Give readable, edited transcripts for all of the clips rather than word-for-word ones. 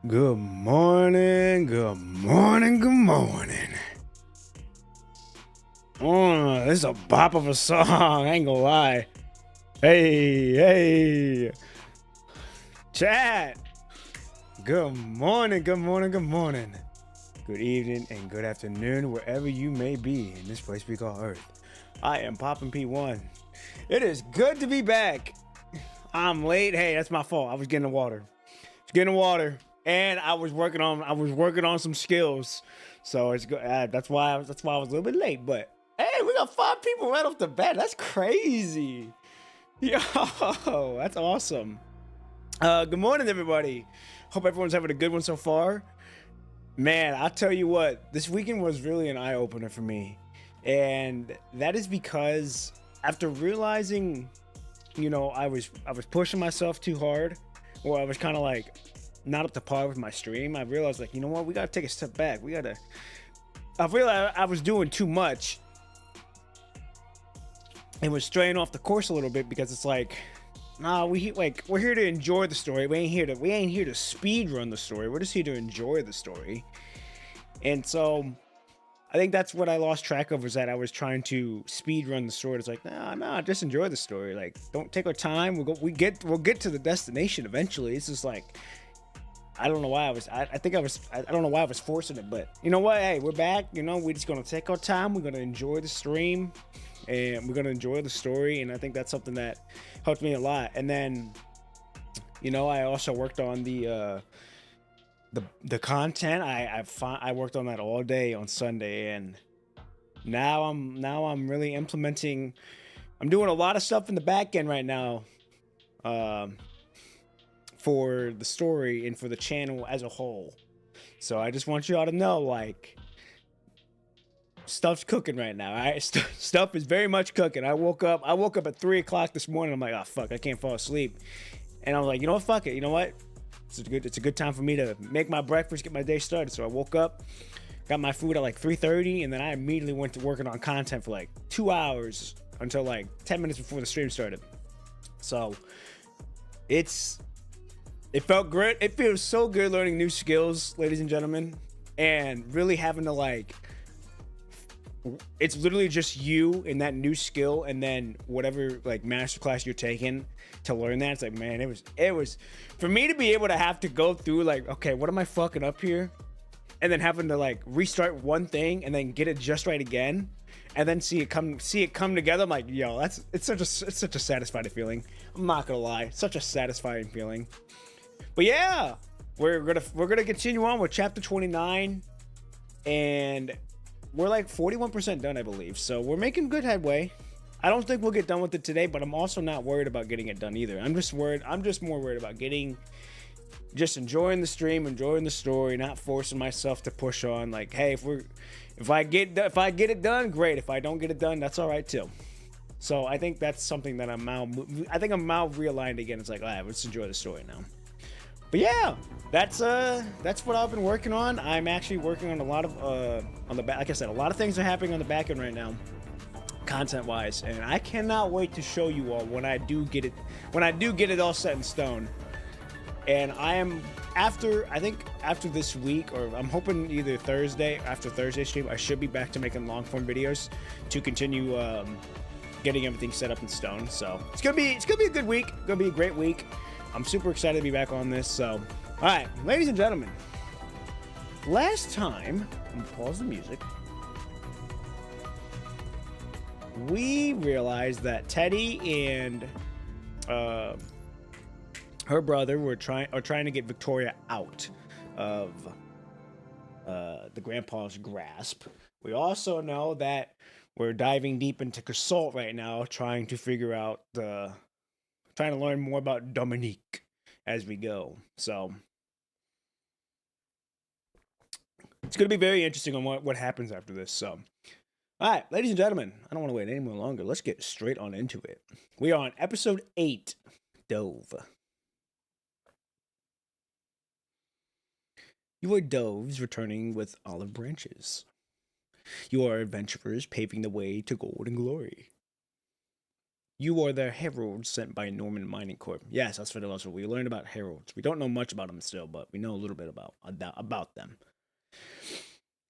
Good morning, good morning, good morning. Oh, this is a bop of a song, I ain't gonna lie. Hey, chat. Good morning, good morning, good morning. Good evening and good afternoon, wherever you may be in this place we call Earth. I am Poppin' P1. It is good to be back. I'm late. Hey, that's my fault. I was getting the water. And I was working on some skills. So it's good. That's why I was a little bit late. But hey, we got 5 people right off the bat. That's crazy. Yo, that's awesome. Good morning, everybody. Hope everyone's having a good one so far. Man, I'll tell you what, this weekend was really an eye opener for me. And that is because after realizing, I was pushing myself too hard, or I was kind of like not up to par with my stream. I realized, like, you know what, we gotta take a step back. I realized I was doing too much and was straying off the course a little bit, because it's like, nah, we're here to enjoy the story. We ain't here to speed run the story. We're just here to enjoy the story. And so I think that's what I lost track of, was that I was trying to speed run the story. It's like, nah, just enjoy the story. Like, don't take our time. We'll get to the destination eventually. It's just like, I don't know why I don't know why I was forcing it, but you know what? Hey, we're back. We're just gonna take our time. We're gonna enjoy the stream, and we're gonna enjoy the story. And I think that's something that helped me a lot. And then, I also worked on the content. I worked on that all day on Sunday, and now I'm really implementing. I'm doing a lot of stuff in the back end right now, for the story and for the channel as a whole. So I just want you all to know, like, stuff's cooking right now. All right, stuff is very much cooking. I woke up at 3 o'clock this morning. I'm like, oh fuck, I can't fall asleep. And I was like, you know what, fuck it. You know what? It's a good time for me to make my breakfast, get my day started. So I woke up, got my food at like 3:30, and then I immediately went to working on content for like 2 hours until like 10 minutes before the stream started. So it felt great. It feels so good learning new skills, ladies and gentlemen, and really having to, like, it's literally just you and that new skill, and then whatever, like, masterclass you're taking to learn that. It's like, man, it was for me to be able to have to go through, like, okay, what am I fucking up here? And then having to, like, restart one thing and then get it just right again, and then see it come together. I'm like, yo, it's such a satisfying feeling. I'm not gonna lie, such a satisfying feeling. But yeah, we're gonna continue on with chapter 29, and we're like 41% done, I believe. So we're making good headway. I don't think we'll get done with it today, but I'm also not worried about getting it done either. I'm just more worried about just enjoying the stream, enjoying the story, not forcing myself to push on. Like, hey, if I get it done, great. If I don't get it done, that's all right too. So I think that's something that I'm now realigned again. It's like, all right, let's enjoy the story now. But yeah, that's what I've been working on. I'm actually working on a lot of on the back. Like I said, a lot of things are happening on the back end right now, content wise, and I cannot wait to show you all when I do get it all set in stone. And after this week, or I'm hoping either after Thursday stream, I should be back to making long form videos to continue getting everything set up in stone. So it's gonna be a good week. Gonna be a great week. I'm super excited to be back on this. So, all right, ladies and gentlemen, last time, I'm gonna pause the music. We realized that Teddy and her brother are trying to get Victoria out of the grandpa's grasp. We also know that we're diving deep into Casalt right now, trying to learn more about Dominique as we go. So it's going to be very interesting on what happens after this. So, all right, ladies and gentlemen, I don't want to wait any more longer. Let's get straight on into it. We are on episode 8, Dove. You are doves returning with olive branches. You are adventurers paving the way to gold and glory. You are the heralds sent by Norman Mining Corp. Yes, that's for the lesson. We learned about heralds. We don't know much about them still, but we know a little bit about them.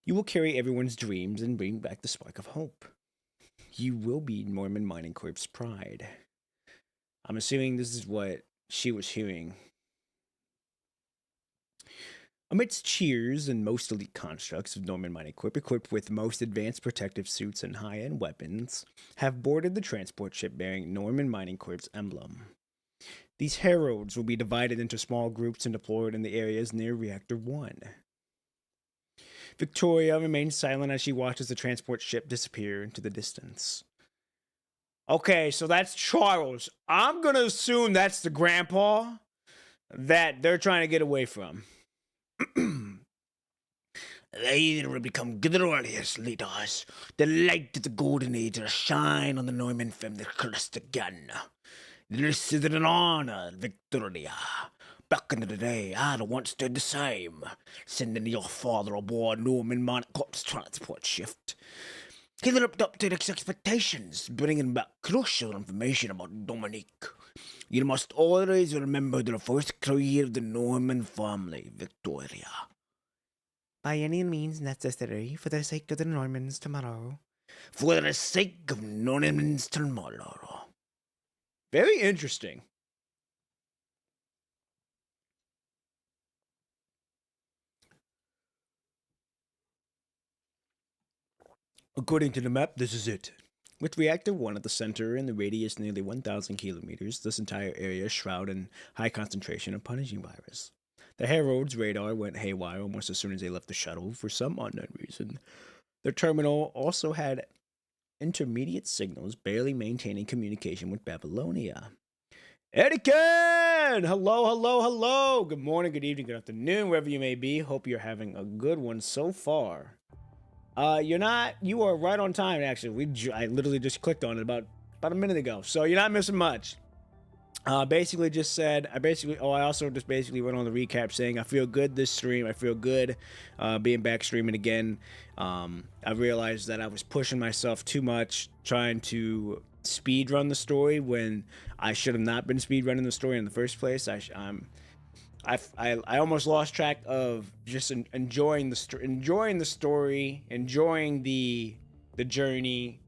You will carry everyone's dreams and bring back the spark of hope. You will be Norman Mining Corp's pride. I'm assuming this is what she was hearing. Amidst cheers and most elite constructs of Norman Mining Corp, equipped with most advanced protective suits and high-end weapons, have boarded the transport ship bearing Norman Mining Corp's emblem. These heralds will be divided into small groups and deployed in the areas near Reactor 1. Victoria remains silent as she watches the transport ship disappear into the distance. Okay, so that's Charles. I'm gonna assume that's the grandpa that they're trying to get away from. They will become glorious leaders. The light of the golden age will shine on the Norman family crest again. This is an honor, Victoria. Back in the day, I'd once did the same, sending your father aboard Norman Mining Corp's transport shift. He lived up to his expectations, bringing back crucial information about Dominique. You must always remember the first career of the Norman family, Victoria. By any means necessary, for the sake of the Normans tomorrow. For the sake of Normans tomorrow. Very interesting. According to the map, this is it. With Reactor 1 at the center and the radius nearly 1,000 kilometers, this entire area is shrouded in high concentration of punishing virus. The Herald's radar went haywire almost as soon as they left the shuttle for some unknown reason. Their terminal also had intermediate signals, barely maintaining communication with Babylonia. Etienne! Hello, hello, hello! Good morning, good evening, good afternoon, wherever you may be. Hope you're having a good one so far. You are right on time, actually. I literally just clicked on it about a minute ago, so you're not missing much. I also just basically went on the recap saying I feel good this stream. I feel good being back streaming again. I realized that I was pushing myself too much trying to speed run the story when I should have not been speed running the story in the first place. I almost lost track of just enjoying the story, enjoying the journey,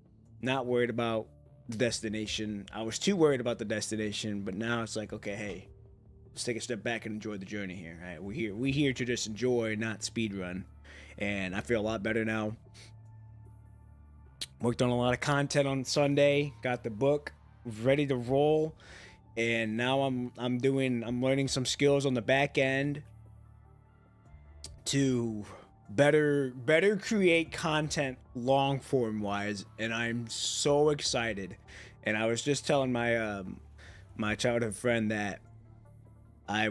not worried about the destination. I was too worried about the destination, but now it's like, okay, hey, let's take a step back and enjoy the journey here. All right, we're here to just enjoy, not speed run, and I feel a lot better now. Worked on a lot of content on Sunday, got the book ready to roll, and now I'm learning some skills on the back end to better create content long form wise, and I'm so excited. And I was just telling my my childhood friend that I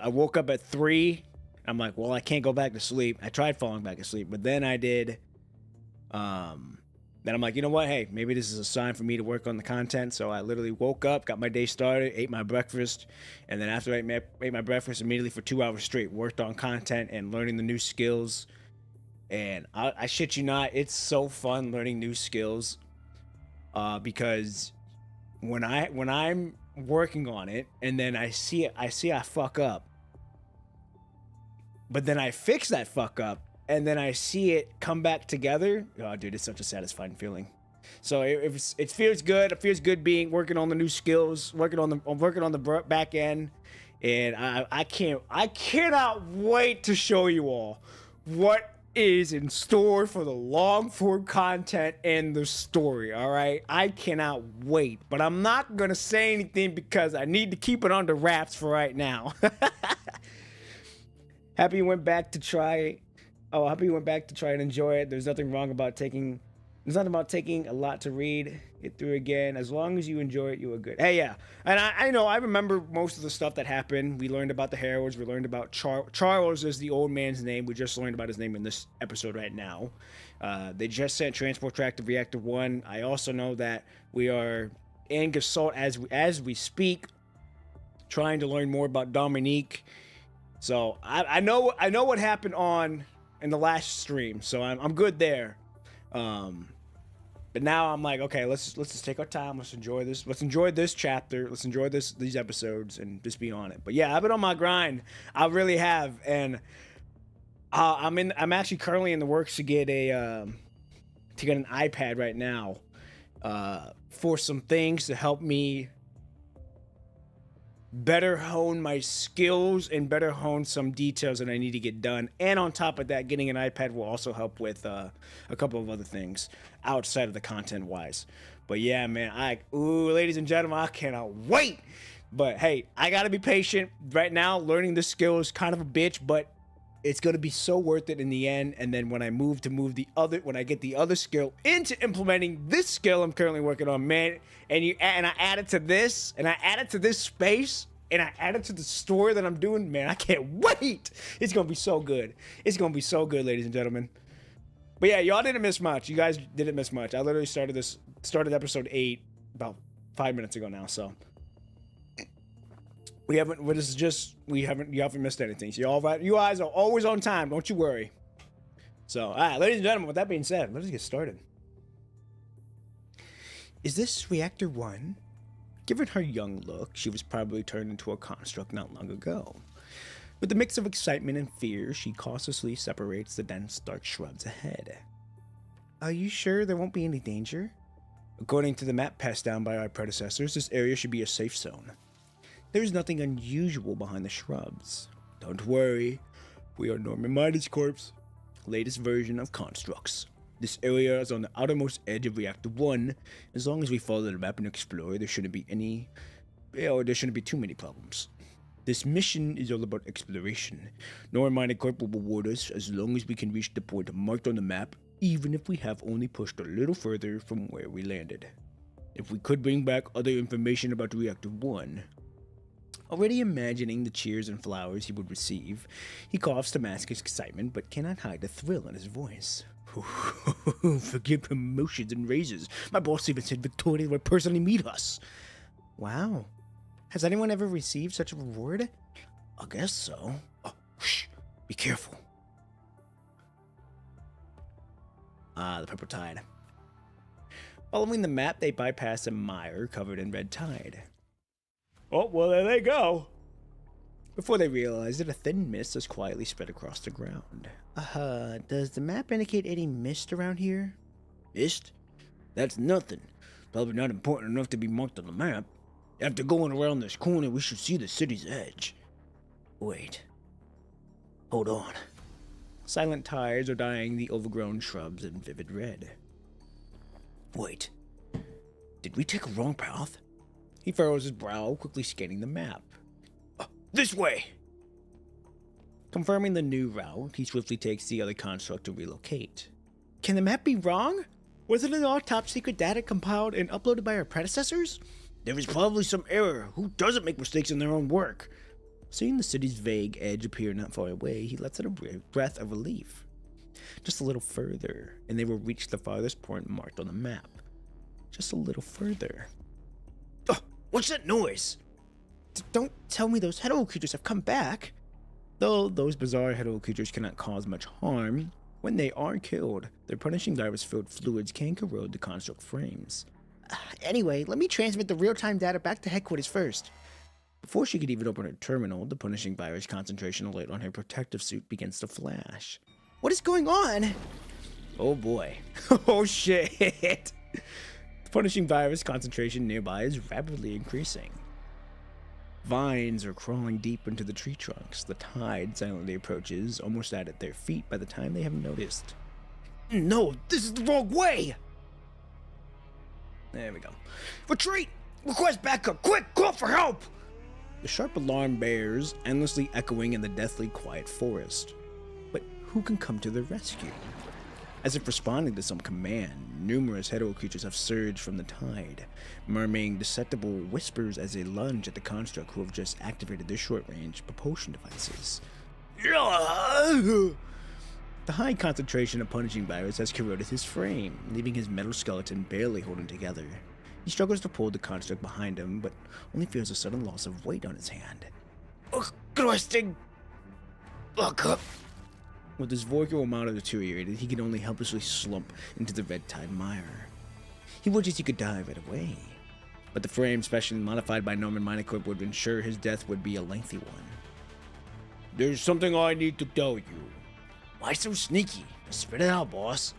woke up at 3. I'm like, well, I can't go back to sleep. I tried falling back asleep, but then I did. Then I'm like, you know what? Hey, maybe this is a sign for me to work on the content. So I literally woke up, got my day started, ate my breakfast, and then after I ate my breakfast, immediately for 2 hours straight, worked on content and learning the new skills. And I shit you not, it's so fun learning new skills, because when I'm working on it and then I see I fuck up, but then I fix that fuck up, and then I see it come back together. Oh, dude, it's such a satisfying feeling. So it feels good. It feels good being working on the new skills, working on the back end, and I cannot wait to show you all what is in store for the long form content and the story. All right, I cannot wait, but I'm not gonna say anything because I need to keep it under wraps for right now. Happy you went back to try and enjoy it. There's nothing about taking a lot to read it through again. As long as you enjoy it, you are good. Hey, yeah. And I know I remember most of the stuff that happened. We learned about the Heralds. We learned about Charles is the old man's name. We just learned about his name in this episode right now. They just sent Transport Track to Reactor 1. I also know that we are in Gasalt as we speak, trying to learn more about Dominique. So I know what happened in the last stream, so I'm good there. But now I'm like, okay, let's just take our time. Let's enjoy this. Let's enjoy this chapter. Let's enjoy these episodes and just be on it. But yeah, I've been on my grind. I really have, and I'm actually currently in the works to get an iPad right now, for some things to help me better hone my skills and better hone some details that I need to get done. And on top of that, getting an iPad will also help with a couple of other things outside of the content wise. But yeah, man, ladies and gentlemen, I cannot wait. But hey, I gotta be patient. Right now, learning this skill is kind of a bitch, but it's gonna be so worth it in the end. And then when I when I get the other skill into implementing this skill I'm currently working on, man, and I add it to this, and I add it to this space, and I add it to the story that I'm doing, man, I can't wait. It's gonna be so good. It's gonna be so good, ladies and gentlemen. But yeah, y'all didn't miss much. You guys didn't miss much. I literally started episode 8 about 5 minutes ago now, so. You haven't missed anything. So you guys are always on time. Don't you worry. So, all right, ladies and gentlemen, with that being said, let's get started. Is this Reactor 1? Given her young look, she was probably turned into a construct not long ago. With a mix of excitement and fear, she cautiously separates the dense, dark shrubs ahead. Are you sure there won't be any danger? According to the map passed down by our predecessors, this area should be a safe zone. There's nothing unusual behind the shrubs. Don't worry, we are Norman Midas Corp's latest version of constructs. This area is on the outermost edge of Reactor 1. As long as we follow the map and explore, there shouldn't be too many problems. This mission is all about exploration. Norman Midas Corp will reward us as long as we can reach the point marked on the map, even if we have only pushed a little further from where we landed. If we could bring back other information about Reactor 1, already imagining the cheers and flowers he would receive, he coughs to mask his excitement, but cannot hide the thrill in his voice. Forgive promotions and raises. My boss even said Victoria would personally meet us. Wow. Has anyone ever received such a reward? I guess so. Oh, shh. Be careful. The purple tide. Following the map, they bypass a mire covered in red tide. Oh, well, there they go. Before they realize it, a thin mist is quietly spread across the ground. Does the map indicate any mist around here? Mist? That's nothing. Probably not important enough to be marked on the map. After going around this corner, we should see the city's edge. Wait. Hold on. Silent tides are dyeing the overgrown shrubs in vivid red. Wait. Did we take a wrong path? He furrows his brow, quickly scanning the map. This way! Confirming the new route, he swiftly takes the other construct to relocate. Can the map be wrong? Wasn't it all top-secret data compiled and uploaded by our predecessors? There is probably some error. Who doesn't make mistakes in their own work? Seeing the city's vague edge appear not far away, he lets out a breath of relief. Just a little further, and they will reach the farthest point marked on the map. Just a little further. What's that noise? Don't tell me those hetero creatures have come back. Though those bizarre hetero creatures cannot cause much harm, when they are killed, their punishing virus-filled fluids can corrode the construct frames. Anyway, let me transmit the real-time data back to headquarters first. Before she could even open her terminal, the punishing virus concentration alert on her protective suit begins to flash. What is going on? Oh boy. Oh shit. The punishing virus concentration nearby is rapidly increasing. Vines are crawling deep into the tree trunks. The tide silently approaches, almost at their feet by the time they have noticed. No, this is the wrong way! There we go. Retreat! Request backup! Quick, call for help! The sharp alarm bears, endlessly echoing in the deathly quiet forest. But who can come to their rescue? As if responding to some command, numerous hetero creatures have surged from the tide, murmuring deceptible whispers as they lunge at the construct who have just activated their short-range propulsion devices. The high concentration of punishing virus has corroded his frame, leaving his metal skeleton barely holding together. He struggles to pull the construct behind him, but only feels a sudden loss of weight on his hand. With his vocal amount deteriorated, he can only helplessly slump into the red tide mire. He wishes he could die right away. But the frame, specially modified by Norman Minecorp, would ensure his death would be a lengthy one. There's something I need to tell you. Why so sneaky? Spit it out, boss.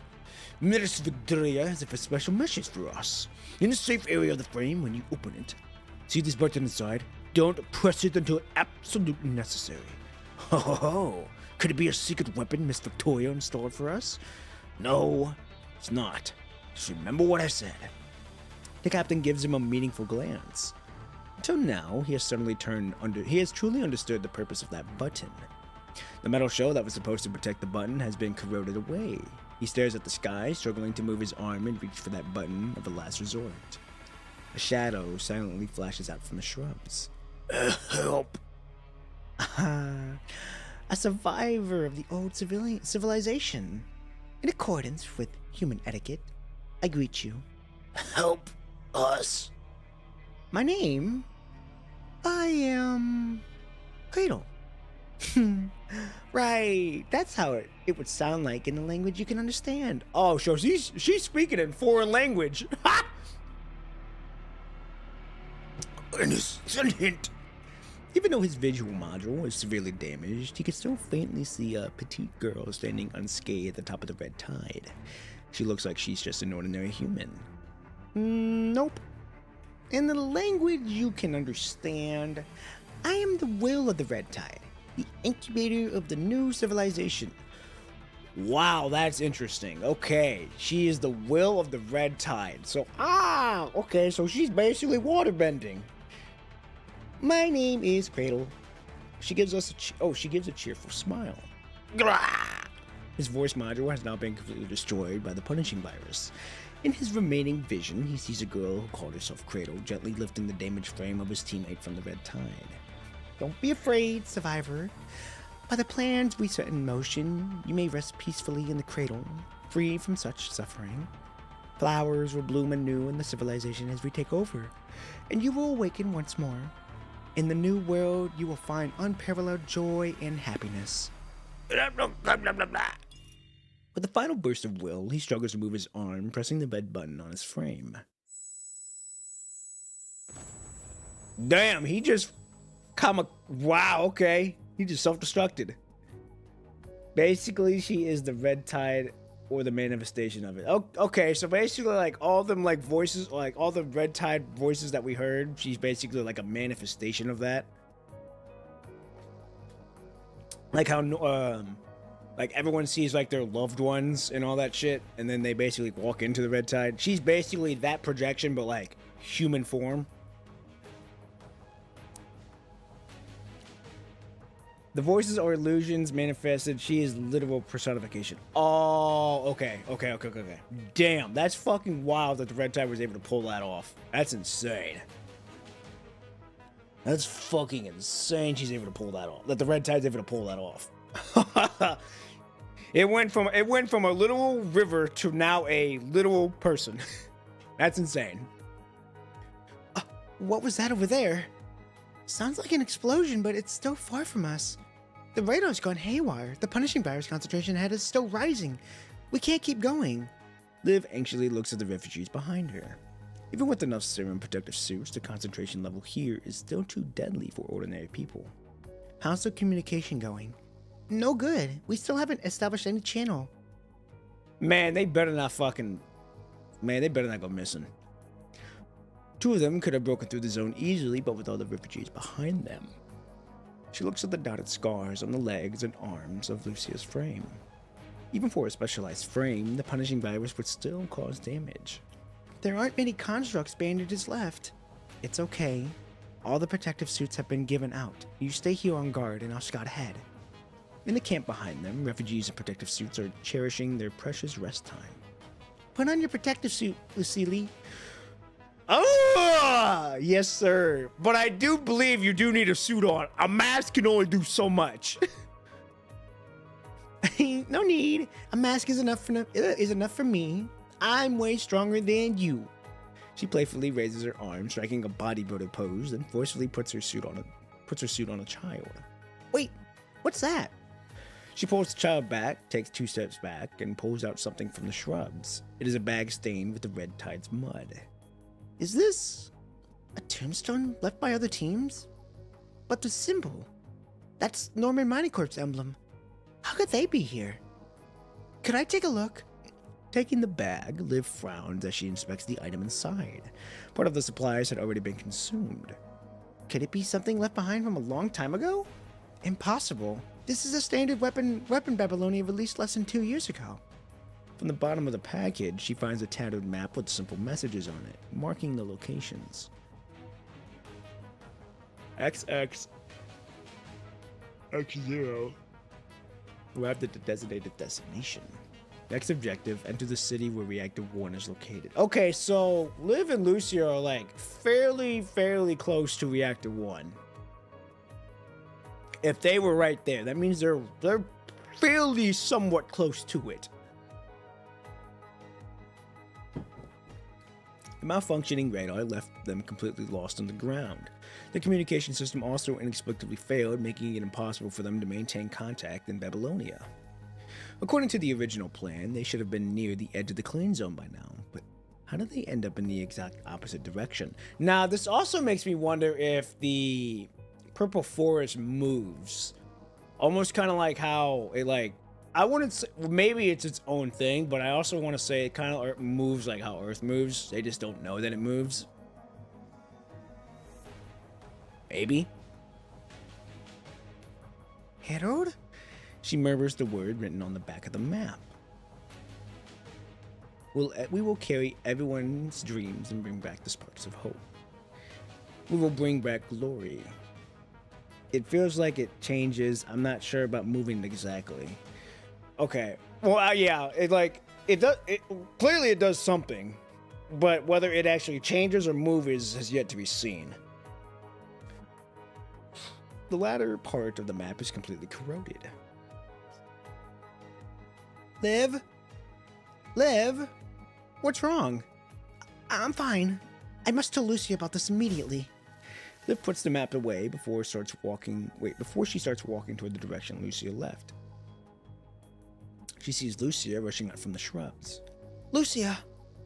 Miss Victoria has a special message for us. In the safe area of the frame, when you open it, see this button inside? Don't press it until absolutely necessary. Ho ho ho! Could it be a secret weapon Miss Victoria installed for us? No, it's not. Just remember what I said. The captain gives him a meaningful glance. Until now, he has truly understood the purpose of that button. The metal shell that was supposed to protect the button has been corroded away. He stares at the sky, struggling to move his arm and reach for that button of the last resort. A shadow silently flashes out from the shrubs. Help! A survivor of the old civilization. In accordance with human etiquette, I greet you. Help us. My name? I am... Cradle. Right, that's how it would sound like in a language you can understand. Oh, so she's speaking in foreign language. Innocent hint. Even though his visual module is severely damaged, he can still faintly see a petite girl standing unscathed at the top of the red tide. She looks like she's just an ordinary human. Nope. In the language you can understand, I am the will of the red tide, the incubator of the new civilization. Wow, that's interesting. Okay, she is the will of the red tide. So, okay, so she's basically waterbending. My name is Cradle. She gives us she gives a cheerful smile. His voice module has now been completely destroyed by the punishing virus. In his remaining vision, he sees a girl who called herself Cradle gently lifting the damaged frame of his teammate from the red tide. Don't be afraid, survivor. By the plans we set in motion, you may rest peacefully in the cradle, free from such suffering. Flowers will bloom anew in the civilization as we take over, and you will awaken once more. In the new world, you will find unparalleled joy and happiness. With a final burst of will, he struggles to move his arm, pressing the red button on his frame. Damn, he just... Wow, okay. He just self-destructed. Basically, she is the red tide or the manifestation of it. Okay, so basically, like, all them, like, voices, like, all the red tide voices that we heard, she's basically, like, a manifestation of that. Like how, like, everyone sees, like, their loved ones and all that shit, and then they basically walk into the red tide. She's basically that projection, but, like, human form. The voices are illusions manifested. She is literal personification. Oh, okay. Damn, that's fucking wild that the red tide was able to pull that off. That's insane. That's fucking insane she's able to pull that off. That the red tide's able to pull that off. It went from a literal river to now a literal person. That's insane. What was that over there? Sounds like an explosion, but it's still far from us. The radar's gone haywire. The punishing virus concentration ahead is still rising. We can't keep going. Liv anxiously looks at the refugees behind her. Even with enough serum protective suits, the concentration level here is still too deadly for ordinary people. How's the communication going? No good. We still haven't established any channel. Man, they better not go missing. Two of them could have broken through the zone easily, but with all the refugees behind them. She looks at the dotted scars on the legs and arms of Lucia's frame. Even for a specialized frame, the punishing virus would still cause damage. There aren't many constructs bandages left. It's okay. All the protective suits have been given out. You stay here on guard and I'll scout ahead. In the camp behind them, refugees in protective suits are cherishing their precious rest time. Put on your protective suit, Lucille. Oh, yes, sir. But I do believe you do need a suit on. A mask can only do so much. No need. A mask is enough for me. I'm way stronger than you. She playfully raises her arm, striking a bodybuilder pose, then forcefully puts her suit on a child. Wait, what's that? She pulls the child back, takes 2 steps back, and pulls out something from the shrubs. It is a bag stained with the red tide's mud. Is this a tombstone left by other teams? But the symbol, that's Norman Mining Corp's emblem. How could they be here? Could I take a look? Taking the bag, Liv frowns as she inspects the item inside. Part of the supplies had already been consumed. Could it be something left behind from a long time ago? Impossible. This is a standard weapon Babylonia released less than 2 years ago. From the bottom of the package, she finds a tattered map with simple messages on it, marking the locations. XX X0 arrived at the designated destination. Next objective, enter the city where Reactor 1 is located. Okay, so Liv and Lucia are like fairly close to Reactor 1. If they were right there, that means they're fairly somewhat close to it. The malfunctioning radar left them completely lost on the ground. The communication system also inexplicably failed, making it impossible for them to maintain contact in Babylonia. According to the original plan, they should have been near the edge of the clean zone by now, but how did they end up in the exact opposite direction? Now, this also makes me wonder if the purple forest moves. Almost kind of like how it I wouldn't say, maybe it's its own thing, but I also want to say it kind of moves like how Earth moves. They just don't know that it moves. Maybe. Herod? She murmurs the word written on the back of the map. We will carry everyone's dreams and bring back the sparks of hope. We will bring back glory. It feels like it changes. I'm not sure about moving exactly. Okay. Well, yeah. It does. Clearly, it does something, but whether it actually changes or moves has yet to be seen. The latter part of the map is completely corroded. Liv? What's wrong? I'm fine. I must tell Lucy about this immediately. Liv puts the map away before she starts walking toward the direction Lucia left. She sees Lucia rushing out from the shrubs. Lucia,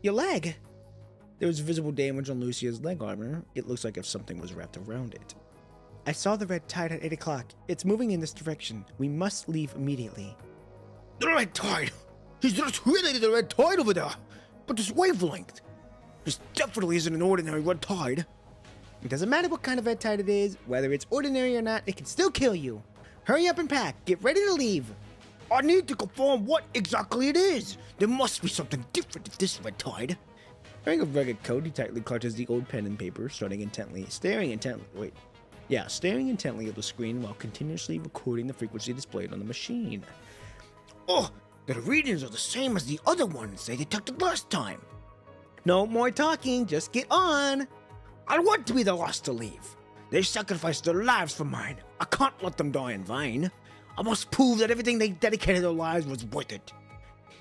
your leg! There was visible damage on Lucia's leg armor. It looks like if something was wrapped around it. I saw the red tide at 8 o'clock. It's moving in this direction. We must leave immediately. The red tide! He's just related to the red tide over there! But this wavelength! This definitely isn't an ordinary red tide. It doesn't matter what kind of red tide it is, whether it's ordinary or not, it can still kill you. Hurry up and pack. Get ready to leave. I need to confirm what exactly it is. There must be something different if this red tide. Wearing a rugged coat, he tightly clutches the old pen and paper, staring intently at the screen while continuously recording the frequency displayed on the machine. Oh, the readings are the same as the other ones they detected last time. No more talking, just get on. I want to be the last to leave. They sacrificed their lives for mine. I can't let them die in vain. I must prove that everything they dedicated their lives was worth it.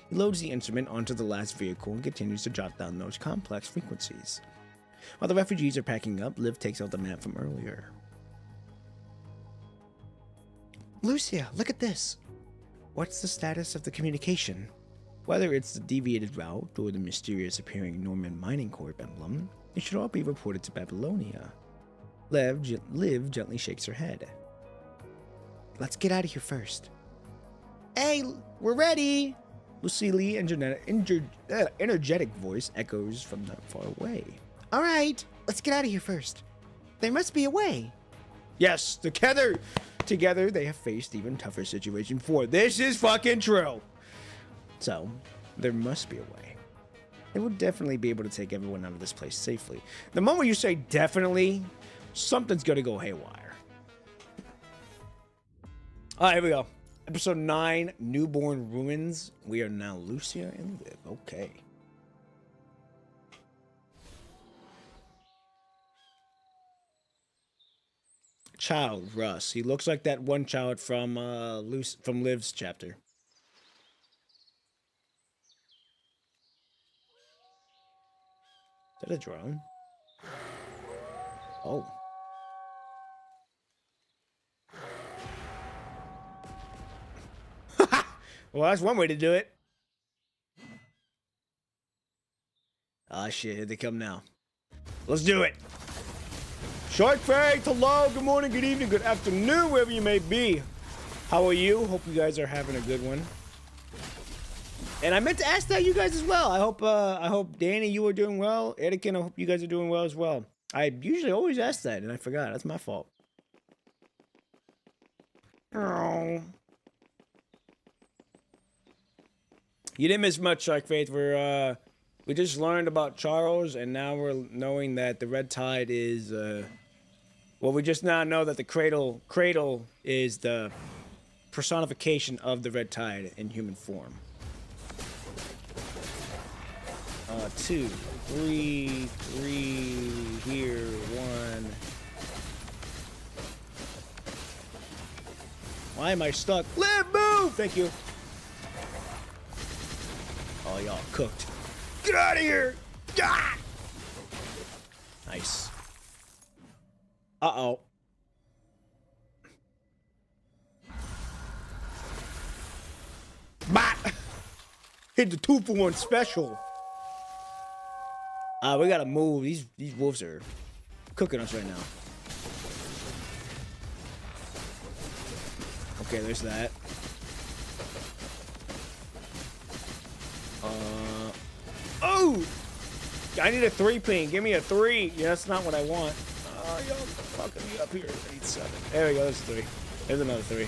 He loads the instrument onto the last vehicle and continues to jot down those complex frequencies. While the refugees are packing up, Liv takes out the map from earlier. Lucia, look at this. What's the status of the communication? Whether it's the deviated route or the mysterious appearing Norman Mining Corp emblem, it should all be reported to Babylonia. Liv gently shakes her head. Let's get out of here first. Hey, we're ready! Lucille's energetic voice echoes from not far away. All right, let's get out of here first. There must be a way. Yes, together they have faced even tougher situation before. This is fucking true. So, there must be a way. They will definitely be able to take everyone out of this place safely. The moment you say definitely, something's gonna go haywire. All right, here we go. Episode 9, Newborn Ruins. We are now Lucia and Liv. Okay. Child, Russ. He looks like that one child from Liv's chapter. Is that a drone? Oh. Well, that's one way to do it. Ah, shit. Here they come now. Let's do it. Shark Fate, hello. Good morning, good evening, good afternoon, wherever you may be. How are you? Hope you guys are having a good one. And I meant to ask that you guys as well. I hope Danny, you are doing well. Anakin, I hope you guys are doing well as well. I usually always ask that, and I forgot. That's my fault. Oh. You didn't miss much, Shark Faith. We just learned about Charles, and now we're knowing that the Red Tide is, well, we just now know that the Cradle is the personification of the Red Tide in human form. 2, 3 here, 1. Why am I stuck? Live, move! Thank you. Oh, y'all cooked. Get out of here! Ah! Nice. Uh-oh. Bah! Hit the 2-for-1 special. We gotta move. These wolves are cooking us right now. Okay, there's that. Oh! I need a 3-ping. Give me a 3. Yeah, that's not what I want. Oh, y'all fucking me up here. 8, 7. There we go. There's 3. There's another 3.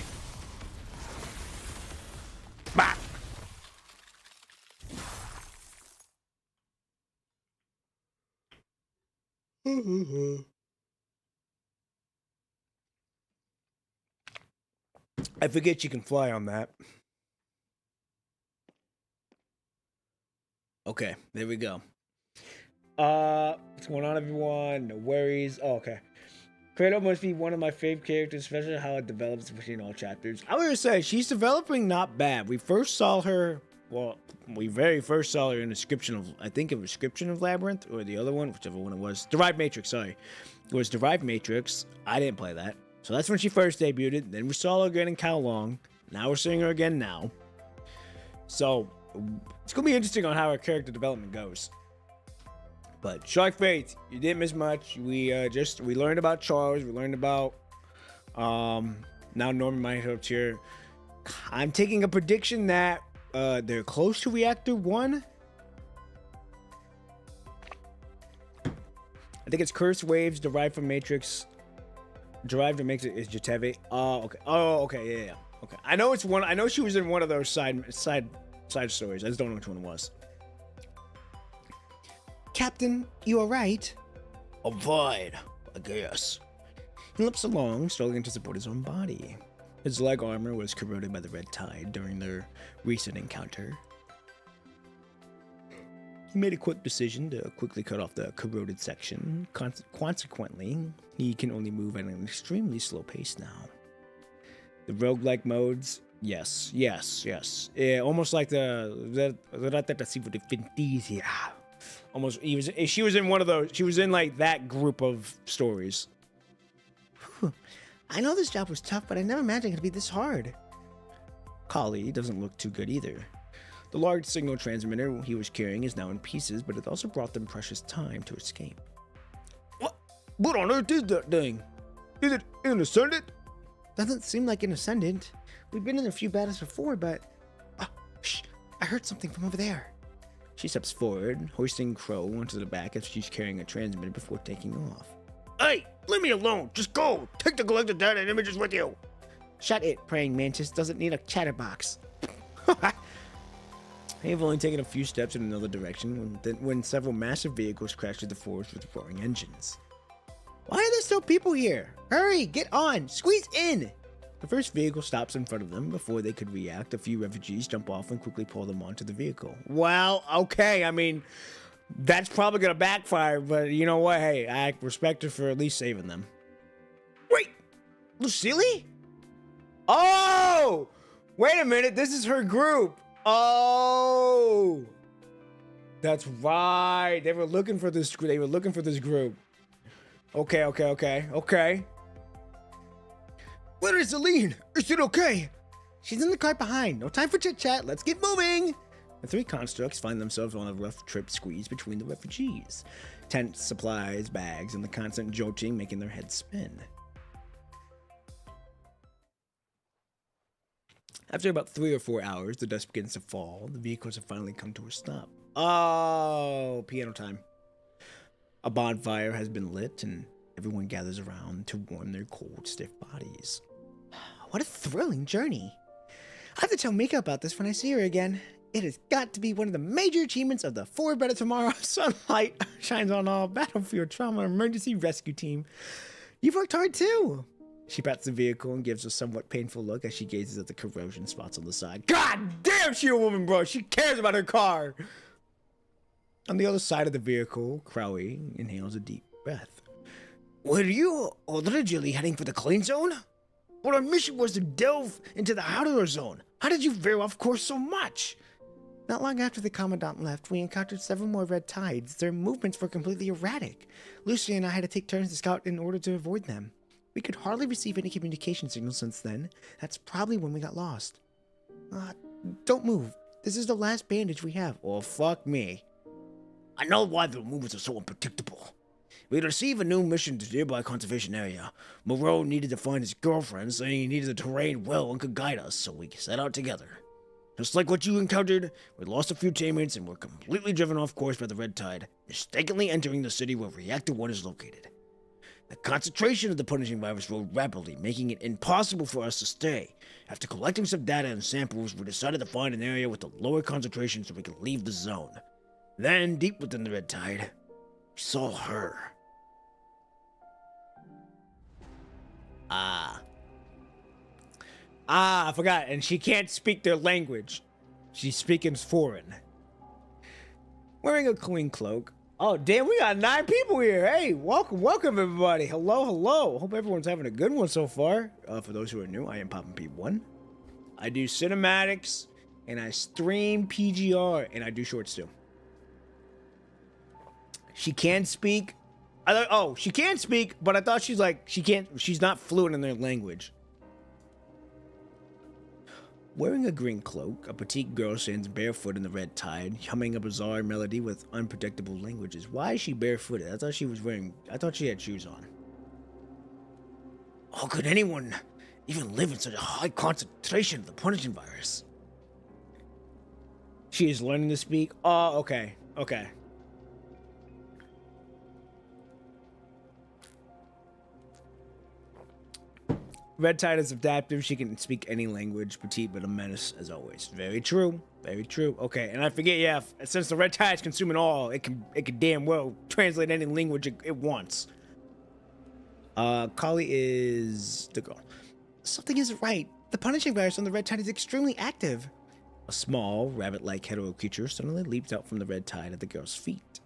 Bah! I forget you can fly on that. Okay, there we go. What's going on, everyone? No worries. Oh, okay. Kratos must be one of my favorite characters, especially how it develops between all chapters. I would say she's developing not bad. We first saw her, well, we very first saw her in Inscription of, I think it was Inscription of Labyrinth, or the other one, whichever one it was. Derived Matrix, sorry. It was Derived Matrix. I didn't play that. So that's when she first debuted. Then we saw her again in Kao Long. Now we're seeing her again now. So it's going to be interesting on how her character development goes. But Shark Fate, you didn't miss much. We learned about Charles. We learned about now Norman Meinhardt's here. I'm taking a prediction that they're close to Reactor 1. I think it's Cursed Waves derived from Matrix. Derived from Matrix is Jateve. Oh, okay. Oh, okay. Yeah. Okay. I know it's one. I know she was in one of those side stories. I just don't know which one it was. Captain, you alright? I'm fine, I guess. He limps along, struggling to support his own body. His leg armor was corroded by the Red Tide during their recent encounter. He made a quick decision to quickly cut off the corroded section. Consequently, he can only move at an extremely slow pace now. The roguelike modes, yes. Yeah, almost like the almost, she was in one of those. She was in like that group of stories. Whew. I know this job was tough, but I never imagined it would be this hard. Kali doesn't look too good either. The large signal transmitter he was carrying is now in pieces, but it also brought them precious time to escape. What on earth is that thing? Is it an ascendant? Doesn't seem like an ascendant. We've been in a few battles before, but... shh! I heard something from over there. She steps forward, hoisting Crow onto the back as she's carrying a transmitter before taking off. Hey, leave me alone. Just go. Take the collected data and images with you. Shut it, praying mantis doesn't need a chatterbox. They've only taken a few steps in another direction when several massive vehicles crash through the forest with roaring engines. Why are there still people here? Hurry, get on, squeeze in! The first vehicle stops in front of them. Before they could react, a few refugees jump off and quickly pull them onto the vehicle. Well, okay, I mean, that's probably gonna backfire, but you know what? Hey, I respect her for at least saving them. Wait, Lucille? Oh! Wait a minute, this is her group. Oh! That's right. They were looking for this group. Okay. Where is Aline? Is it okay? She's in the car behind. No time for chit-chat. Let's get moving. The three constructs find themselves on a rough trip squeezed between the refugees. Tents, supplies, bags, and the constant jolting making their heads spin. After about 3 or 4 hours, the dust begins to fall. The vehicles have finally come to a stop. Oh, piano time. A bonfire has been lit, and everyone gathers around to warm their cold, stiff bodies. What a thrilling journey. I have to tell Mika about this when I see her again. It has got to be one of the major achievements of the For Better Tomorrow Sunlight Shines on All Battlefield Trauma Emergency Rescue Team. You've worked hard too. She pats the vehicle and gives a somewhat painful look as she gazes at the corrosion spots on the side. God damn, she a woman, bro. She cares about her car. On the other side of the vehicle, Crowley inhales a deep breath. Were you originally heading for the clean zone? Well, our mission was to delve into the outer zone. How did you veer off course so much? Not long after the Commandant left, we encountered several more red tides. Their movements were completely erratic. Lucy and I had to take turns to scout in order to avoid them. We could hardly receive any communication signals since then. That's probably when we got lost. Don't move. This is the last bandage we have. Oh, fuck me. I know why the movements are so unpredictable. We'd receive a new mission to the nearby conservation area. Moreau needed to find his girlfriend, saying he needed the terrain well and could guide us, so we set out together. Just like what you encountered, we lost a few teammates and were completely driven off course by the red tide, mistakenly entering the city where Reactor 1 is located. The concentration of the punishing virus rose rapidly, making it impossible for us to stay. After collecting some data and samples, we decided to find an area with a lower concentration so we could leave the zone. Then, deep within the red tide, we saw her. I forgot. And she can't speak their language. She's speaking foreign. Wearing a clean cloak. Oh, damn, we got 9 people here. Hey, welcome, everybody. Hello. Hope everyone's having a good one so far. For those who are new, I am Poppin' P1. I do cinematics, and I stream PGR, and I do shorts too. She can speak. She can speak, but I thought she's not fluent in their language. Wearing a green cloak, a petite girl stands barefoot in the red tide, humming a bizarre melody with unpredictable languages. Why is she barefooted? I thought she had shoes on. How could anyone even live in such a high concentration of the punishing virus? She is learning to speak. Oh, okay. Red Tide is adaptive. She can speak any language. Petite, but a menace as always. Very true. Okay, and I forget, yeah, since the Red Tide is consuming all, it can damn well translate any language it wants. Kali is the girl. Something isn't right. The punishing virus on the Red Tide is extremely active. A small, rabbit-like hetero creature suddenly leaps out from the Red Tide at the girl's feet.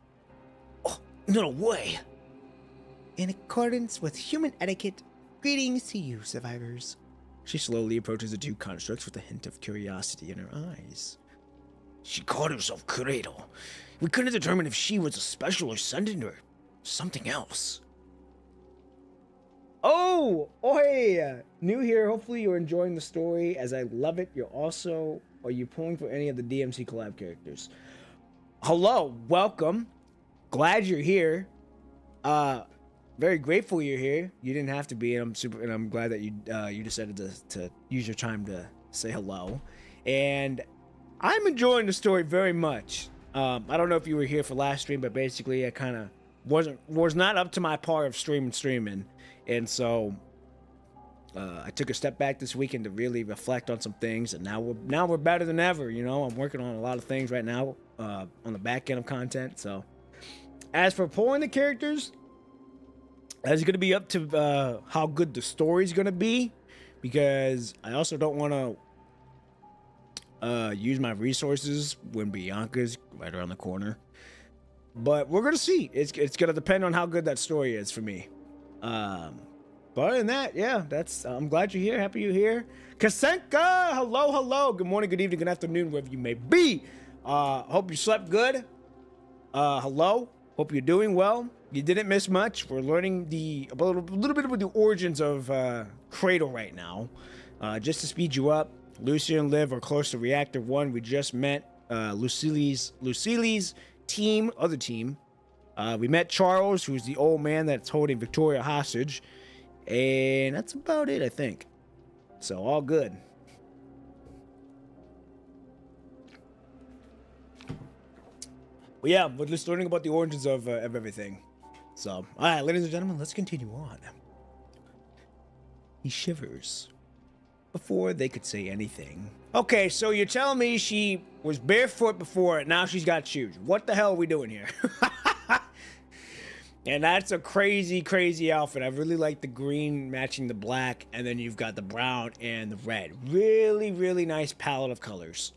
Oh, no way! In accordance with human etiquette, greetings to you, survivors. She slowly approaches the 2 constructs with a hint of curiosity in her eyes. She called herself Cradle. We couldn't determine if she was a special or sentient or something else. Oh, hey, new here. Hopefully you're enjoying the story as I love it. Are you pulling for any of the DMC collab characters? Hello, welcome. Glad you're here. Very grateful you're here. You didn't have to be, and I'm glad that you decided to use your time to say hello. And I'm enjoying the story very much. I don't know if you were here for last stream, but basically I kind of was not up to my par of streaming, and so I took a step back this weekend to really reflect on some things, and now we're better than ever. You know, I'm working on a lot of things right now on the back end of content. So as for pulling the characters, that's going to be up to how good the story's going to be, because I also don't want to use my resources when Bianca's right around the corner. But we're going to see. It's going to depend on how good that story is for me. But other than that, yeah, I'm glad you're here. Happy you're here. Kasenka, hello. Good morning, good evening, good afternoon, wherever you may be. Hope you slept good. Hello. Hope you're doing well. You didn't miss much. We're learning a little bit about the origins of Cradle right now. Just to speed you up, Lucy and Liv are close to Reactor 1. We just met Lucille's team, other team. We met Charles, who's the old man that's holding Victoria hostage. And that's about it, I think. So, all good. But yeah, we're just learning about the origins of everything. So, all right, ladies and gentlemen, let's continue on. He shivers before they could say anything. Okay, so you're telling me she was barefoot before, now she's got shoes. What the hell are we doing here? And that's a crazy, crazy outfit. I really like the green matching the black, and then you've got the brown and the red. Really, really nice palette of colors.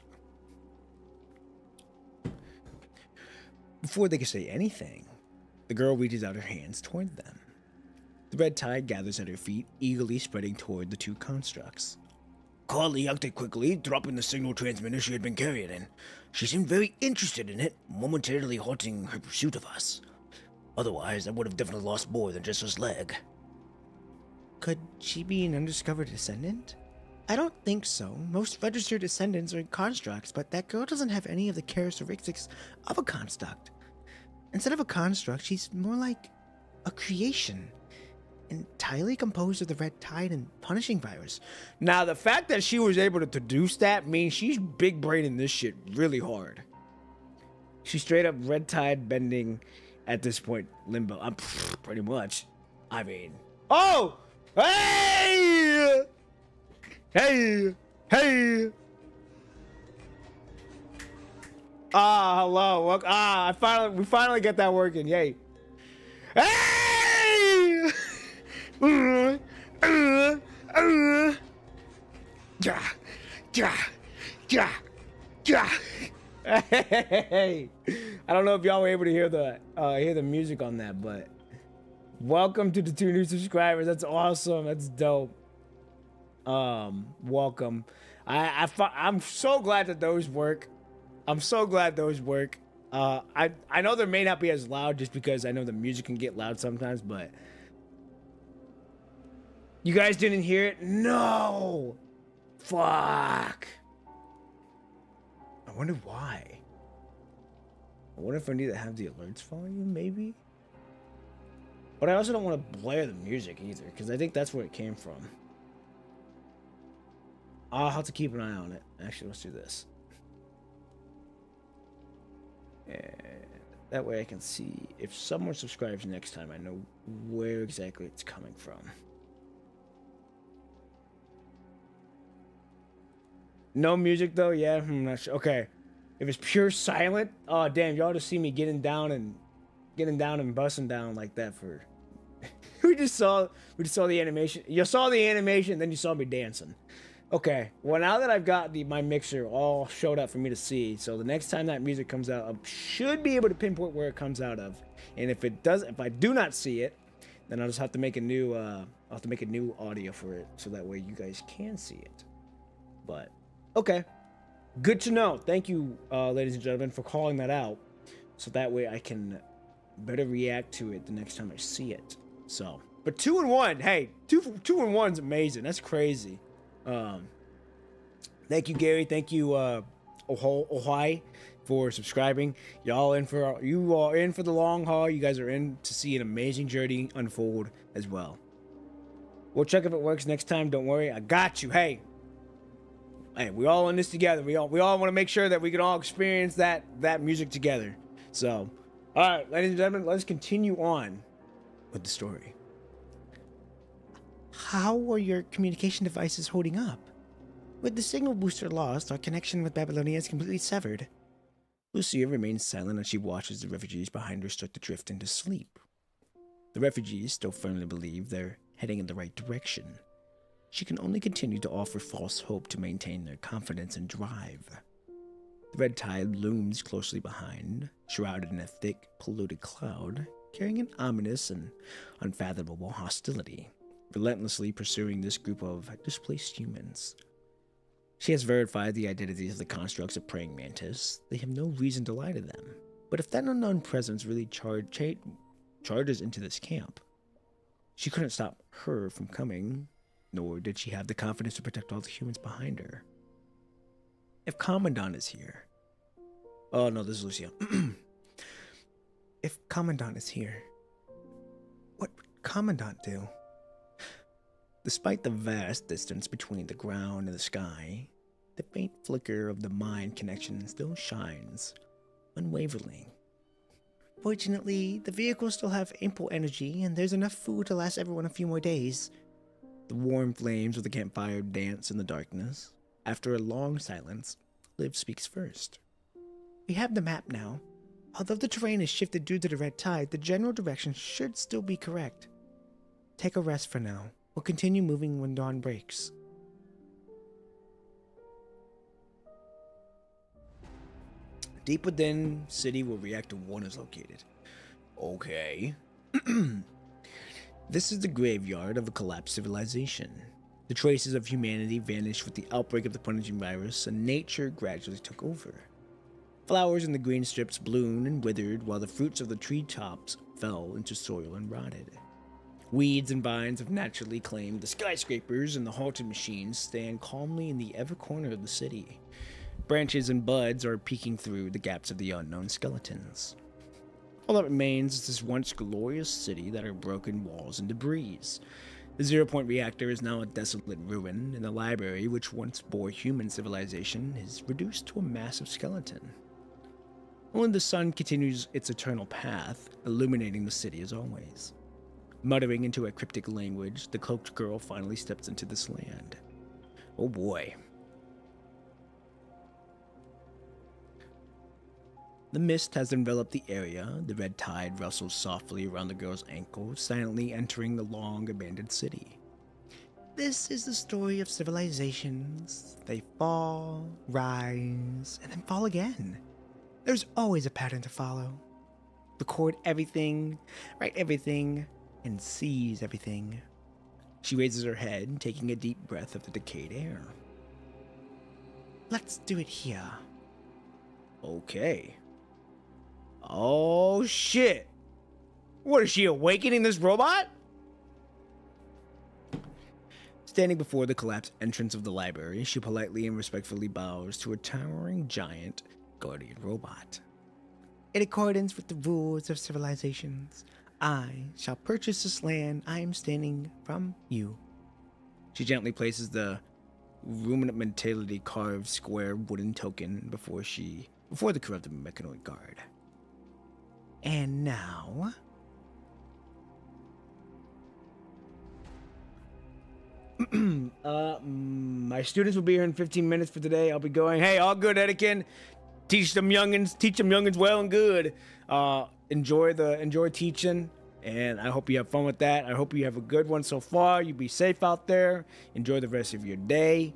Before they could say anything, the girl reaches out her hands toward them. The red tide gathers at her feet, eagerly spreading toward the two constructs. Carly acted quickly, dropping the signal transmitter she had been carrying in. She seemed very interested in it, momentarily halting her pursuit of us. Otherwise, I would have definitely lost more than just his leg. Could she be an undiscovered descendant? I don't think so. Most registered descendants are constructs, but that girl doesn't have any of the characteristics of a construct. Instead of a construct, she's more like a creation. Entirely composed of the red tide and punishing virus. Now, the fact that she was able to deduce that means she's big braining this shit really hard. She's straight up red tide bending at this point, limbo. I'm pretty much. I mean, oh, hey, hey, hey. Ah, hello. We finally get that working. Yay. Hey. Hey, I don't know if y'all were able to hear the music on that, but welcome to the 2 new subscribers. That's awesome. That's dope. Welcome. I'm so glad that those work. I'm so glad those work. I know they may not be as loud just because I know the music can get loud sometimes, but you guys didn't hear it? No. Fuck. I wonder why. I wonder if I need to have the alerts volume, maybe? But I also don't want to blare the music either, because I think that's where it came from. I'll have to keep an eye on it. Actually, let's do this. And that way I can see if someone subscribes next time, I know where exactly it's coming from. No music though? Yeah, I'm not sure. Okay. If it's pure silent, oh damn, y'all just see me getting down and busting down like that for we just saw the animation. You saw the animation, then you saw me dancing. Okay. Well, now that I've got my mixer all showed up for me to see, so the next time that music comes out, I should be able to pinpoint where it comes out of. And if I do not see it, then I'll just have to make a new audio for it so that way you guys can see it. But okay, good to know. Thank you, ladies and gentlemen, for calling that out, so that way I can better react to it the next time I see it. So, but 2 and 1, hey, 2 and 1's amazing. That's crazy. Thank you, Gary. Thank you, Ohai, for subscribing. You are in for the long haul. You guys are in to see an amazing journey unfold as well. We'll check if it works next time. Don't worry, I got you. Hey, we all in this together. We all want to make sure that we can all experience that music together. So, all right, ladies and gentlemen, let's continue on with the story. How are your communication devices holding up? With the signal booster lost, our connection with Babylonia is completely severed. Lucia remains silent as she watches the refugees behind her start to drift into sleep. The refugees still firmly believe they're heading in the right direction. She can only continue to offer false hope to maintain their confidence and drive. The red tide looms closely behind, shrouded in a thick, polluted cloud, carrying an ominous and unfathomable hostility, relentlessly pursuing this group of displaced humans. She has verified the identities of the constructs of praying mantis. They have no reason to lie to them. But if that unknown presence really charges into this camp, she couldn't stop her from coming, nor did she have the confidence to protect all the humans behind her. If Commandant is here. Oh no, this is Lucia. If Commandant is here, what would Commandant do? Despite the vast distance between the ground and the sky, the faint flicker of the mind connection still shines, unwaveringly. Fortunately, the vehicles still have ample energy, and there's enough food to last everyone a few more days. The warm flames of the campfire dance in the darkness. After a long silence, Liv speaks first. We have the map now. Although the terrain is shifted due to the red tide, the general direction should still be correct. Take a rest for now. We'll continue moving when dawn breaks. Deep within city where reactor 1 is located. Okay. This is the graveyard of a collapsed civilization. The traces of humanity vanished with the outbreak of the punishing virus, and nature gradually took over. Flowers in the green strips bloomed and withered, while the fruits of the treetops fell into soil and rotted. Weeds and vines have naturally claimed the skyscrapers, and the haunted machines stand calmly in the every corner of the city. Branches and buds are peeking through the gaps of the unknown skeletons. All that remains is this once glorious city that are broken walls and debris. The 0-point reactor is now a desolate ruin, and the library, which once bore human civilization, is reduced to a massive skeleton. Only the sun continues its eternal path, illuminating the city as always. Muttering into a cryptic language, the cloaked girl finally steps into this land. Oh boy. The mist has enveloped the area. The red tide rustles softly around the girl's ankles, silently entering the long abandoned city. This is the story of civilizations. They fall, rise, and then fall again. There's always a pattern to follow. Record everything, write everything, and seize everything. She raises her head, taking a deep breath of the decayed air. Let's do it here. Okay. Oh shit! What, is she awakening this robot? Standing before the collapsed entrance of the library, she politely and respectfully bows to a towering giant guardian robot. In accordance with the rules of civilizations, I shall purchase this land I am standing from you. She gently places the ruminant mentality carved square wooden token before the corrupted mechanoid guard. And now, my students will be here in 15 minutes for today. I'll be going. Hey, all good, Etienne. Teach them youngins well and good. Enjoy teaching, and I hope you have fun with that. I hope you have a good one so far. You be safe out there. Enjoy the rest of your day,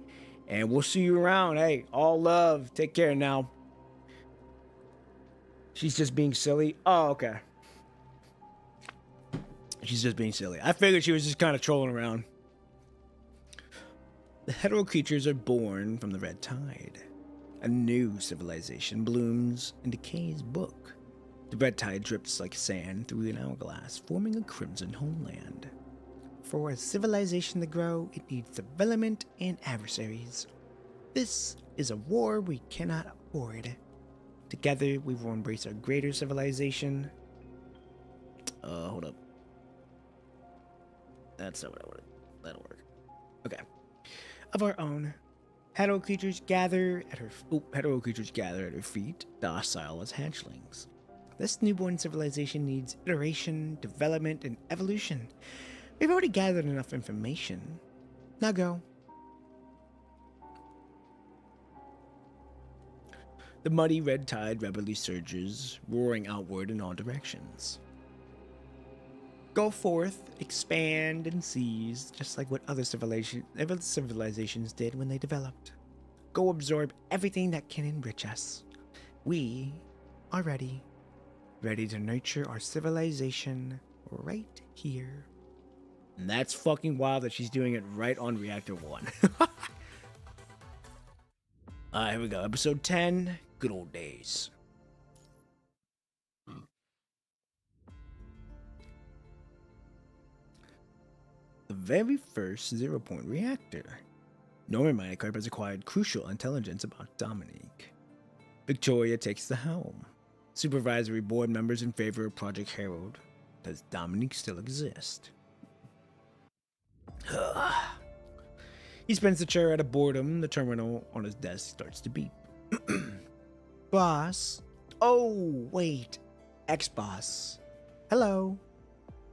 and we'll see you around. Hey, all love. Take care now. She's just being silly. Oh, okay. She's just being silly. I figured she was just kind of trolling around. The hetero creatures are born from the red tide. A new civilization blooms and decays book. The red tide drips like sand through an hourglass, forming a crimson homeland. For a civilization to grow, it needs development and adversaries. This is a war we cannot afford. Together, we will embrace our greater civilization. Hold up. That's not what I wanted. That'll work. Okay. Of our own. Hetero creatures gather at her feet, docile as hatchlings. This newborn civilization needs iteration, development, and evolution. We've already gathered enough information. Now go. The muddy red tide rapidly surges, roaring outward in all directions. Go forth, expand, and seize, just like what other civilizations did when they developed. Go absorb everything that can enrich us. We are ready to nurture our civilization right here. And that's fucking wild that she's doing it right on Reactor 1. Alright, here we go. Episode 10, Good Old Days. The very first 0-point reactor. Norman Minecarp has acquired crucial intelligence about Dominique. Victoria takes the helm. Supervisory board members in favor of Project Herald. Does Dominique still exist? He spins the chair out of boredom. The terminal on his desk starts to beep. Boss? Oh, wait. Ex-boss. Hello.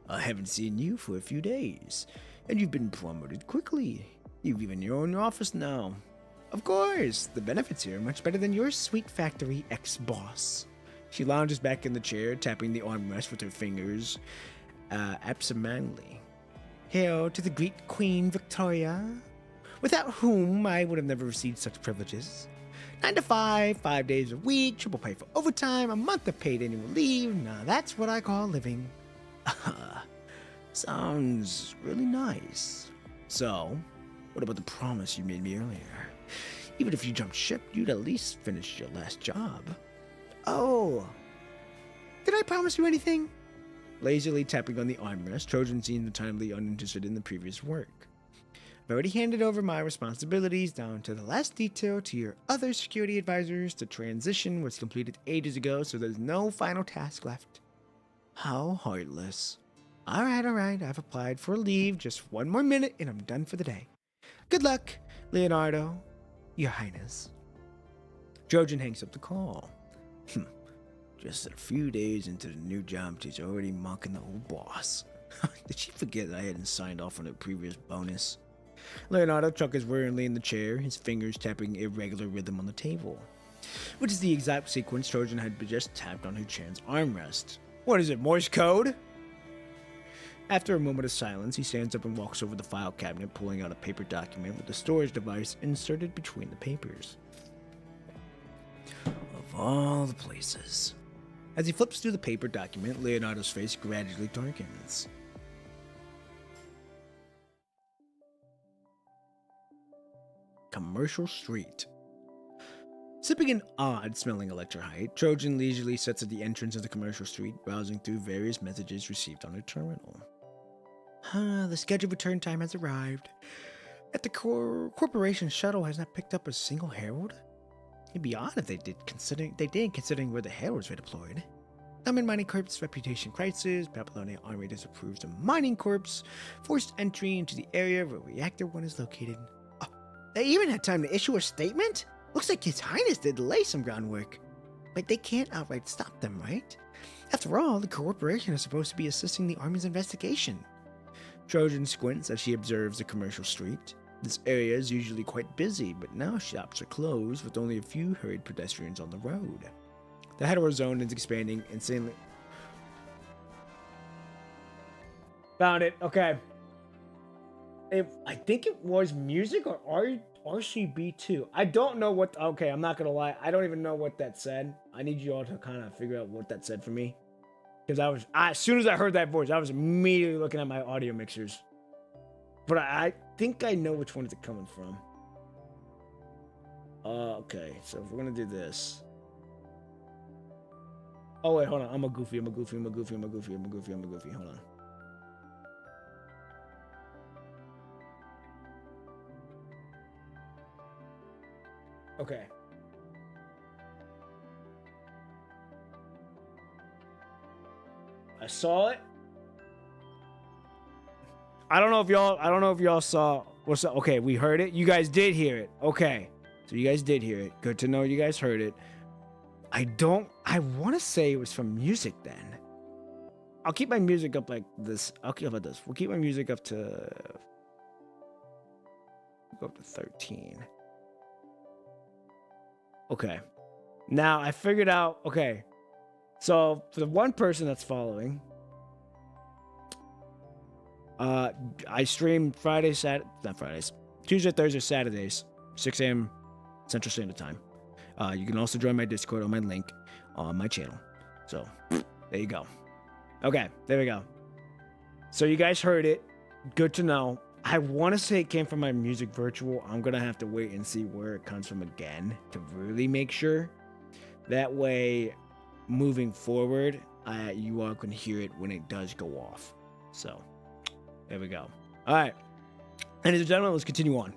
I haven't seen you for a few days, and you've been promoted quickly. You've even your own office now. Of course, the benefits here are much better than your sweet factory ex-boss. She lounges back in the chair, tapping the armrest with her fingers absentmindedly. Hail to the great Queen Victoria, without whom I would have never received such privileges. 9 to 5, 5 days a week, triple pay for overtime, a month of paid annual leave. Now that's what I call living. Sounds really nice. So, what about the promise you made me earlier? Even if you jumped ship, you'd at least finish your last job. Oh, did I promise you anything? Lazily tapping on the armrest, Trojan seemed entirely uninterested in the previous work. I've already handed over my responsibilities down to the last detail to your other security advisors. The transition was completed ages ago, so there's no final task left. How heartless. Alright, I've applied for leave. Just one more minute and I'm done for the day. Good luck, Leonardo, Your Highness. Trojan hangs up the call. Just a few days into the new job, she's already mocking the old boss. Did she forget that I hadn't signed off on her previous bonus? Leonardo chuckles wearily in the chair, his fingers tapping irregular rhythm on the table, which is the exact sequence Trojan had just tapped on her chair's armrest. What is it, Morse code? After a moment of silence, he stands up and walks over the file cabinet, pulling out a paper document with the storage device inserted between the papers. Of all the places. As he flips through the paper document, Leonardo's face gradually darkens. Commercial Street. Sipping an odd-smelling electrolyte, Trojan leisurely sits at the entrance of the commercial street, browsing through various messages received on her terminal. The scheduled return time has arrived. Yet the corporation shuttle has not picked up a single herald. It'd be odd if they did, considering where the heralds were deployed. Diamond Mining Corp's reputation crisis. Babylonian Army disapproves of Mining Corp's forced entry into the area where Reactor 1 is located. Oh, they even had time to issue a statement? Looks like His Highness did lay some groundwork. But they can't outright stop them, right? After all, the corporation is supposed to be assisting the Army's investigation. Trojan squints as she observes the commercial street. This area is usually quite busy, but now shops are closed with only a few hurried pedestrians on the road. The hetero zone is expanding insanely. Found it. Okay. I think it was music or RCB2. I don't know what. Okay, I'm not gonna lie. I don't even know what that said. I need you all to kind of figure out what that said for me, because as soon as I heard that voice, I was immediately looking at my audio mixers. But I think I know which one is it coming from. Okay, so if we're gonna do this. Oh wait, hold on. I'm a goofy. Hold on. Okay. I saw it. I don't know if y'all saw what's up. Okay, we heard it. You guys did hear it. Okay. So you guys did hear it. Good to know you guys heard it. I want to say it was from music then. I'll keep my music up like this. Okay, how about this? We'll keep my music up to 13. Okay. Now I figured out, okay. So for the one person that's following, I stream Tuesday, Thursday, Saturdays, 6 a.m. Central Standard Time. You can also join my Discord on my link on my channel. So there you go. Okay, there we go. So you guys heard it. Good to know. I want to say it came from my music virtual. I'm going to have to wait and see where it comes from again to really make sure. That way, moving forward, you all can hear it when it does go off. So, there we go. All right. Ladies and gentlemen, let's continue on.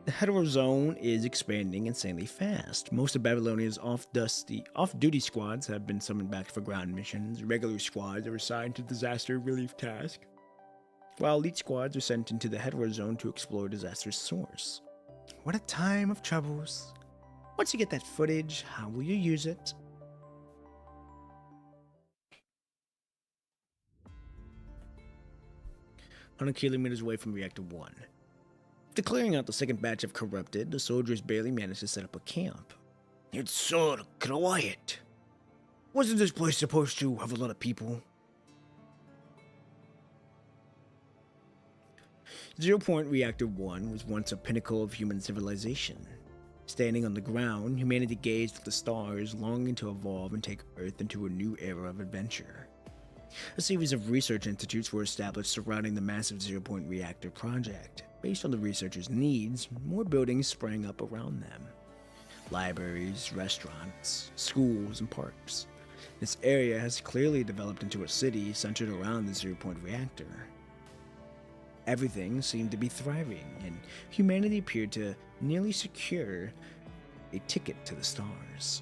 The hetero zone is expanding insanely fast. Most of Babylonia's off-duty squads have been summoned back for ground missions. Regular squads are assigned to disaster relief tasks, while elite squads are sent into the hetero zone to explore disaster's source. What a time of troubles. Once you get that footage, how will you use it? 100 kilometers away from Reactor 1. After clearing out the second batch of corrupted, the soldiers barely managed to set up a camp. It's so quiet. Wasn't this place supposed to have a lot of people? 0 Point Reactor 1 was once a pinnacle of human civilization. Standing on the ground, humanity gazed at the stars, longing to evolve and take Earth into a new era of adventure. A series of research institutes were established surrounding the massive 0 Point Reactor project. Based on the researchers' needs, more buildings sprang up around them. Libraries, restaurants, schools, and parks. This area has clearly developed into a city centered around the 0 Point Reactor. Everything seemed to be thriving, and humanity appeared to nearly secure a ticket to the stars.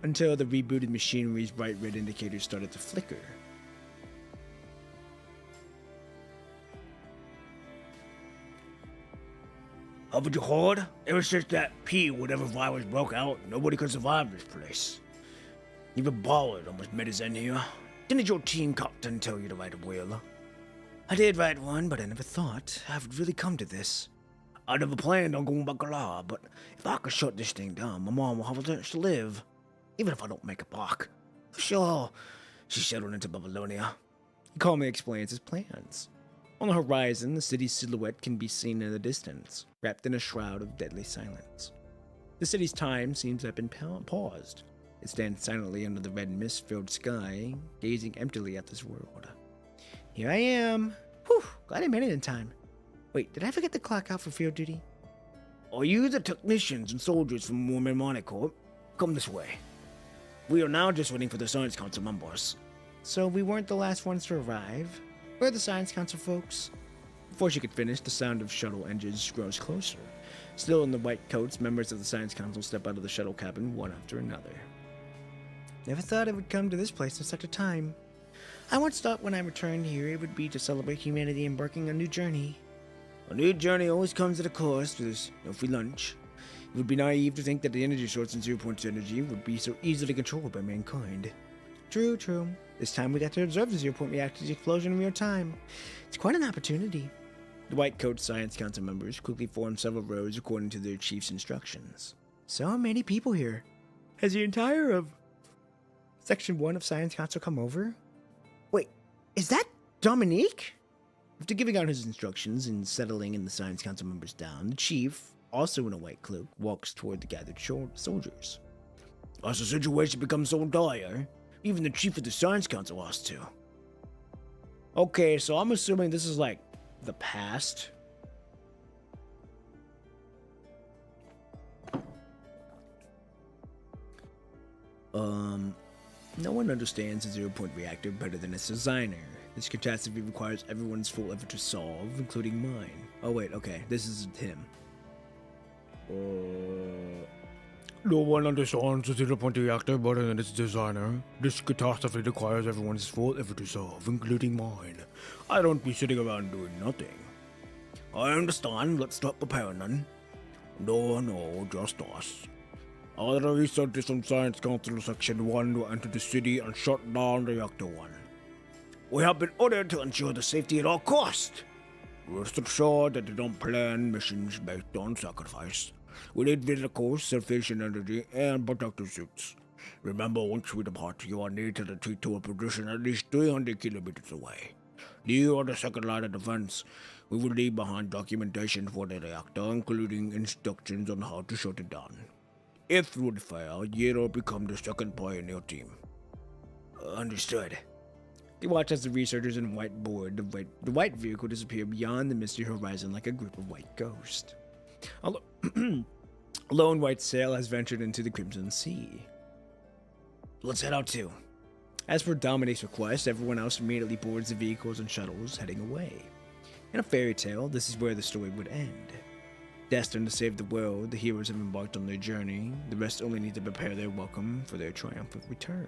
Until the rebooted machinery's bright red indicators started to flicker. Haven't you heard? Ever since that whatever virus broke out, nobody could survive this place. Even Ballard almost met his end here. Didn't your team captain tell you to write a will? I did write one, but I never thought I would really come to this. I never planned on going back alive, but if I could shut this thing down, my mom will have a chance to live. Even if I don't make it back. Sure, she's settled into Babylonia. He calmly explains his plans. On the horizon, the city's silhouette can be seen in the distance, wrapped in a shroud of deadly silence. The city's time seems to have been paused. It stands silently under the red mist-filled sky, gazing emptily at this world. Here I am. Whew, glad I made it in time. Wait, did I forget to clock out for field duty? Are you the technicians and soldiers from Mormon Corps? Come this way. We are now just waiting for the Science Council members. So we weren't the last ones to arrive? We're the Science Council folks. Before she could finish, the sound of shuttle engines grows closer. Still in the white coats, members of the Science Council step out of the shuttle cabin one after another. Never thought it would come to this place at such a time. I once thought when I returned here it would be to celebrate humanity embarking on a new journey. A new journey always comes at a cost. There's no free lunch. It would be naive to think that the energy source in 0 Point's energy would be so easily controlled by mankind. True, true. This time we got to observe the 0 Point Reactor's explosion in real time. It's quite an opportunity. The White Coat Science Council members quickly formed several rows according to their chief's instructions. So many people here. Has the entire of Section 1 of Science Council come over? Wait, is that Dominique? After giving out his instructions and settling in the Science Council members down, the chief, also in a white cloak, walks toward the gathered soldiers. As the situation becomes so dire, even the chief of the Science Council has to. Okay, so I'm assuming this is like the past. No one understands the 0 Point Reactor better than its designer. This catastrophe requires everyone's full effort to solve, including mine. Oh wait, okay, this isn't him. No one understands the 0 Point Reactor better than its designer. This catastrophe requires everyone's full effort to solve, including mine. I don't be sitting around doing nothing. I understand, let's start preparing then. No, just us. All the researchers from Science Council Section 1 will enter the city and shut down Reactor 1. We have been ordered to ensure the safety at all costs. Rest assured that they don't plan missions based on sacrifice. We need vehicles, sufficient energy, and protective suits. Remember, once we depart, you are needed to retreat to a position at least 300 kilometers away. You are the second line of defense. We will leave behind documentation for the reactor, including instructions on how to shut it down. If you would fail, you will become the second pioneer team. Understood. You watch as the researchers in white board the white vehicle disappear beyond the misty horizon like a group of white ghosts. A lone white sail has ventured into the Crimson Sea. Let's head out too. As for Dominique's request, everyone else immediately boards the vehicles and shuttles, heading away. In a fairy tale, this is where the story would end. Destined to save the world, the heroes have embarked on their journey. The rest only need to prepare their welcome for their triumphant return.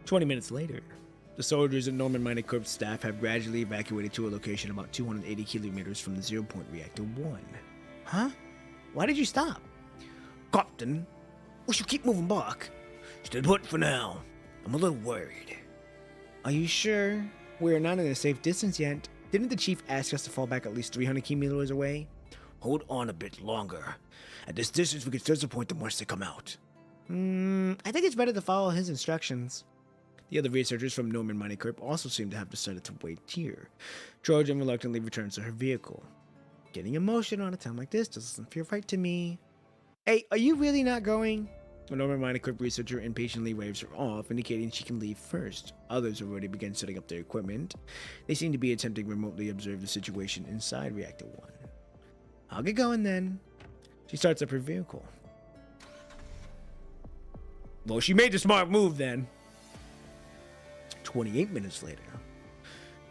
20 minutes later, the soldiers and Norman Mining Corp staff have gradually evacuated to a location about 280 kilometers from the Zero Point Reactor 1. Huh? Why did you stop? Captain, we should keep moving back. Stay put for now. I'm a little worried. Are you sure? We're not in a safe distance yet. Didn't the chief ask us to fall back at least 300 kilometers away? Hold on a bit longer. At this distance, we can still disappoint them once they come out. I think it's better to follow his instructions. The other researchers from Norman Mining Corp also seem to have decided to wait here. Trojan reluctantly returns to her vehicle. Getting emotional on a time like this doesn't feel right to me. Hey, are you really not going? A Norman Mining Corp researcher impatiently waves her off, indicating she can leave first. Others already began setting up their equipment. They seem to be attempting to remotely observe the situation inside Reactor 1. I'll get going then. She starts up her vehicle. Well, she made the smart move then. 28 minutes later,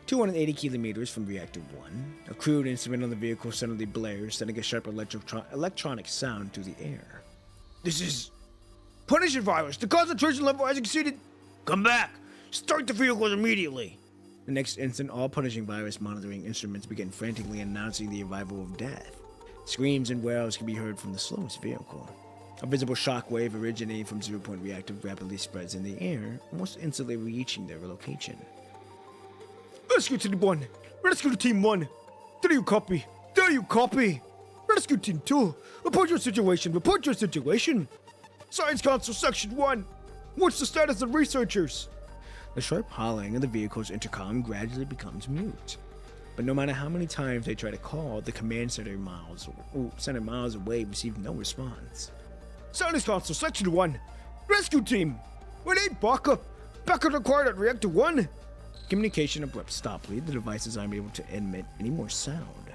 280 kilometers from Reactor 1, a crude instrument on the vehicle suddenly blares, sending a sharp electronic sound through the air. This is Punisher virus. The concentration level has exceeded. Come back. Start the vehicles immediately. The next instant, all punishing virus monitoring instruments begin frantically announcing the arrival of death. Screams and wails can be heard from the slowest vehicle. A visible shockwave originating from Zero Point Reactor rapidly spreads in the air, almost instantly reaching their location. Rescue Team 1! Rescue Team 1! Do you copy? Do you copy? Rescue Team 2! Report your situation! Report your situation! Science Council Section 1! What's the status of researchers? The sharp howling of the vehicle's intercom gradually becomes mute. But no matter how many times they try to call, the command center miles away receive no response. Science Council Section 1! Rescue Team! We need backup! Backup required at Reactor 1! Communication abruptly stopped. The devices aren't able to emit any more sound.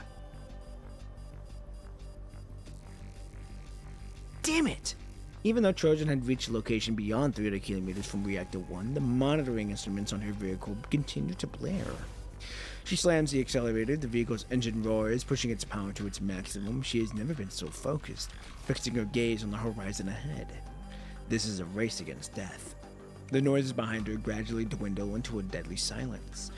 Damn it! Even though Trojan had reached a location beyond 300 kilometers from Reactor 1, the monitoring instruments on her vehicle continue to blare. She slams the accelerator, the vehicle's engine roars, pushing its power to its maximum. She has never been so focused, fixing her gaze on the horizon ahead. This is a race against death. The noises behind her gradually dwindle into a deadly silence.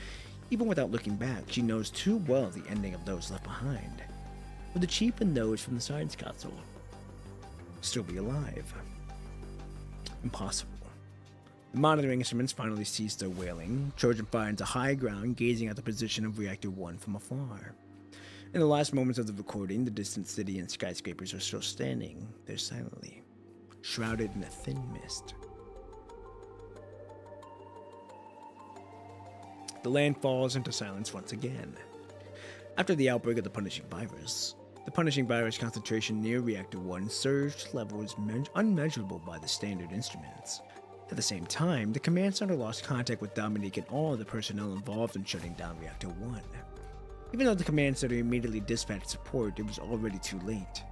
Even without looking back, she knows too well the ending of those left behind. Will the chief and those from the Science Council still be alive? Impossible. The monitoring instruments finally cease their wailing. Trojan finds a high ground, gazing at the position of Reactor 1 from afar. In the last moments of the recording, the distant city and skyscrapers are still standing there silently, shrouded in a thin mist. The land falls into silence once again. After the outbreak of the punishing virus concentration near Reactor 1 surged to levels unmeasurable by the standard instruments. At the same time, the command center lost contact with Dominique and all of the personnel involved in shutting down Reactor 1. Even though the command center immediately dispatched support, it was already too late.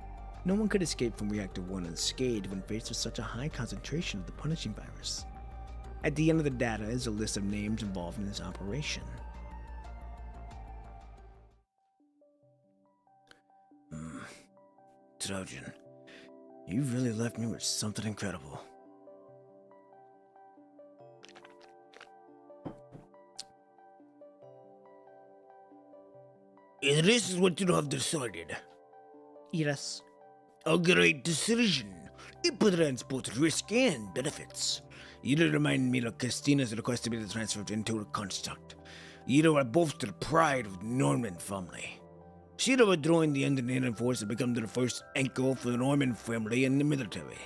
No one could escape from Reactor 1 unscathed when faced with such a high concentration of the punishing virus. At the end of the data is a list of names involved in this operation. Trojan, you really left me with something incredible. And this is what you have decided. Yes. A great decision. It presents both risk and benefits. You remind me of Christina's request to be transferred into a construct. You are both the pride of the Norman family. She would join the Indian Force and become the first anchor for the Norman family in the military.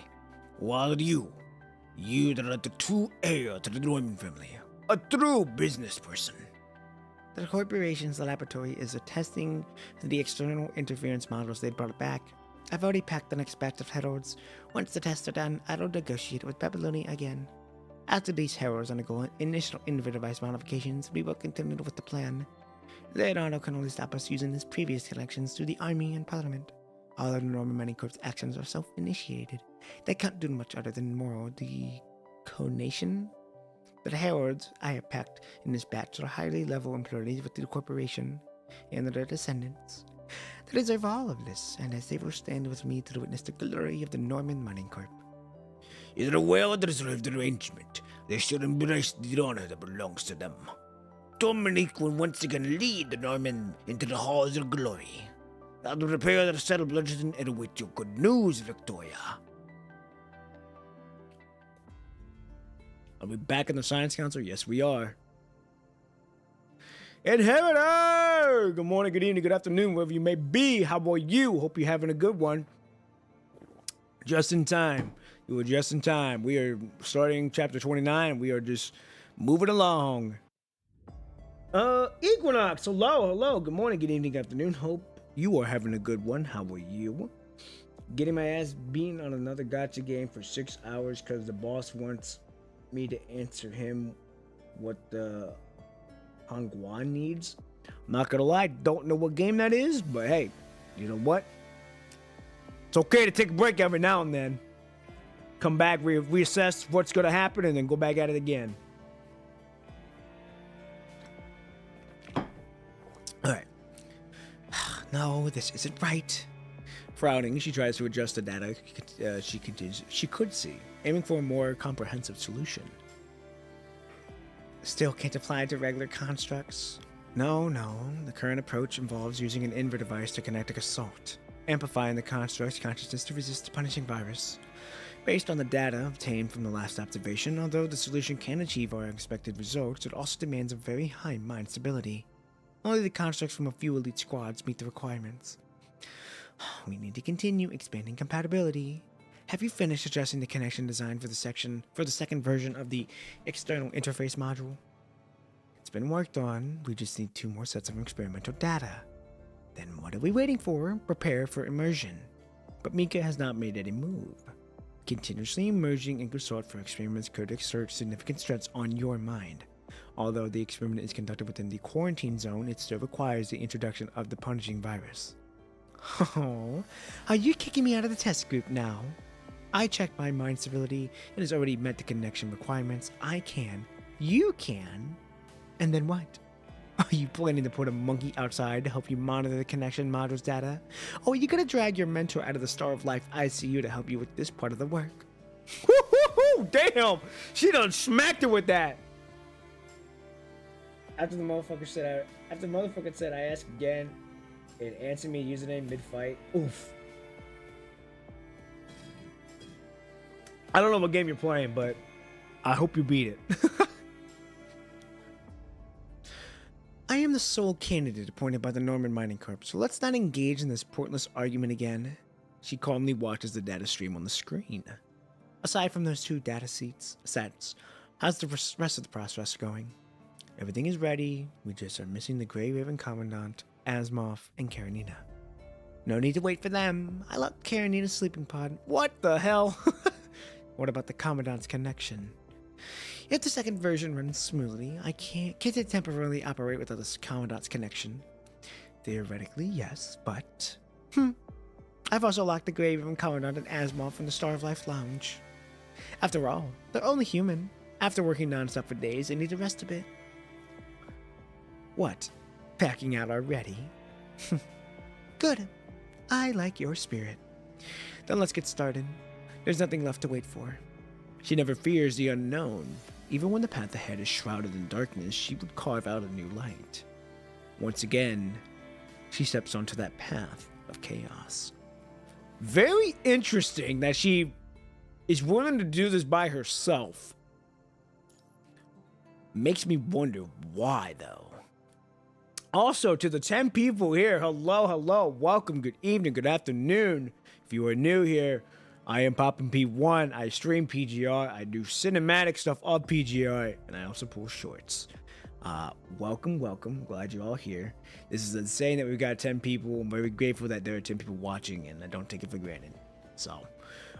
While you are the true heir to the Norman family. A true business person. The corporation's laboratory is attesting the external interference models they brought back. I've already packed the next batch of heralds. Once the tests are done, I will negotiate with Babylonia again. After these heralds undergo initial in-device modifications, we will continue with the plan. Leonardo can only stop us using his previous connections to the army and parliament. All of the Norman Mining Corp's actions are self-initiated. They can't do much other than moral deconation. The heralds I have packed in this batch are highly level employees with the corporation. and their descendants. They deserve all of this, and as they will stand with me to witness the glory of the Norman Mining Corp. It is a well-deserved arrangement. They should embrace the honor that belongs to them. Dominique will once again lead the Norman into the halls of glory. I will prepare to settle bloodshed and await your good news, Victoria. Are we back in the Science Council? Yes, we are. Inhibitor! Good morning, good evening, good afternoon, wherever you may be. How are you? Hope you're having a good one. Just in time. You were just in time. We are starting chapter 29. We are just moving along. Equinox, hello. Good morning, good evening, good afternoon. Hope you are having a good one. How are you? Getting my ass beaten on another gacha game for 6 hours because the boss wants me to answer him what the Hongguan needs. I'm not gonna lie, don't know what game that is, but hey, you know what? It's okay to take a break every now and then. Come back, reassess what's gonna happen, and then go back at it again. Alright. No, this isn't right. Frowning, she tries to adjust the data she could see, aiming for a more comprehensive solution. Still can't apply to regular constructs? No. The current approach involves using an inver device to connect a assault, amplifying the construct's consciousness to resist the punishing virus. Based on the data obtained from the last observation, although the solution can achieve our expected results, it also demands a very high mind stability. Only the constructs from a few elite squads meet the requirements. We need to continue expanding compatibility. Have you finished addressing the connection design for the second version of the external interface module? It's been worked on. We just need 2 more sets of experimental data. Then what are we waiting for? Prepare for immersion. But Mika has not made any move. Continuously emerging in consult for experiments could exert significant stress on your mind. Although the experiment is conducted within the quarantine zone, it still requires the introduction of the punishing virus. Oh, are you kicking me out of the test group now? I checked my mind stability. It has already met the connection requirements. I can. You can. And then what? Are you planning to put a monkey outside to help you monitor the connection module's data? Or are you going to drag your mentor out of the Star of Life ICU to help you with this part of the work? Woo-hoo-hoo! Damn! She done smacked her with that! After the motherfucker said I ask again, it answered me username mid-fight. Oof. I don't know what game you're playing, but I hope you beat it. I am the sole candidate appointed by the Norman Mining Corp, so let's not engage in this pointless argument again. She calmly watches the data stream on the screen. Aside from those 2 data sets, how's the rest of the process going? Everything is ready. We just are missing the Grey Raven Commandant, Asimov, and Karenina. No need to wait for them. I left Karenina's sleeping pod. What the hell? What about the Commandant's connection? If the second version runs smoothly, can't it temporarily operate without the Commandant's connection? Theoretically, yes, but... I've also locked the Grey Raven Commandant and Asimov from the Star of Life Lounge. After all, they're only human. After working non-stop for days, they need to rest a bit. What? Packing out already? Good. I like your spirit. Then let's get started. There's nothing left to wait for. She never fears the unknown. Even when the path ahead is shrouded in darkness, she would carve out a new light. Once again, she steps onto that path of chaos. Very interesting that she is willing to do this by herself. Makes me wonder why, though. Also, to the 10 people here, hello, welcome, good evening, good afternoon. If you are new here, I am Poppin' P1, I stream PGR, I do cinematic stuff on PGR, and I also pull shorts. Welcome, glad you're all here. This is insane that we've got 10 people. I'm very grateful that there are 10 people watching, and I don't take it for granted. So,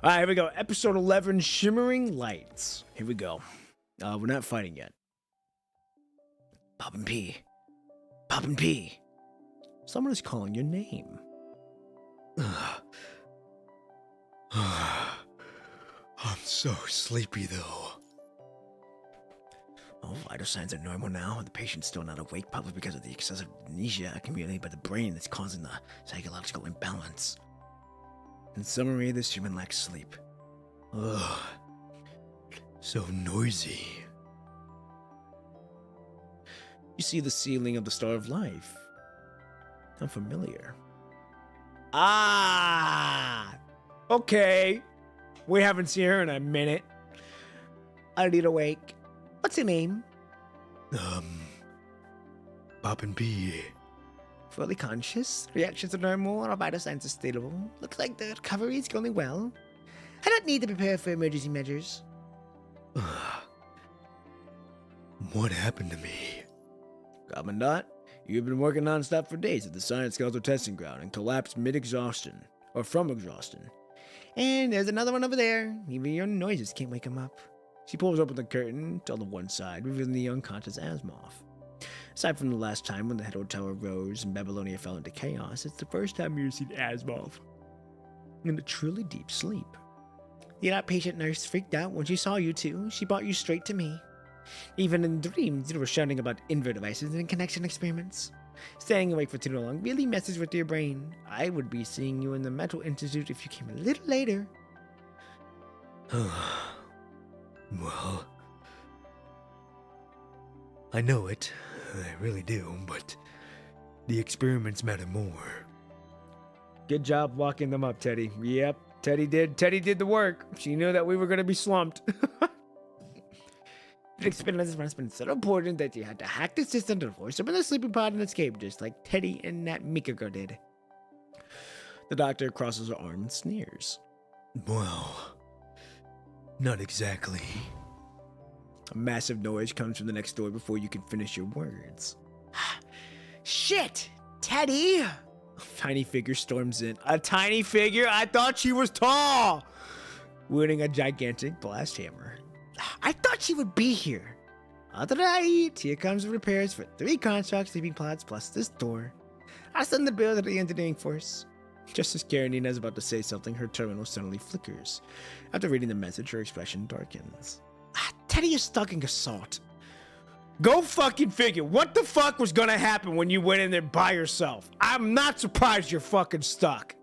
alright, here we go. Episode 11, Shimmering Lights. Here we go. We're not fighting yet. Poppin' P. Poppin' P. Someone is calling your name. I'm so sleepy, though. All Vital signs are normal now. The patient's still not awake, probably because of the excessive amnesia accumulated by the brain that's causing the psychological imbalance. In summary, this human lacks sleep. Ugh. So noisy. You see the ceiling of the Star of Life. How familiar. Ah! Okay. We haven't seen her in a minute. I need awake. What's your name? Poppin' P. Fully conscious. Reactions are normal. Our vital signs are stable. Looks like the recovery is going well. I don't need to prepare for emergency measures. What happened to me? Commandant, you've been working non-stop for days at the Science Skeletal Testing Ground and collapsed mid-exhaustion. Or from exhaustion. And there's another one over there. Even your noises can't wake him up. She pulls open the curtain on the one side, revealing the unconscious Asimov. Aside from the last time when the Hedro Tower rose and Babylonia fell into chaos, it's the first time you've seen Asimov in a truly deep sleep. The outpatient nurse freaked out when she saw you two. She brought you straight to me. Even in dreams, you were shouting about invert devices and connection experiments. Staying awake for too long really messes with your brain. I would be seeing you in the Mental Institute if you came a little later. Well, I know it. I really do, but the experiments matter more. Good job walking them up, Teddy. Yep, Teddy did the work. She knew that we were going to be slumped. The experiment has been so important that you had to hack the system to force him in the sleeping pod and escape, just like Teddy and that Mika girl did. The doctor crosses her arm and sneers. Well, not exactly. A massive noise comes from the next door before you can finish your words. Shit! Teddy! A tiny figure storms in. A tiny figure? I thought she was tall! Wielding a gigantic blast hammer. I thought she would be here. Alright, here comes the repairs for 3 construct sleeping pods plus this door. I'll send the bill to the engineering force. Just as Karenina is about to say something, her terminal suddenly flickers. After reading the message, her expression darkens. Teddy is stuck in assault. Go fucking figure. What the fuck was gonna happen when you went in there by yourself? I'm not surprised you're fucking stuck.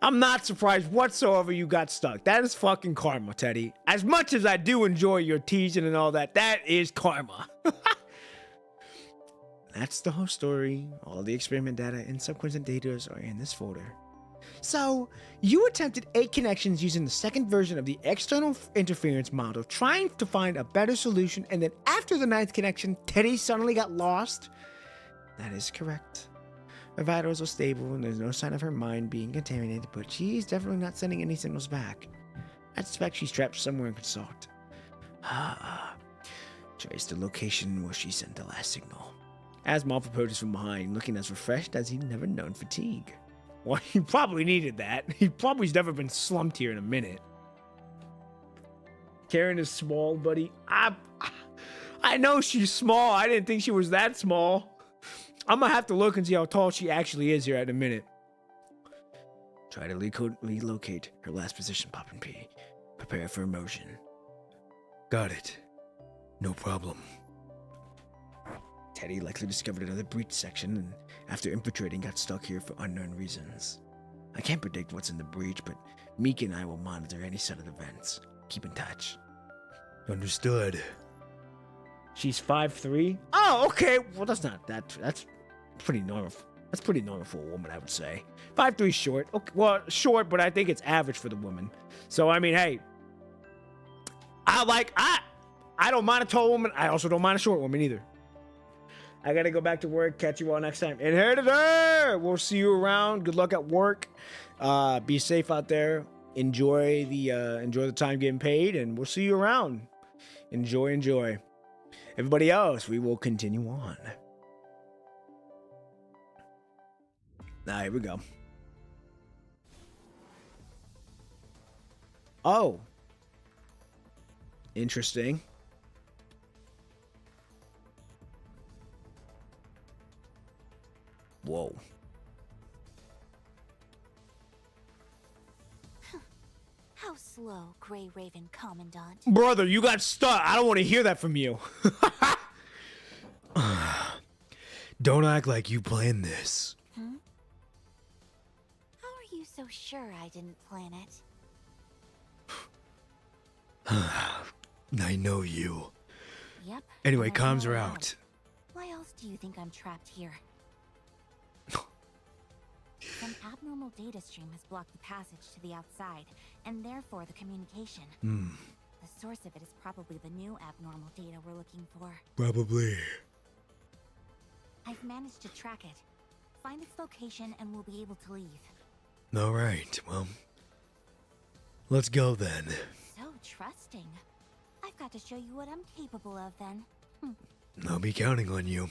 I'm not surprised whatsoever you got stuck. That is fucking karma, Teddy. As much as I do enjoy your teasing and all that, that is karma. That's the whole story. All the experiment data and subsequent data are in this folder. So, you attempted 8 connections using the second version of the external interference model, trying to find a better solution, and then after the 9th connection, Teddy suddenly got lost? That is correct. Her vitals are stable, and there's no sign of her mind being contaminated, but she's definitely not sending any signals back. I suspect she's trapped somewhere in Consult. Trace the location where she sent the last signal. Asimov approaches from behind, looking as refreshed as he'd never known fatigue. Well, he probably needed that. He probably's never been slumped here in a minute. Karen is small, buddy. I know she's small. I didn't think she was that small. I'm gonna have to look and see how tall she actually is here in a minute. Try to relocate her last position, Poppin' P. Prepare for immersion. Got it. No problem. Teddy likely discovered another breach section, and after infiltrating got stuck here for unknown reasons. I can't predict what's in the breach, but Mika and I will monitor any set of events. Keep in touch. Understood. She's 5'3". Oh, okay. Well, that's pretty normal. That's pretty normal for a woman, I would say. 5'3" short. Okay, well, short, but I think it's average for the woman. So I mean, hey, I don't mind a tall woman. I also don't mind a short woman either. I gotta go back to work. Catch you all next time. Inheritor! We'll see you around. Good luck at work. Be safe out there. Enjoy the time getting paid, and we'll see you around. Enjoy. Everybody else, we will continue on. Here we go. Oh. Interesting. Whoa. How slow, Grey Raven Commandant. Brother, you got stuck. I don't want to hear that from you. Don't act like you planned this. How are you so sure I didn't plan it? I know you. Yep. Anyway, and there's comms no are way out. Why else do you think I'm trapped here? Some abnormal data stream has blocked the passage to the outside, and therefore the communication. The source of it is probably the new abnormal data we're looking for. Probably. I've managed to track it. Find its location and we'll be able to leave. Alright, well. Let's go then. So trusting. I've got to show you what I'm capable of then. I'll be counting on you.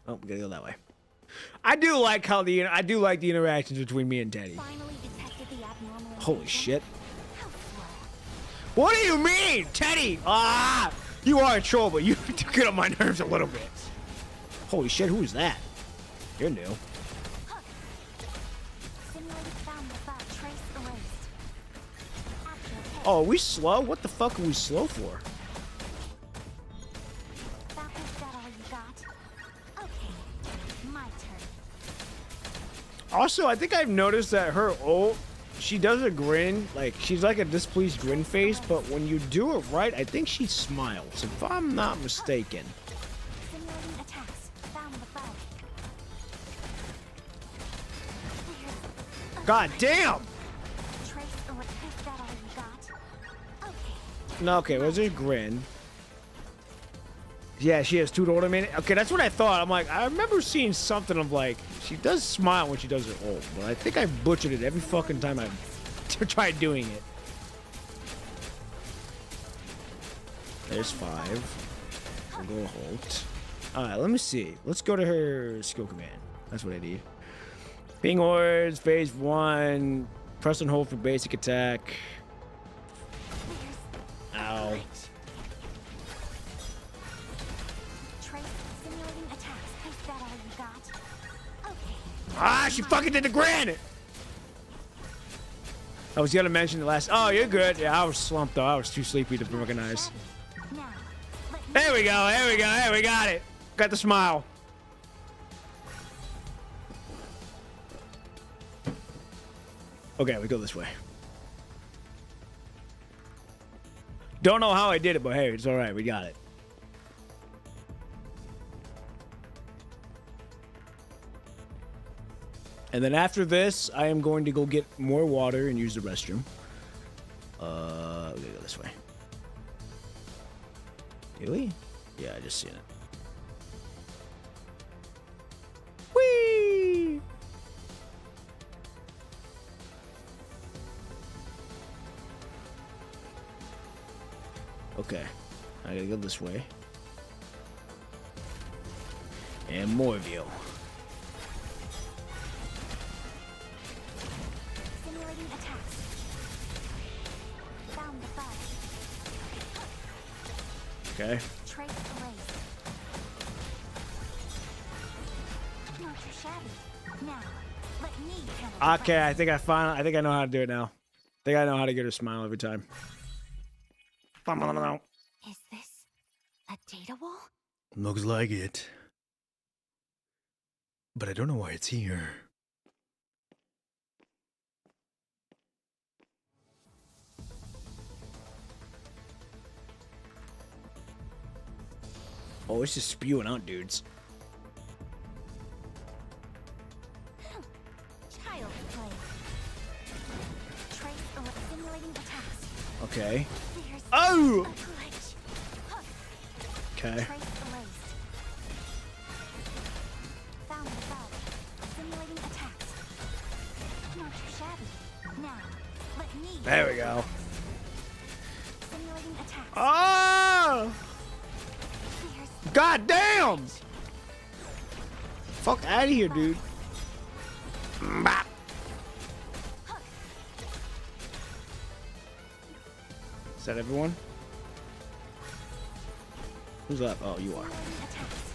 Oh, we gotta go that way. I do like the interactions between me and Teddy. Finally detected the abnormal Holy invasion. shit. How slow. What do you mean, Teddy? Ah, you are a troll, but you get on my nerves a little bit. Holy shit, who is that? You're new. Simulated found without trace erased. Actual hit. Oh, are we slow? What the fuck are we slow for? Is that all you got? Okay, my turn. Also, I think I've noticed that her ult, she does a grin, like she's like a displeased grin face, but when you do it right, I think she smiles, if I'm not mistaken. Simulating attacks. Found the bug. God damn! Trace erased. Is that all you got? Okay. No, okay, where's her grin? Yeah, she has two automated. Okay, that's what I thought. I'm like, I remember seeing something of like, she does smile when she does her ult, but I think I butchered it every fucking time I tried doing it. There's 5. I'll go Holt. Alright, let me see. Let's go to her skill command. That's what I need. Ping hordes, phase 1. Press and hold for basic attack. Ow. Trace simulating attacks. Is that all you got? Okay. Ah, she fucking did the granite! I was gonna mention the last. Oh, you're good. Yeah, I was slumped though. I was too sleepy to recognize. Now, let me There we go. There we go. There we got it. Got the smile. Okay, we go this way. Don't know how I did it, but hey, it's all right. We got it. And then after this, I am going to go get more water and use the restroom. We're gonna go this way. Really? Yeah, I just seen it. Whee! Okay, I gotta go this way. And more of you. simulating attacks. Found the bug. Okay. Trace erased. Not too shabby. Now, let me handle the Okay, rest. I think I know how to do it now. I think I know how to get her smile every time. Is this a data wall? Looks like it. But I don't know why it's here. Oh, it's just spewing out, dudes. Child's play. Trace simulating attacks. Okay. There's Oh! a glitch. Okay. Trace erased. Found the bug. Simulating attacks. Not too shabby. Now, let me. There we go. Simulating attacks. Oh! There's God damn! Fuck out of here, dude. Bop. Is that everyone? Who's up? Oh, you are. simulating attacks.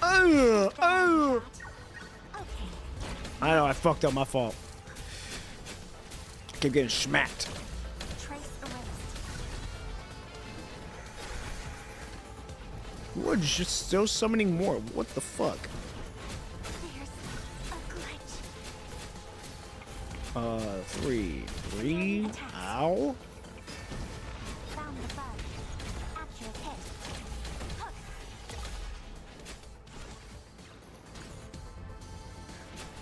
Oh! Oh! Okay. I know, I fucked up, my fault. Keep getting smacked. Trace erased. We're just still summoning more. What the fuck? There's a glitch. 3. Ow. Found the bug. Accurate hit. Hook.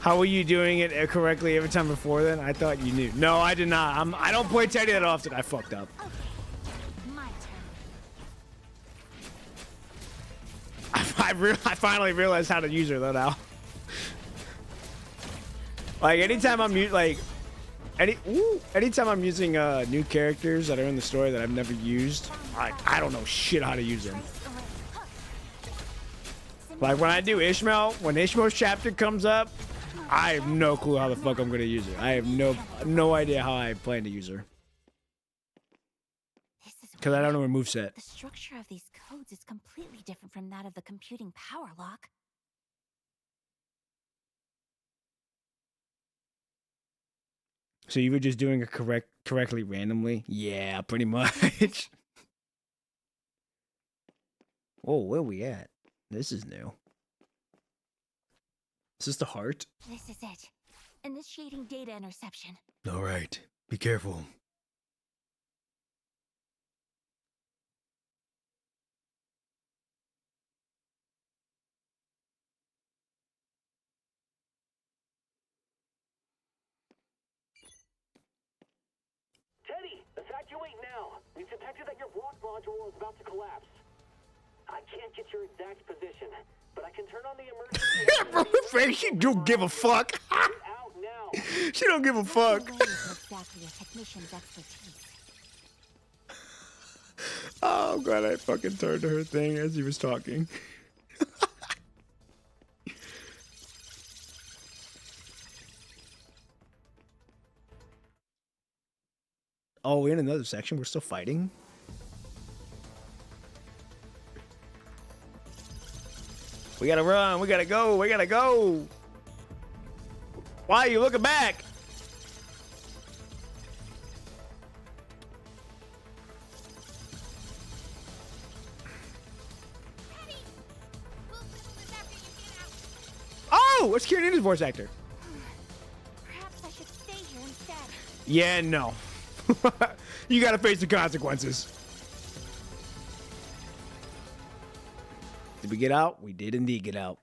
How were you doing it correctly every time before then? I thought you knew. No, I did not. I don't play Teddy that often. I fucked up. Okay. My turn. I finally realized how to use her though now. Like anytime I'm anytime I'm using new characters that are in the story that I've never used, I don't know shit how to use them. Trace erased. Hook. Like when I do Ishmael, when Ishmael's chapter comes up, I have no clue how the fuck I'm gonna use her. I have no idea how I plan to use her. This is Because I don't know weird. her moveset. The structure of these codes is completely different from that of the computing power lock. So you were just doing it correctly randomly? Yeah, pretty much. Whoa, where we at? This is new. Is this the heart? This is it. Initiating data interception. All right, be careful. Teddy, evacuate now. We've detected that your block module is about to collapse. I can't get your exact position, but I can turn on the emergency. Bro, Frank, she don't give a fuck. Get out now. She don't give a fuck. Away is exactly a technician's expertise. Oh, I'm glad I fucking turned to her thing as he was talking. Oh, we're in another section. We're still fighting. We gotta run. We gotta go. We gotta go. Why are you looking back? Oh, it's Kieran Nina's voice actor. Perhaps I should stay here instead. Yeah, no. You gotta face the consequences. Did we get out? We did indeed get out.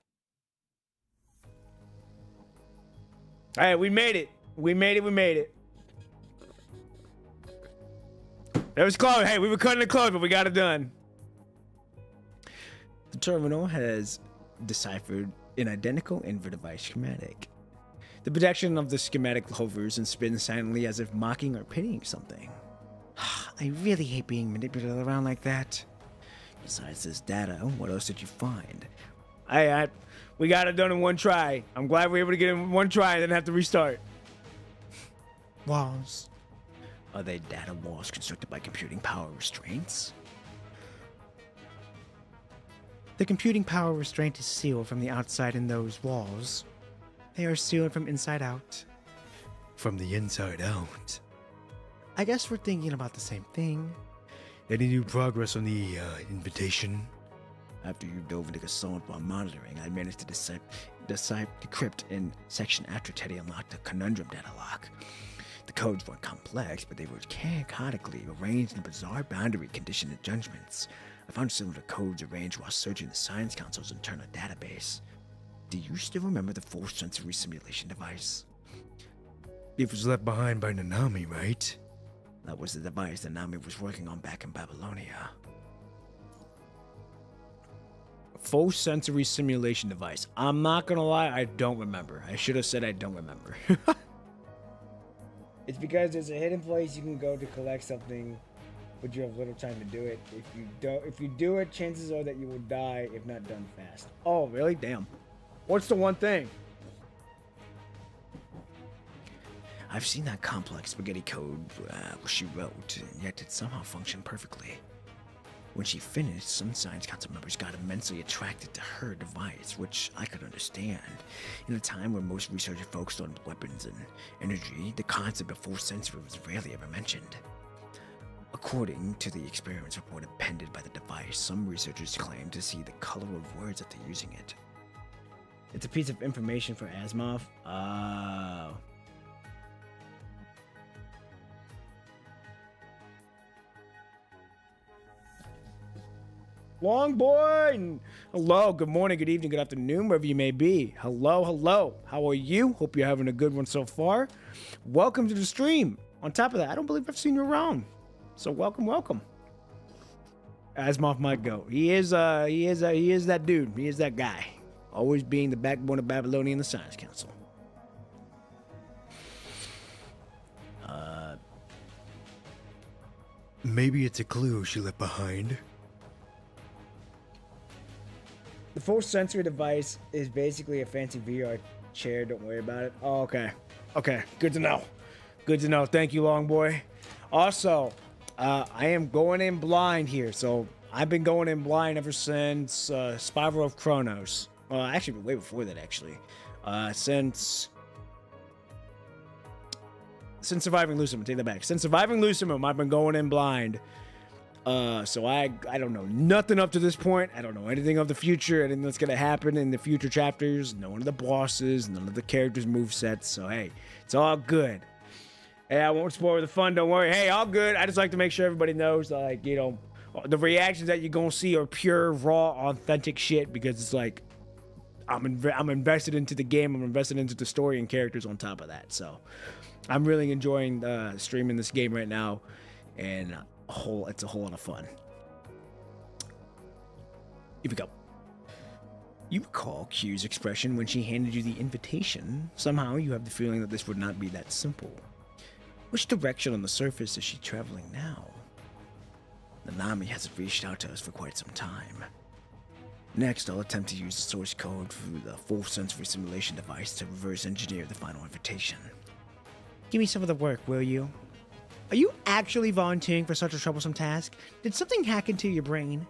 All right, we made it. We made it. We made it. That was close. Hey, we were cutting it close, but we got it done. The terminal has deciphered an identical inver-device schematic. The projection of the schematic hovers and spins silently as if mocking or pitying something. I really hate being manipulated around like that. Besides this data, what else did you find? We got it done in one try. I'm glad we were able to get it in one try and didn't have to restart. Walls. Are they data walls constructed by computing power restraints? The computing power restraint is sealed from the outside in those walls. They are sealed from inside out. From the inside out. I guess we're thinking about the same thing. Any new progress on the invitation? After you dove into assault while monitoring, I managed to decrypt in section after Teddy unlocked the conundrum data lock. The codes weren't complex, but they were chaotically arranged in bizarre boundary condition judgments. I found similar codes arranged while searching the Science Council's internal database. Do you still remember the full sensory simulation device? It was left behind by Nanami, right? That was the device that Nami was working on back in Babylonia. Full sensory simulation device. I'm not gonna lie, I don't remember. I should have said I don't remember. It's because there's a hidden place you can go to collect something, but you have little time to do it. If you do it, chances are that you will die if not done fast. Oh, really? Damn. What's the one thing? I've seen that complex spaghetti code she wrote, and yet it somehow functioned perfectly. When she finished, some Science Council members got immensely attracted to her device, which I could understand. In a time when most research focused on weapons and energy, the concept of force sensory was rarely ever mentioned. According to the experiments report appended by the device, some researchers claim to see the color of words after using it. It's a piece of information for Asimov. Oh. Long boy! And hello, good morning, good evening, good afternoon, wherever you may be. Hello, hello. How are you? Hope you're having a good one so far. Welcome to the stream. On top of that, I don't believe I've seen you around. So welcome, welcome. Asimov might go. He is that dude. He is that guy. Always being the backbone of Babylonian, the Science Council. Maybe it's a clue she left behind. The force sensory device is basically a fancy VR chair. Don't worry about it. Oh, okay. Okay. Good to know. Good to know. Thank you, long boy. Also, I am going in blind here. So I've been going in blind ever since Spiral of Chronos. Actually, way before that, actually. Since Surviving Lucimum, take that back. Since Surviving Lucimum, I've been going in blind. So I don't know nothing up to this point. I don't know anything of the future, anything that's gonna happen in the future chapters. None of the bosses, none of the characters' movesets. So hey, it's all good. Hey, I won't spoil the fun. Don't worry. Hey, all good. I just like to make sure everybody knows, like, you know, the reactions that you're gonna see are pure, raw, authentic shit, because it's like I'm invested into the game. I'm invested into the story and characters on top of that. So I'm really enjoying streaming this game right now, and it's a whole lot of fun. Here we go. You recall Q's expression when she handed you the invitation. Somehow you have the feeling that this would not be that simple. Which direction on the surface is she traveling now? Nanami hasn't reached out to us for quite some time. Next, I'll attempt to use the source code for the full sensory simulation device to reverse engineer the final invitation. Give me some of the work, will you? Are you actually volunteering for such a troublesome task? Did something hack into your brain?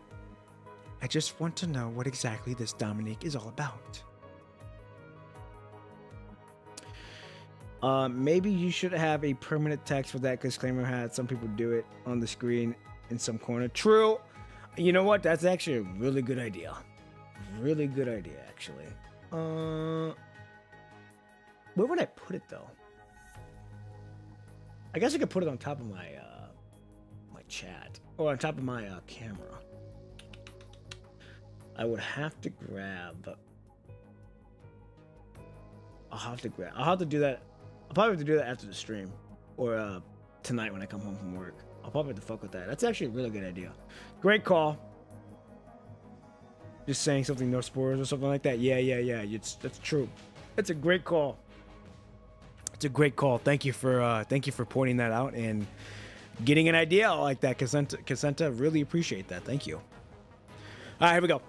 I just want to know what exactly this Dominique is all about. Maybe you should have a permanent text for that, because Claimer had some people do it on the screen in some corner. True. You know what? That's actually a really good idea. Really good idea, actually. Where would I put it, though? I guess I could put it on top of my my chat, or on top of my camera. I would have to grab. I'll have to do that. I'll probably have to do that after the stream, or tonight when I come home from work. I'll probably have to fuck with that. That's actually a really good idea. Great call. Just saying something, no spoilers or something like that. Yeah. That's true. That's a great call. It's a great call. Thank you for pointing that out and getting an idea like that, Casenta. Really appreciate that. Thank you. All right, here we go.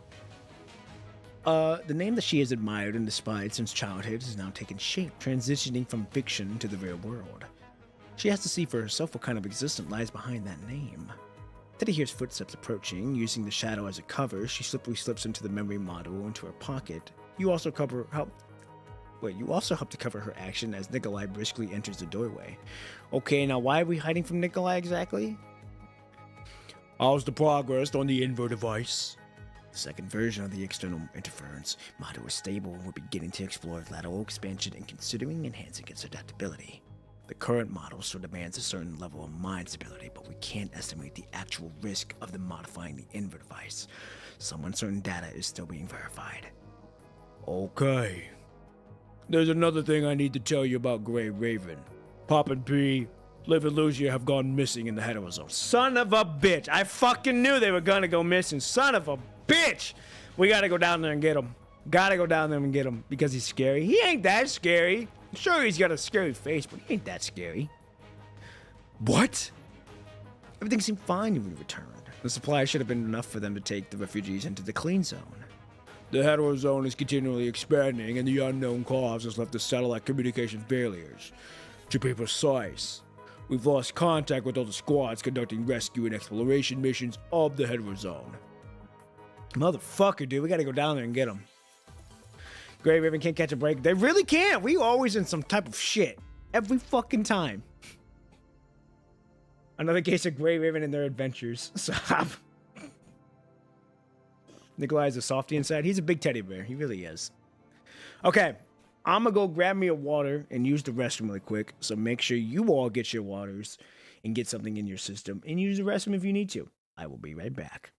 The name that she has admired and despised since childhood has now taken shape, transitioning from fiction to the real world. She has to see for herself what kind of existence lies behind that name. Teddy hears footsteps approaching. Using the shadow as a cover, she slippery slips into the memory module into her pocket. You also help to cover her action as Nikolai briskly enters the doorway. Okay, now why are we hiding from Nikolai exactly? How's the progress on the Inver device? The second version of the external interference module is stable and we're beginning to explore lateral expansion and considering enhancing its adaptability. The current model still demands a certain level of mind stability, but we can't estimate the actual risk of them modifying the Inver device. Some uncertain data is still being verified. Okay. There's another thing I need to tell you about Grey Raven. Pop and P, Liv and Lucia have gone missing in the Hetero Zone. Son of a bitch! I fucking knew they were gonna go missing. Son of a bitch! We gotta go down there and get him. Gotta go down there and get him because he's scary. He ain't that scary. I'm sure he's got a scary face, but he ain't that scary. What? Everything seemed fine when we returned. The supply should have been enough for them to take the refugees into the clean zone. The Hetero Zone is continually expanding, and the unknown cause has left the satellite communication failures. To be precise, We've lost contact with all the squads conducting rescue and exploration missions of the Hedra Zone. Motherfucker, dude. We gotta go down there and get them. Grey Raven can't catch a break. They really can't. We always in some type of shit. Every fucking time. Another case of Grey Raven and their adventures. Stop. Nikolai is a softie inside. He's a big teddy bear. He really is. Okay. I'm going to go grab me a water and use the restroom really quick. So make sure you all get your waters and get something in your system. And use the restroom if you need to. I will be right back.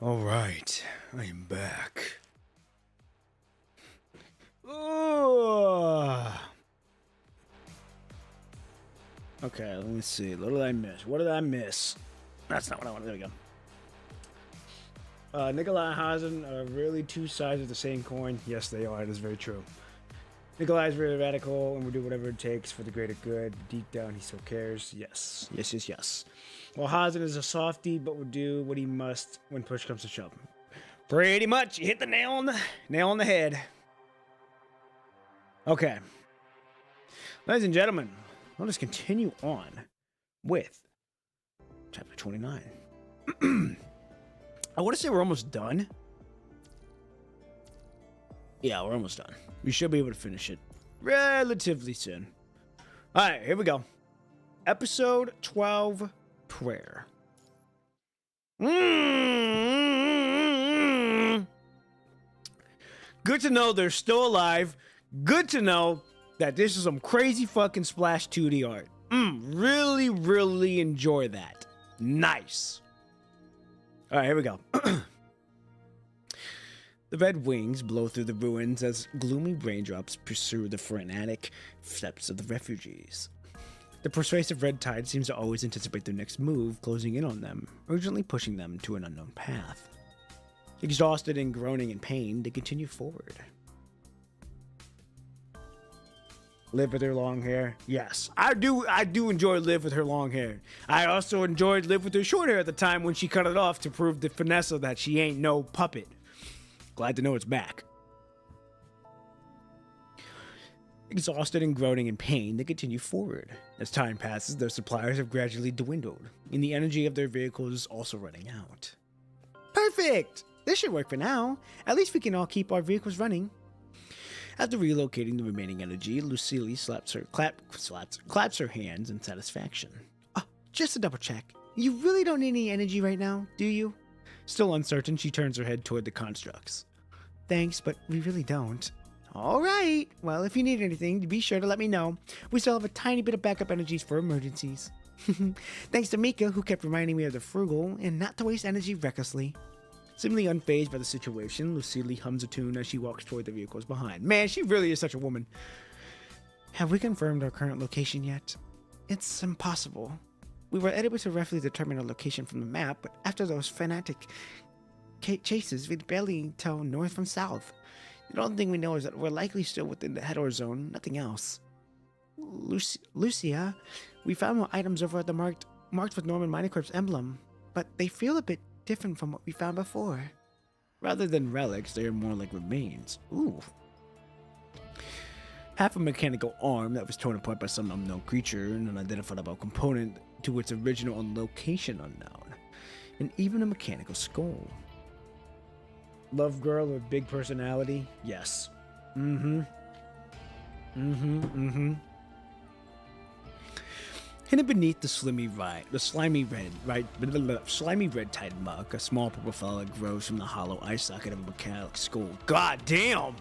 All right, I am back. Oh. Okay, let me see. What did I miss? What did I miss? That's not what I wanted. There we go. Nikolai and Hazen are really two sides of the same coin. Yes, they are. It is very true. Nikolai is very radical and will do whatever it takes for the greater good. Deep down, he still cares. Yes. Yes, yes, yes. Well, Hazen is a softie, but will do what he must when push comes to shove. Pretty much. You hit the nail on the head. Okay. Ladies and gentlemen, let us continue on with chapter 29. I want to say we're almost done. Yeah, we're almost done. We should be able to finish it relatively soon. All right, here we go. Episode 12, Prayer. Good to know they're still alive. Good to know that this is some crazy fucking Splash 2D art. Really, really enjoy that. Nice. All right, here we go. The red wings blow through the ruins as gloomy raindrops pursue the frenetic steps of the refugees. The persuasive red tide seems to always anticipate their next move, closing in on them, urgently pushing them to an unknown path. Exhausted and groaning in pain, they continue forward. Liv with her long hair. Yes, I do enjoy Liv with her long hair. I also enjoyed Liv with her short hair at the time when she cut it off to prove to Vanessa that she ain't no puppet. Glad to know it's back. Exhausted and groaning in pain, they continue forward. As time passes, their supplies have gradually dwindled, and the energy of their vehicles is also running out. Perfect! This should work for now. At least we can all keep our vehicles running. After relocating the remaining energy, Lucille claps her hands in satisfaction. Just to double check, you really don't need any energy right now, do you? Still uncertain, she turns her head toward the constructs. Thanks, but we really don't. All right. Well, if you need anything, be sure to let me know. We still have a tiny bit of backup energies for emergencies. Thanks to Mika, who kept reminding me of the frugal and not to waste energy recklessly. Seemingly unfazed by the situation, Lucille hums a tune as she walks toward the vehicles behind. Man, she really is such a woman. Have we confirmed our current location yet? It's impossible. We were able to roughly determine our location from the map, but after those frantic chases, we'd barely tell north from south. The only thing we know is that we're likely still within the Hedor zone, nothing else. Lucia, we found more items over at the marked with Norman Minecorp's emblem, but they feel a bit different from what we found before. Rather than relics, they are more like remains. Ooh. Half a mechanical arm that was torn apart by some unknown creature, an unidentifiable component to its original and location unknown, and even a mechanical skull. Love girl with big personality? Yes. Hidden beneath the slimy red tide muck, a small purple flower grows from the hollow eye socket of a mechanical skull. God damn!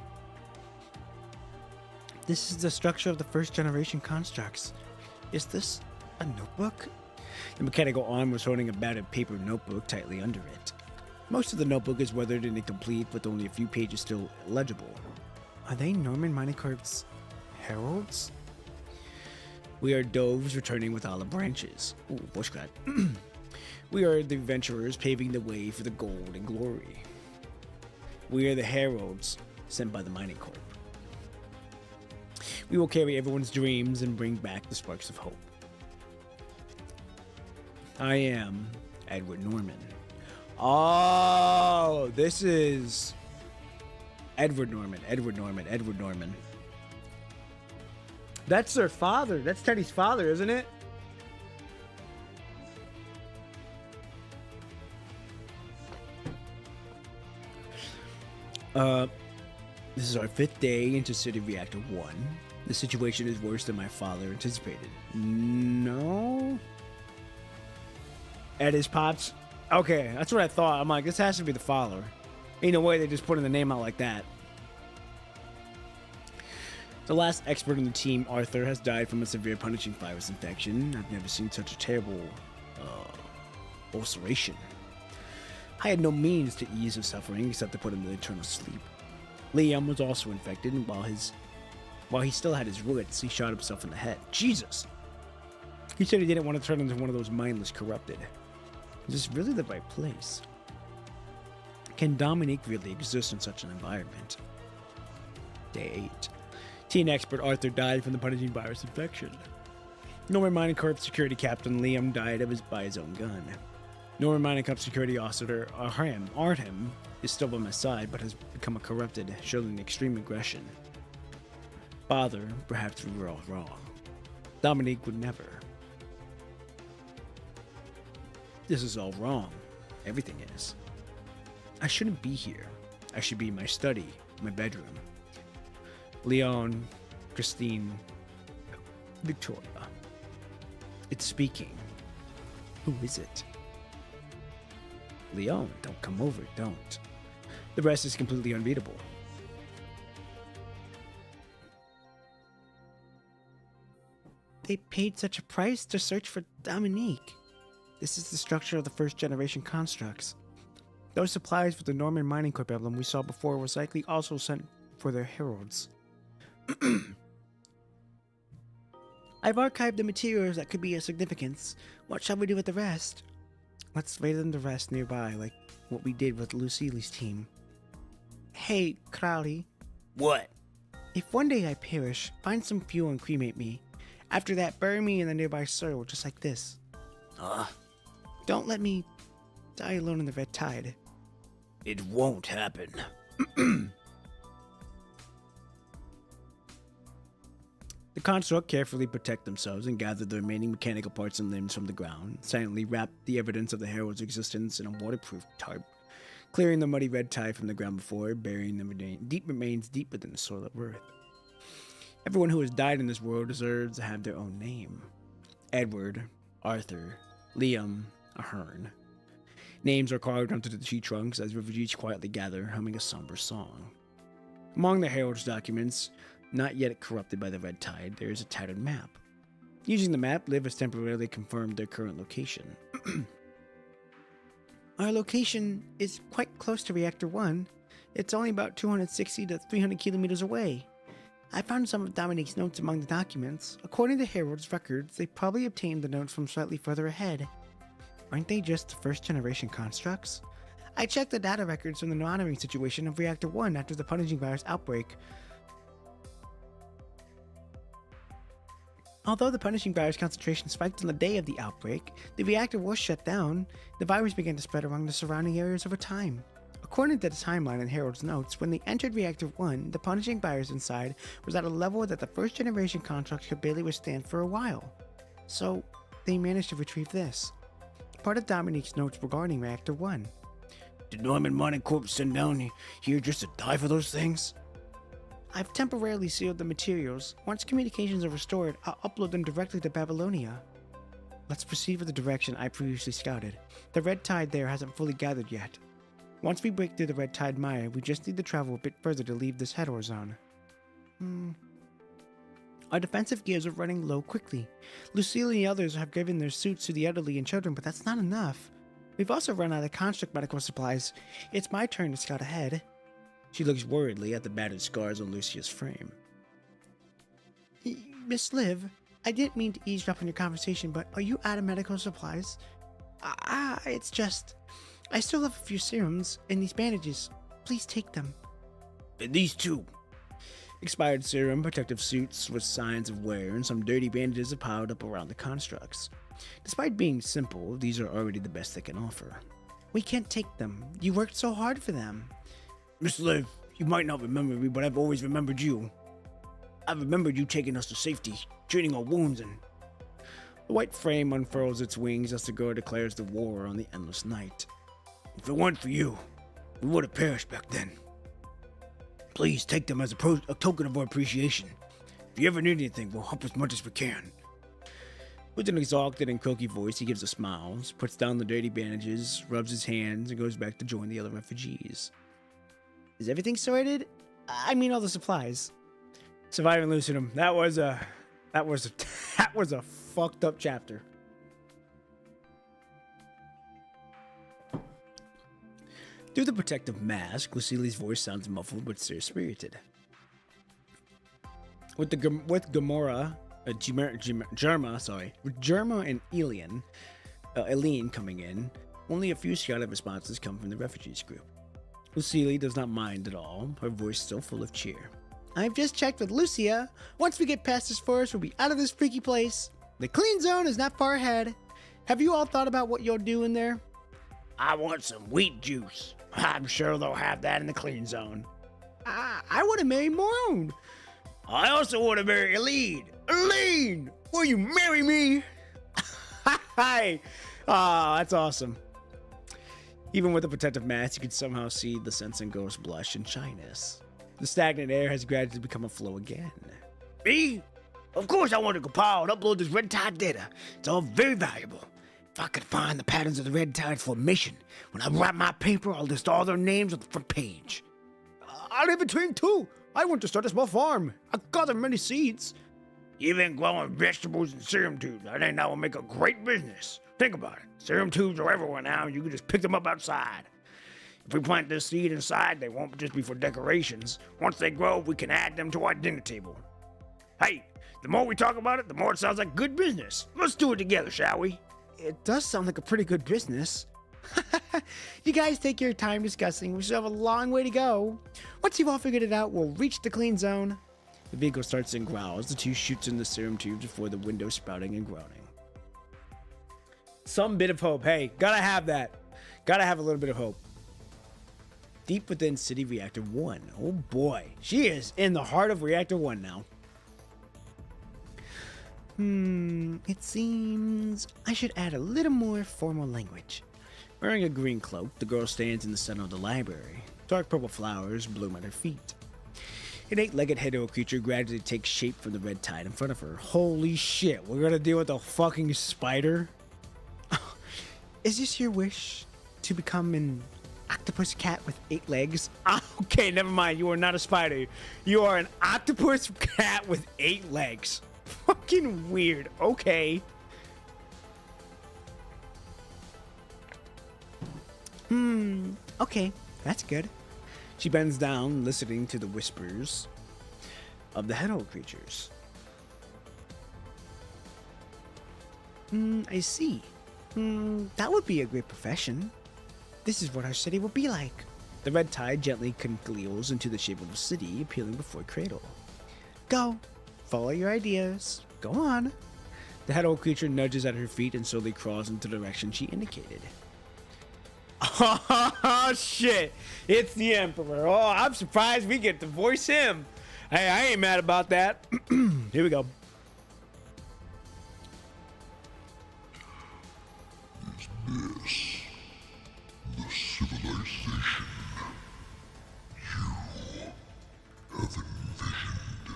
This is the structure of the first generation constructs. Is this a notebook? The mechanical arm was holding a battered paper notebook tightly under it. Most of the notebook is weathered and incomplete, with only a few pages still legible. Are they Norman Minecorp's heralds? We are doves returning with olive branches. Ooh, bushcraft. We are the adventurers paving the way for the gold and glory. We are the heralds sent by the Mining Corp. We will carry everyone's dreams and bring back the sparks of hope. I am Edward Norman. Oh, this is Edward Norman. That's their father. That's Teddy's father, isn't it? This is our 5th day into City Reactor 1. The situation is worse than my father anticipated. No? Ed is Pops? Okay, that's what I thought. I'm like, this has to be the father. Ain't no way they just put in the name out like that. The last expert on the team, Arthur, has died from a severe punishing virus infection. I've never seen such a terrible ulceration. I had no means to ease his suffering except to put him to eternal sleep. Liam was also infected, and while he still had his wits, he shot himself in the head. Jesus! He said he didn't want to turn into one of those mindless corrupted. Is this really the right place? Can Dominique really exist in such an environment? Day 8. Teen expert Arthur died from the punishing virus infection. Norman Mining Corp security captain Liam died by his own gun. Norman Mining Corp security officer Artem is still by my side, but has become a corrupted, showing extreme aggression. Father, perhaps we were all wrong. Dominique would never. This is all wrong. Everything is. I shouldn't be here. I should be in my study, my bedroom. Leon, Christine, Victoria. It's speaking. Who is it? Leon, don't come over, don't. The rest is completely unreadable. They paid such a price to search for Dominique. This is the structure of the first generation constructs. Those supplies for the Norman Mining Corp emblem we saw before was likely also sent for their heralds. I've archived the materials that could be of significance. What shall we do with the rest? Let's lay them to rest nearby, like what we did with Lucille's team. Hey, Crowley. What? If one day I perish, find some fuel and cremate me. After that, bury me in the nearby soil, just like this. Don't let me die alone in the red tide. It won't happen. The construct carefully protect themselves and gather the remaining mechanical parts and limbs from the ground, silently wrap the evidence of the herald's existence in a waterproof tarp, clearing the muddy red tide from the ground before burying the remains deep within the soil of earth. Everyone who has died in this world deserves to have their own name. Edward, Arthur, Liam, Ahern. Names are carved onto the tree trunks as refugees quietly gather, humming a somber song. Among the herald's documents, not yet corrupted by the red tide, there is a tattered map. Using the map, Liv has temporarily confirmed their current location. Our location is quite close to Reactor 1. It's only about 260 to 300 kilometers away. I found some of Dominique's notes among the documents. According to Herald's records, they probably obtained the notes from slightly further ahead. Aren't they just first-generation constructs? I checked the data records from the monitoring situation of Reactor 1 after the punishing virus outbreak. Although the punishing virus concentration spiked on the day of the outbreak, the reactor was shut down. The virus began to spread around the surrounding areas over time. According to the timeline in Harold's notes, when they entered Reactor 1, the punishing virus inside was at a level that the first-generation constructs could barely withstand for a while. So, they managed to retrieve this. Part of Dominique's notes regarding Reactor 1. Did Norman Mining Corp send down here just to die for those things? I've temporarily sealed the materials. Once communications are restored, I'll upload them directly to Babylonia. Let's proceed with the direction I previously scouted. The red tide there hasn't fully gathered yet. Once we break through the red tide mire, we just need to travel a bit further to leave this head zone. Our defensive gears are running low quickly. Lucille and the others have given their suits to the elderly and children, but that's not enough. We've also run out of construct medical supplies. It's my turn to scout ahead. She looks worriedly at the battered scars on Lucia's frame. Miss Liv, I didn't mean to eavesdrop on your conversation, but are you out of medical supplies? It's just... I still have a few serums and these bandages. Please take them. And these two. Expired serum, protective suits with signs of wear, and some dirty bandages are piled up around the constructs. Despite being simple, these are already the best they can offer. We can't take them. You worked so hard for them. Miss Liv, you might not remember me, but I've always remembered you. I've remembered you taking us to safety, treating our wounds, and... The white frame unfurls its wings as the girl declares the war on the endless night. If it weren't for you, we would have perished back then. Please take them as a token of our appreciation. If you ever need anything, we'll help as much as we can. With an exhausted and croaky voice, he gives a smile, puts down the dirty bandages, rubs his hands, and goes back to join the other refugees. Is everything sorted? I mean all the supplies. Surviving Lucidum. That was a fucked up chapter. Through the protective mask, Lucille's voice sounds muffled but spirited. With Gamora, with Germa and Eileen coming in, only a few scattered responses come from the refugees group. Lucille does not mind at all, her voice still full of cheer. I've just checked with Lucia. Once we get past this forest, we'll be out of this freaky place. The clean zone is not far ahead. Have you all thought about what you'll do in there? I want some wheat juice. I'm sure they'll have that in the clean zone. I want to marry Morone. I also want to marry Eileen. Eileen, will you marry me? Hi. Ah, that's awesome. Even with the protective mask, you can somehow see the sense in Ghost's blush and shyness. The stagnant air has gradually become a flow again. Me? Of course I want to compile and upload this red tide data. It's all very valuable. If I could find the patterns of the red tide formation, when I write my paper, I'll list all their names on the front page. I live between two. I want to start a small farm. I gather many seeds. You've been growing vegetables and serum tubes. I think that will make a great business. Think about it. Serum tubes are everywhere now. You can just pick them up outside. If we plant this seed inside, they won't just be for decorations. Once they grow, we can add them to our dinner table. Hey, the more we talk about it, the more it sounds like good business. Let's do it together, shall we? It does sound like a pretty good business. You guys take your time discussing. We still have a long way to go. Once you've all figured it out, we'll reach the clean zone. The vehicle starts and growls. The two shoots in the serum tubes before the window spouting and groaning. Some bit of hope. Hey, gotta have that. Gotta have a little bit of hope. Deep within City Reactor 1. Oh boy. She is in the heart of Reactor 1 now. It seems I should add a little more formal language. Wearing a green cloak, the girl stands in the center of the library. Dark purple flowers bloom at her feet. An 8-legged hedgehog creature gradually takes shape from the red tide in front of her. Holy shit, we're gonna deal with a fucking spider? Is this your wish? To become an octopus cat with 8 legs? Okay, never mind, you are not a spider. You are an octopus cat with 8 legs. Fucking weird. Okay. Okay, that's good. She bends down, listening to the whispers of the hedgehog creatures. I see. That would be a great profession. This is what our city will be like. The red tide gently congeals into the shape of a city, appealing before cradle. Go. Follow your ideas. Go on. The hedgehog creature nudges at her feet and slowly crawls into the direction she indicated. Oh, shit. It's the Emperor. Oh, I'm surprised we get to voice him. Hey, I ain't mad about that. Here we go. Is this the civilization you have envisioned?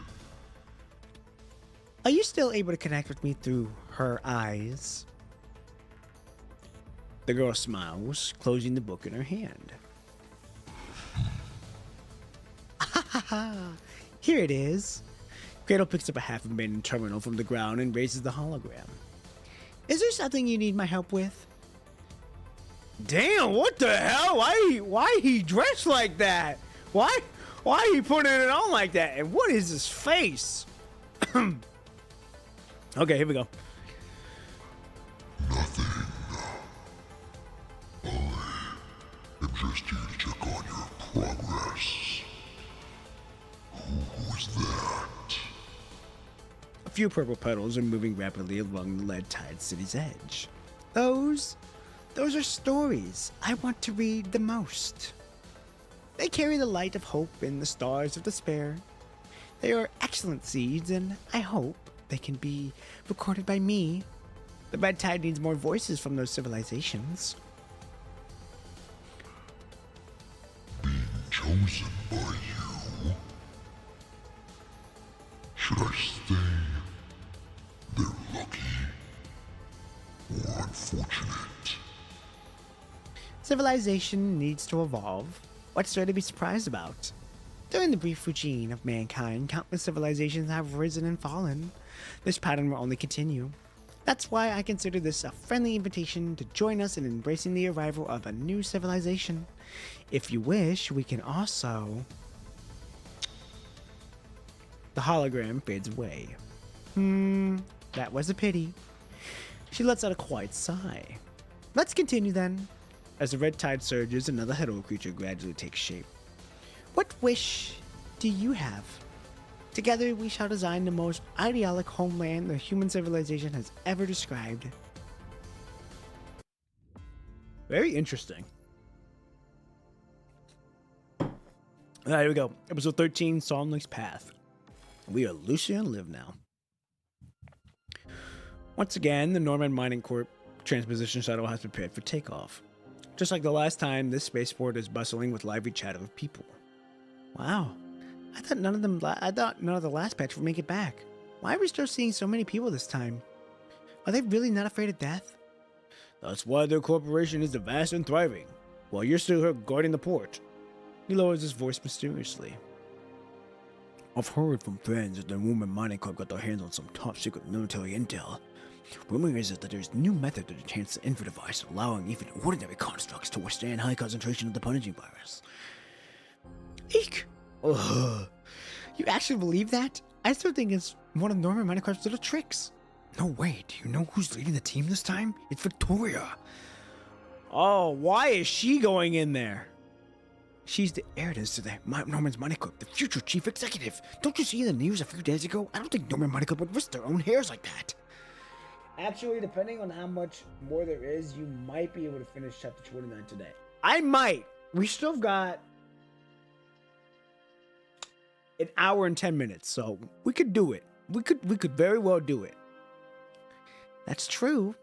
Are you still able to connect with me through her eyes? The girl smiles, closing the book in her hand. Here it is. Cradle picks up a half-abandoned terminal from the ground and raises the hologram. Is there something you need my help with? Damn, what the hell? Why he dressed like that? Why he putting it on like that? And what is his face? Okay, here we go. Nothing. I'm just here to check on your progress. Who is that? A few purple petals are moving rapidly along the lead tide city's edge. Those are stories I want to read the most. They carry the light of hope and the stars of despair. They are excellent seeds, and I hope they can be recorded by me. The red tide needs more voices from those civilizations. Being chosen by you? Should I say they're lucky or unfortunate? Civilization needs to evolve. What's there to be surprised about? During the brief regime of mankind, countless civilizations have risen and fallen. This pattern will only continue. That's why I consider this a friendly invitation to join us in embracing the arrival of a new civilization. If you wish, we can also... The hologram fades away. That was a pity. She lets out a quiet sigh. Let's continue then. As the red tide surges, another hetero creature gradually takes shape. What wish do you have? Together we shall design the most idyllic homeland the human civilization has ever described. Very interesting. Alright, here we go. Episode 13, Songlake's Path. We are Lucia and Liv now. Once again, the Norman Mining Corp transposition shuttle has prepared for takeoff. Just like the last time, this spaceport is bustling with lively chatter of people. Wow. I thought none of the last batch would make it back. Why are we still seeing so many people this time? Are they really not afraid of death? That's why their corporation is vast and thriving, while you're still here guarding the port. He lowers his voice mysteriously. I've heard from friends that the Norman Mining Corp got their hands on some top secret military intel. Rumor is that there's a new method to enhance the info device, allowing even ordinary constructs to withstand high concentration of the punishing virus. Eek! Ugh. You actually believe that? I still think it's one of Norman Mining Corp's little tricks. No way, do you know who's leading the team this time? It's Victoria. Oh, why is she going in there? She's the heiress to the Norman's Mining Corp, the future chief executive. Don't you see in the news a few days ago? I don't think Norman Mining Corp would risk their own hairs like that. Actually, depending on how much more there is, you might be able to finish chapter 29 today. I might. We still got an hour and 10 minutes, so we could do it. We could very well do it. That's true.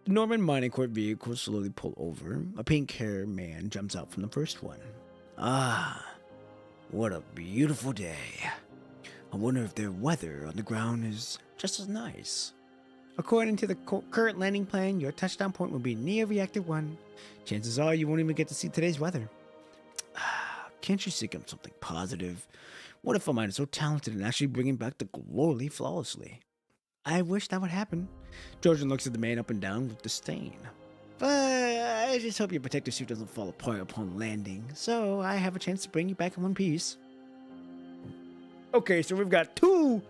The Norman Mining Corp vehicles slowly pull over. A pink-haired man jumps out from the first one. Ah, what a beautiful day. I wonder if their weather on the ground is just as nice. According to the current landing plan, your touchdown point will be near Reactor 1. Chances are you won't even get to see today's weather. Can't you think of something positive? What if I might be so talented in actually bringing back the glory flawlessly? I wish that would happen. Trojan looks at the man up and down with disdain. But I just hope your protective suit doesn't fall apart upon landing, so I have a chance to bring you back in one piece. Okay, so we've got two.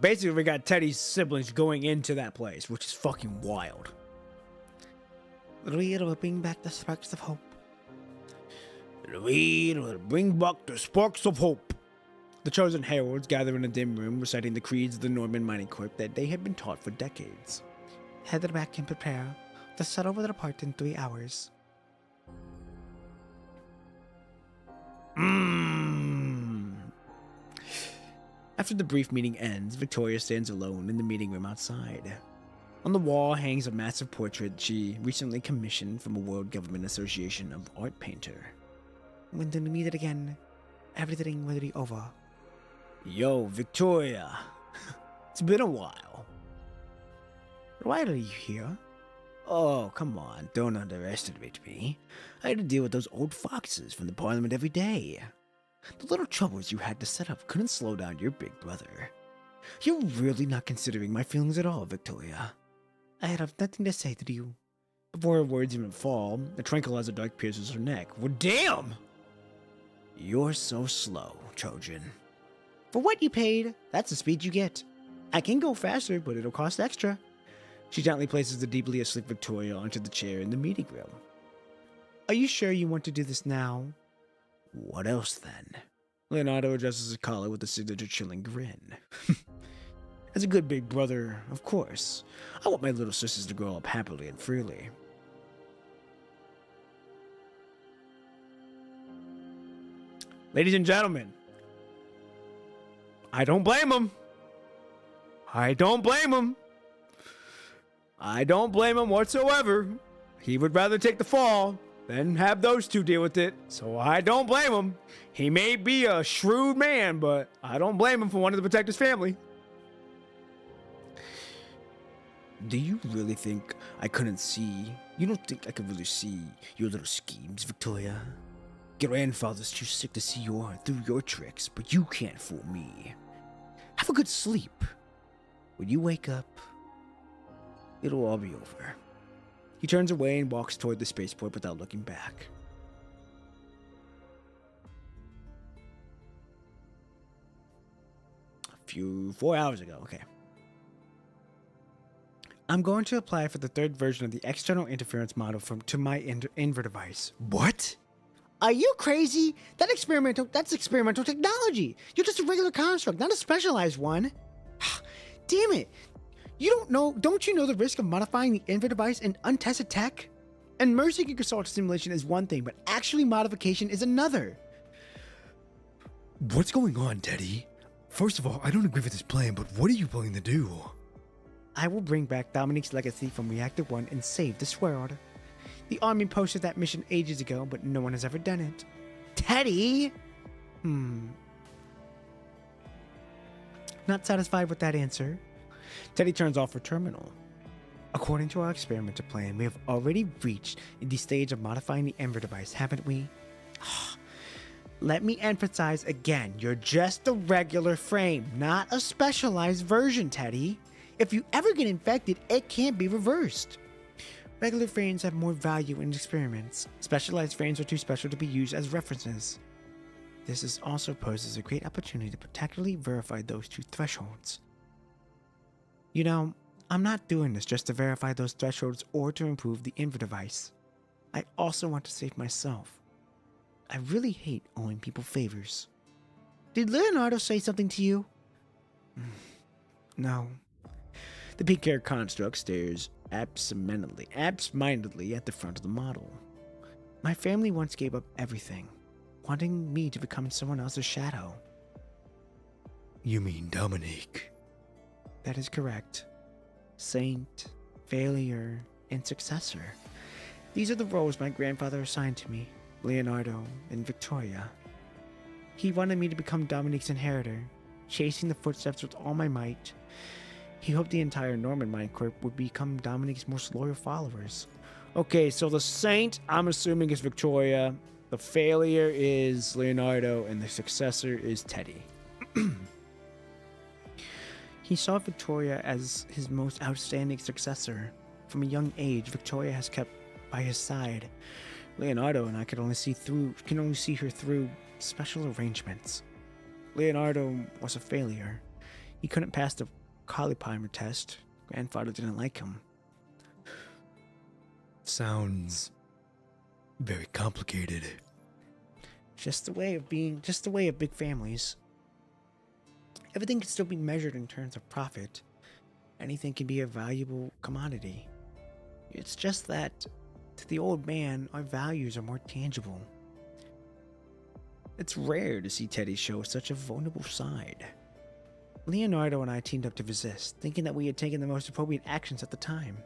Basically, we got Teddy's siblings going into that place, which is fucking wild. Reed will bring back the sparks of hope. Reed will bring back the sparks of hope. The chosen heralds gather in a dim room, reciting the creeds of the Norman Mining Corp that they had been taught for decades. Head back and prepare. The shuttle will depart in 3 hours. After the brief meeting ends, Victoria stands alone in the meeting room outside. On the wall hangs a massive portrait she recently commissioned from a World Government Association of art painter. When we meet again, everything will be over. Yo, Victoria. It's been a while. Why are you here? Oh, come on, don't underestimate me. I had to deal with those old foxes from the Parliament every day. The little troubles you had to set up couldn't slow down your big brother. You're really not considering my feelings at all, Victoria. I have nothing to say to you. Before her words even fall, a tranquilizer dart pierces her neck. Well, damn! You're so slow, Trojan. For what you paid, that's the speed you get. I can go faster, but it'll cost extra. She gently places the deeply asleep Victoria onto the chair in the meeting room. Are you sure you want to do this now? What else then? Leonardo adjusts his collar with a signature chilling grin. As a good big brother, of course, I want my little sisters to grow up happily and freely. Ladies and gentlemen, I don't blame him. I don't blame him. I don't blame him whatsoever. He would rather take the fall than have those two deal with it, so I don't blame him. He may be a shrewd man, but I don't blame him for wanting to protect his family. Do you really think I couldn't see? You don't think I could really see your little schemes, Victoria? Grandfather's too sick to see through your tricks, but you can't fool me. Have a good sleep. When you wake up, it'll all be over. He turns away and walks toward the spaceport without looking back. A few 4 hours ago, okay. I'm going to apply for the third version of the external interference model to my Inver device. What? Are you crazy? That's experimental technology. You're just a regular construct, not a specialized one. Damn it. Don't you know the risk of modifying the Inver device in untested tech? Immersing your assault simulation is one thing, but actually modification is another. What's going on, Teddy? First of all, I don't agree with this plan, but what are you planning to do? I will bring back Dominique's legacy from Reactor 1 and save the Swear Order. The Army posted that mission ages ago, but no one has ever done it. Teddy! Not satisfied with that answer, Teddy turns off her terminal. According to our experimental plan, we have already reached the stage of modifying the Enver device, haven't we? Let me emphasize again, you're just a regular frame, not a specialized version, Teddy. If you ever get infected, it can't be reversed. Regular frames have more value in experiments. Specialized frames are too special to be used as references. This also poses a great opportunity to practically verify those two thresholds. You know, I'm not doing this just to verify those thresholds or to improve the Inver device. I also want to save myself. I really hate owing people favors. Did Leonardo say something to you? No. The PGR construct stares absent-mindedly at the front of the model. My family once gave up everything, wanting me to become someone else's shadow. You mean Dominique? That is correct. Saint, failure, and successor. These are the roles my grandfather assigned to me, Leonardo and Victoria. He wanted me to become Dominique's inheritor, chasing the footsteps with all my might. He hoped the entire Norman Mind Corp would become Dominique's most loyal followers. Okay, so the Saint, I'm assuming, is Victoria. The failure is Leonardo, and the successor is Teddy. He saw Victoria as his most outstanding successor. From a young age, Victoria has kept by his side. Leonardo and I can only see her through special arrangements. Leonardo was a failure. He couldn't pass the Colipimer test. Grandfather didn't like him. Sounds very complicated. Just the way of big families. Everything can still be measured in terms of profit. Anything can be a valuable commodity. It's just that, to the old man, our values are more tangible. It's rare to see Teddy show such a vulnerable side. Leonardo and I teamed up to resist, thinking that we had taken the most appropriate actions at the time.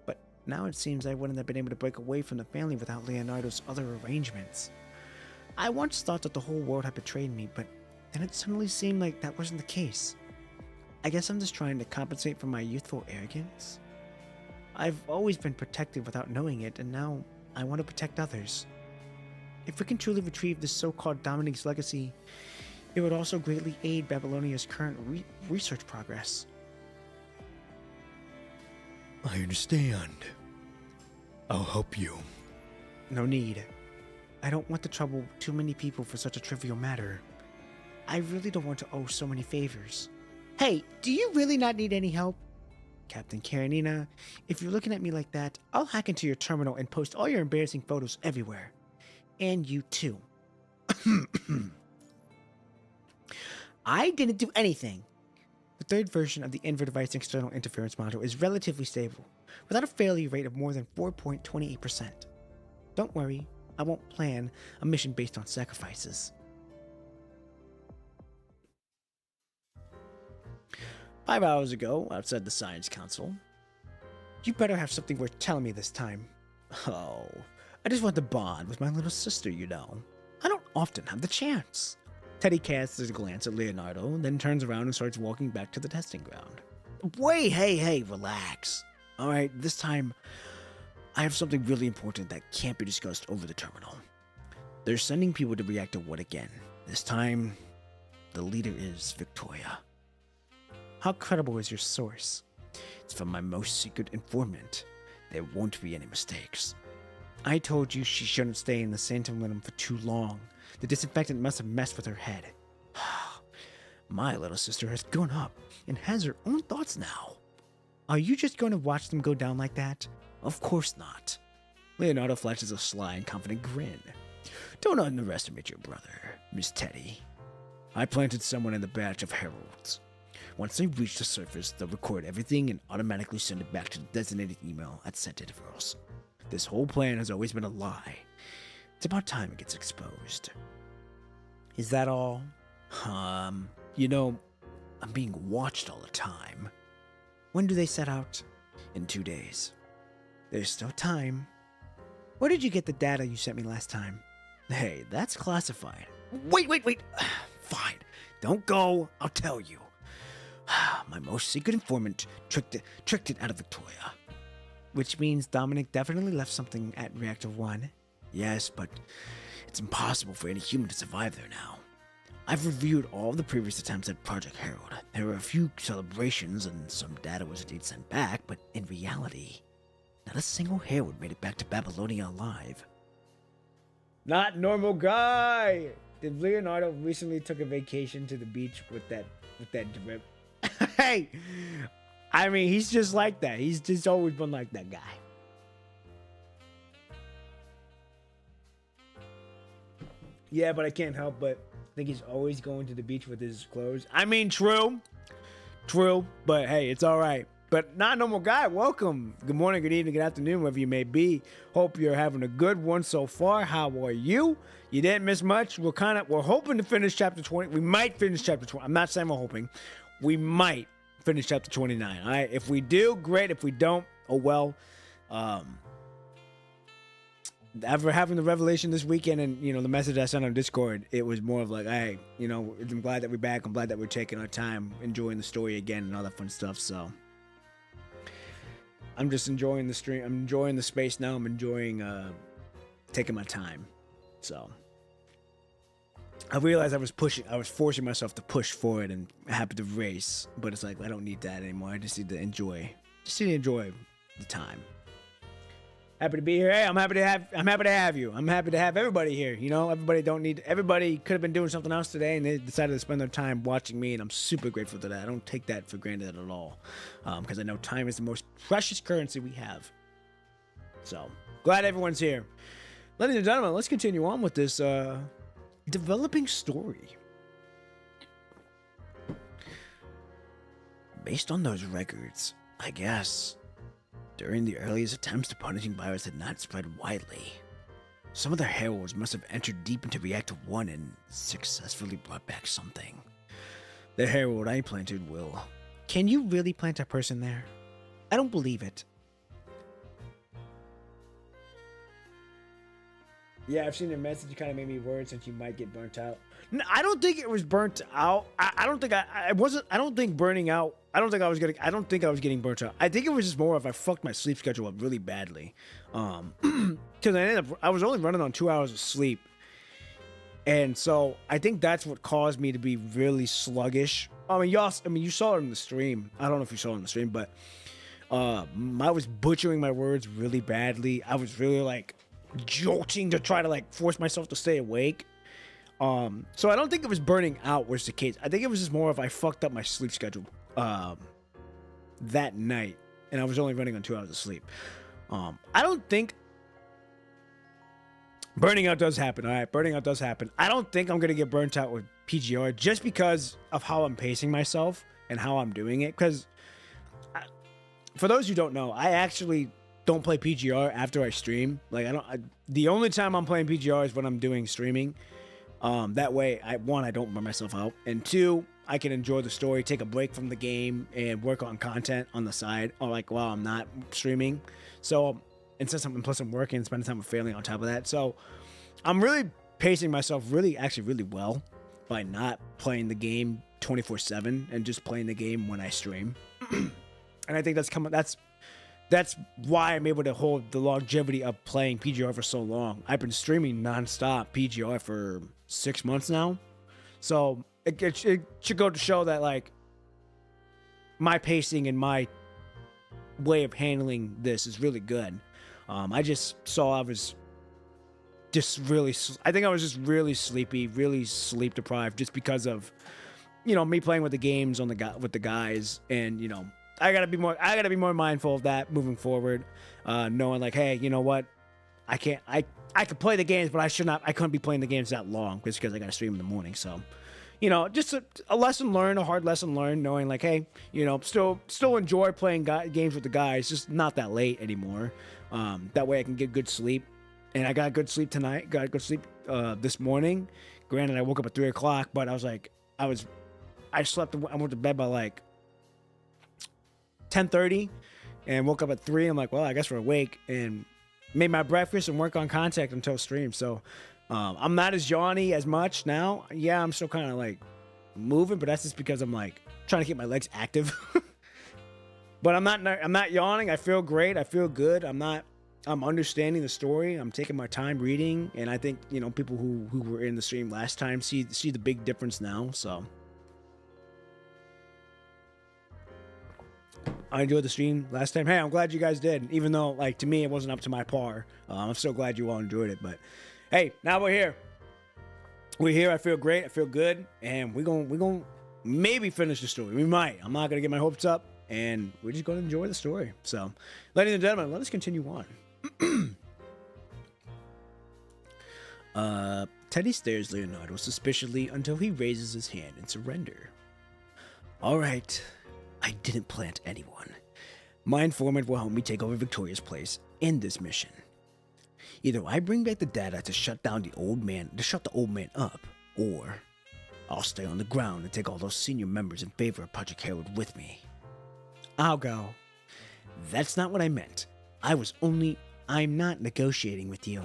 But now it seems I wouldn't have been able to break away from the family without Leonardo's other arrangements. I once thought that the whole world had betrayed me, but then it suddenly seemed like that wasn't the case. I guess I'm just trying to compensate for my youthful arrogance. I've always been protected without knowing it, and now I want to protect others. If we can truly retrieve this so-called Dominique's legacy, it would also greatly aid Babylonia's current research progress. I understand. I'll help you. No need. I don't want to trouble too many people for such a trivial matter. I really don't want to owe so many favors. Hey, do you really not need any help? Captain Karenina, if you're looking at me like that, I'll hack into your terminal and post all your embarrassing photos everywhere. And you too. I didn't do anything. The third version of the Inver device external interference module is relatively stable, without a failure rate of more than 4.28%. Don't worry, I won't plan a mission based on sacrifices. 5 hours ago, outside the Science Council. You better have something worth telling me this time. Oh, I just want to bond with my little sister, you know. I don't often have the chance. Teddy casts a glance at Leonardo, then turns around and starts walking back to the testing ground. Wait, hey, relax. Alright, this time, I have something really important that can't be discussed over the terminal. They're sending people to Reactor 1 again. This time, the leader is Victoria. How credible is your source? It's from my most secret informant. There won't be any mistakes. I told you she shouldn't stay in the Sanctum for too long. The disinfectant must have messed with her head. My little sister has grown up and has her own thoughts now. Are you just going to watch them go down like that? Of course not. Leonardo flashes a sly and confident grin. Don't underestimate your brother, Miss Teddy. I planted someone in the batch of heralds. Once they reach the surface, they'll record everything and automatically send it back to the designated email at set intervals. This whole plan has always been a lie. It's about time it gets exposed. Is that all? You know, I'm being watched all the time. When do they set out? In 2 days. There's still time. Where did you get the data you sent me last time? Hey, that's classified. Wait. Fine. Don't go. I'll tell you. My most secret informant tricked it out of Victoria. Which means Dominic definitely left something at Reactor 1. Yes, but it's impossible for any human to survive there now. I've reviewed all of the previous attempts at Project Herald. There were a few celebrations and some data was indeed sent back, but in reality, not a single Herald made it back to Babylonia alive. Not normal guy. Did Leonardo recently took a vacation to the beach with that drip? Hey, I mean, he's just like that. He's just always been like that guy. Yeah, but I can't help but think he's always going to the beach with his clothes. I mean, true, but hey, it's all right. But not normal guy, welcome. Good morning, good evening, good afternoon, wherever you may be. Hope you're having a good one so far. How are you? You didn't miss much. We're hoping to finish chapter 20. We might finish chapter 20. I'm not saying we're hoping. We might finish chapter 29. All right. If we do, great. If we don't, oh well. After having the revelation this weekend and, the message I sent on Discord, it was more of like, hey, I'm glad that we're back. I'm glad that we're taking our time, enjoying the story again and all that fun stuff. So I'm just enjoying the stream. I'm enjoying the space now. I'm enjoying taking my time. So I realized I was forcing myself to push forward and happy to race, but it's like I don't need that anymore. I just need to enjoy the time. Happy to be here. Hey, I'm happy to have you. I'm happy to have everybody here. Everybody could have been doing something else today and they decided to spend their time watching me, and I'm super grateful for that. I don't take that for granted at all. Because I know time is the most precious currency we have. So glad everyone's here. Ladies and gentlemen, let's continue on with this developing story. Based on those records, I guess, during the earliest attempts, the punishing virus had not spread widely. Some of the heralds must have entered deep into Reactor 1 and successfully brought back something. The herald I planted will. Can you really plant a person there? I don't believe it. Yeah, I've seen your message. You kind of made me worried since you might get burnt out. No, I don't think it was burnt out. I don't think I wasn't. I don't think burning out. I don't think I was getting burnt out. I think it was just more of I fucked my sleep schedule up really badly. Because I was only running on 2 hours of sleep, and so I think that's what caused me to be really sluggish. You saw it in the stream. I don't know if you saw it in the stream, but I was butchering my words really badly. I was really like jolting to try to force myself to stay awake. So I don't think it was burning out was the case. I think it was just more of I fucked up my sleep schedule that night, and I was only running on 2 hours of sleep. I don't think burning out does happen. All right, burning out does happen. I don't think I'm gonna get burnt out with PGR just because of how I'm pacing myself and how I'm doing it. Because for those who don't know, I actually don't play PGR after I stream. The only time I'm playing PGR is when I'm doing streaming. That way, I don't burn myself out, and two, I can enjoy the story, take a break from the game, and work on content on the side, or while I'm not streaming. So, and plus I'm working, spending time with family on top of that. So, I'm really pacing myself really well by not playing the game 24/7 and just playing the game when I stream. And I think that's why I'm able to hold the longevity of playing PGR for so long. I've been streaming nonstop PGR for 6 months now. So it should go to show that my pacing and my way of handling this is really good. I just saw I was just really, I think I was just really sleepy, really sleep deprived, just because of, you know, me playing with the games on with the guys, and you know, I gotta be more mindful of that moving forward, knowing like, hey, you know what, I could play the games, but I couldn't be playing the games that long just because I gotta stream in the morning. So, you know, just a lesson learned, a hard lesson learned, knowing like, hey, you know, still enjoy playing games with the guys, just not that late anymore. That way I can get good sleep. And I got good sleep tonight, got good sleep this morning. Granted, I woke up at 3 o'clock, but I was like, I went to bed by like 10:30 and woke up at 3. I'm like, well, I guess we're awake, and made my breakfast and work on contact until stream. So I'm not as yawny as much now. Yeah, I'm still kind of like moving, but that's just because I'm like trying to keep my legs active. But I'm not yawning. I feel great. I feel good. I'm understanding the story. I'm taking my time reading, and I think, you know, people who were in the stream last time see the big difference now. So I enjoyed the stream last time. Hey, I'm glad you guys did, even though like to me it wasn't up to my par. I'm so glad you all enjoyed it. But hey, now we're here. We're here. I feel great. I feel good, and we're gonna maybe finish the story. We might. I'm not gonna get my hopes up, and we're just gonna enjoy the story. So, ladies and gentlemen, let us continue on. Teddy stares Leonardo suspiciously until he raises his hand in surrender. All right, I didn't plant anyone. My informant will help me take over Victoria's place in this mission. Either I bring back the data to shut the old man up, or I'll stay on the ground and take all those senior members in favor of Project Herald with me. I'll go. That's not what I meant. I'm not negotiating with you.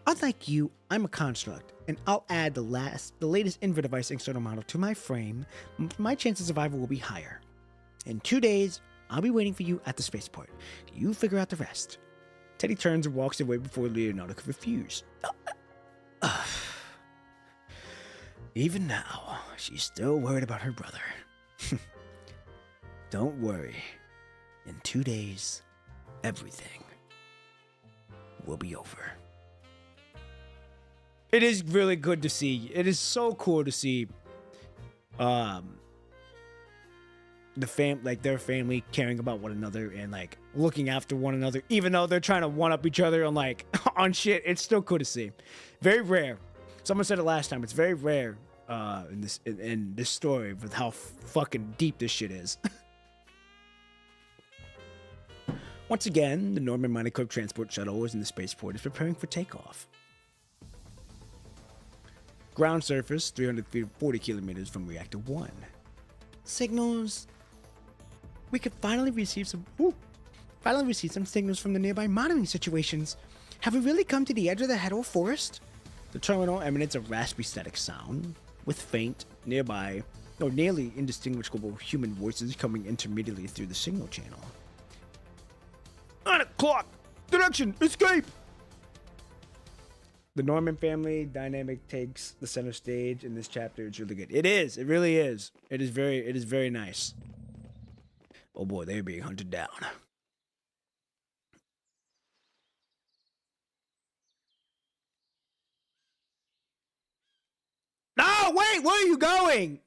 Unlike you, I'm a construct, and I'll add the latest Inver device external model to my frame. My chance of survival will be higher. In 2 days, I'll be waiting for you at the spaceport. You figure out the rest. Teddy turns and walks away before Leonardo could refuse. Even now, she's still worried about her brother. Don't worry. In 2 days, everything will be over. It is really good to see. It is so cool to see their family caring about one another and like looking after one another, even though they're trying to one up each other on like on shit. It's still cool to see. Very rare. Someone said it last time. It's very rare in this story with how fucking deep this shit is. Once again, the Norman Mining Corp transport shuttle is in the spaceport, is preparing for takeoff. Ground surface, 340 kilometers from Reactor 1. Signals. We could finally receive some signals from the nearby monitoring situations. Have we really come to the edge of the Hedal Forest? The terminal emanates a raspy static sound, with faint, nearby, or nearly indistinguishable human voices coming intermittently through the signal channel. 9 o'clock! Direction! Escape! The Norman family dynamic takes the center stage in this chapter. It's really good. It is. It really is. It is very nice. Oh boy, they're being hunted down. No, wait, where are you going?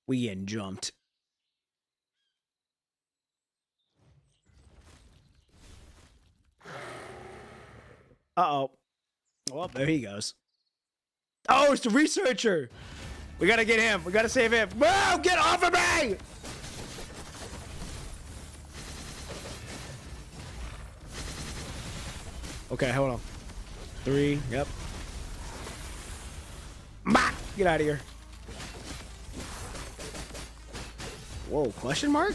We getting jumped. Uh-oh. Well, there he goes. Oh, it's the researcher. We gotta get him. We gotta save him. Whoa, get off of me! Okay, hold on. 3, yep. Bah! Get out of here. Whoa, question mark?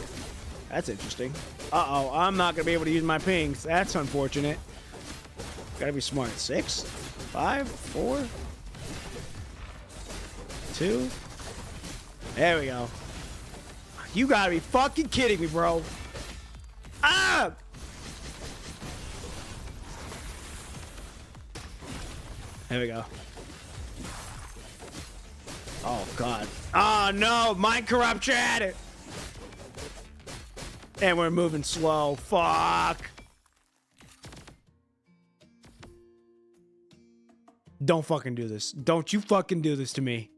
That's interesting. Uh-oh, I'm not gonna be able to use my pings. That's unfortunate. Gotta be smart. 6, 5, 4, 2. There we go. You gotta be fucking kidding me, bro. Ah! Here we go. Oh, God. Oh, no. Mind corruption. And we're moving slow. Fuck. Don't fucking do this. Don't you fucking do this to me.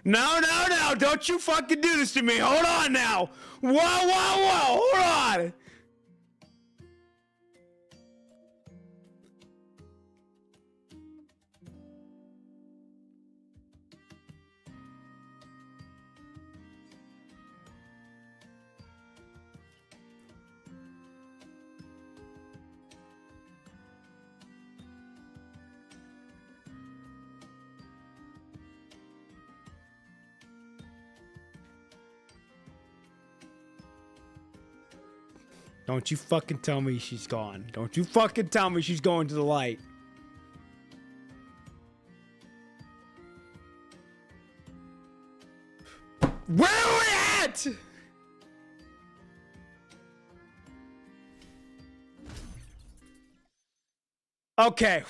No, no, no. Don't you fucking do this to me. Hold on now. Whoa, whoa, whoa. Hold on. Don't you fucking tell me she's gone. Don't you fucking tell me she's going to the light. Where are we at? Okay.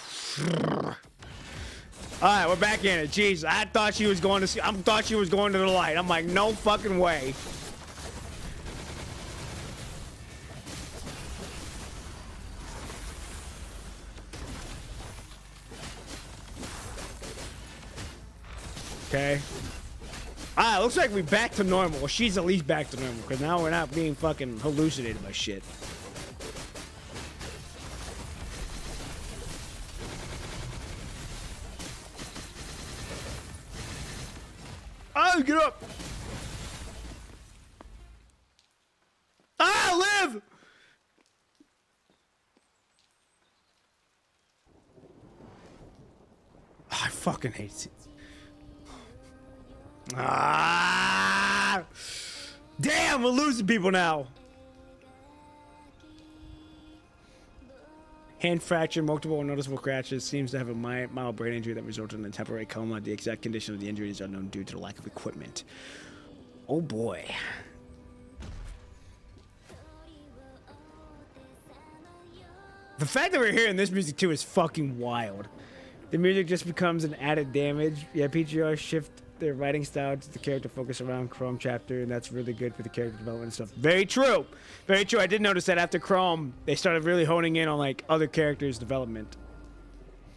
Alright, we're back in it. Jeez, I thought she was going to see. I thought she was going to the light. I'm like, no fucking way. Okay. Ah, looks like we're back to normal. Well, she's at least back to normal, because now we're not being fucking hallucinated by shit. Oh, get up! Ah, live! Oh, I fucking hate it. Ah! Damn, we're losing people now. Hand fracture, multiple noticeable scratches, seems to have a mild brain injury that resulted in a temporary coma. The exact condition of the injury is unknown due to the lack of equipment. Oh boy. The fact that we're hearing this music too is fucking wild. The music just becomes an added damage. Yeah, PGR shift their writing style to the character focus around Chrome chapter, and that's really good for the character development and stuff. Very true. Very true. I did notice that after Chrome, they started really honing in on like other characters' development.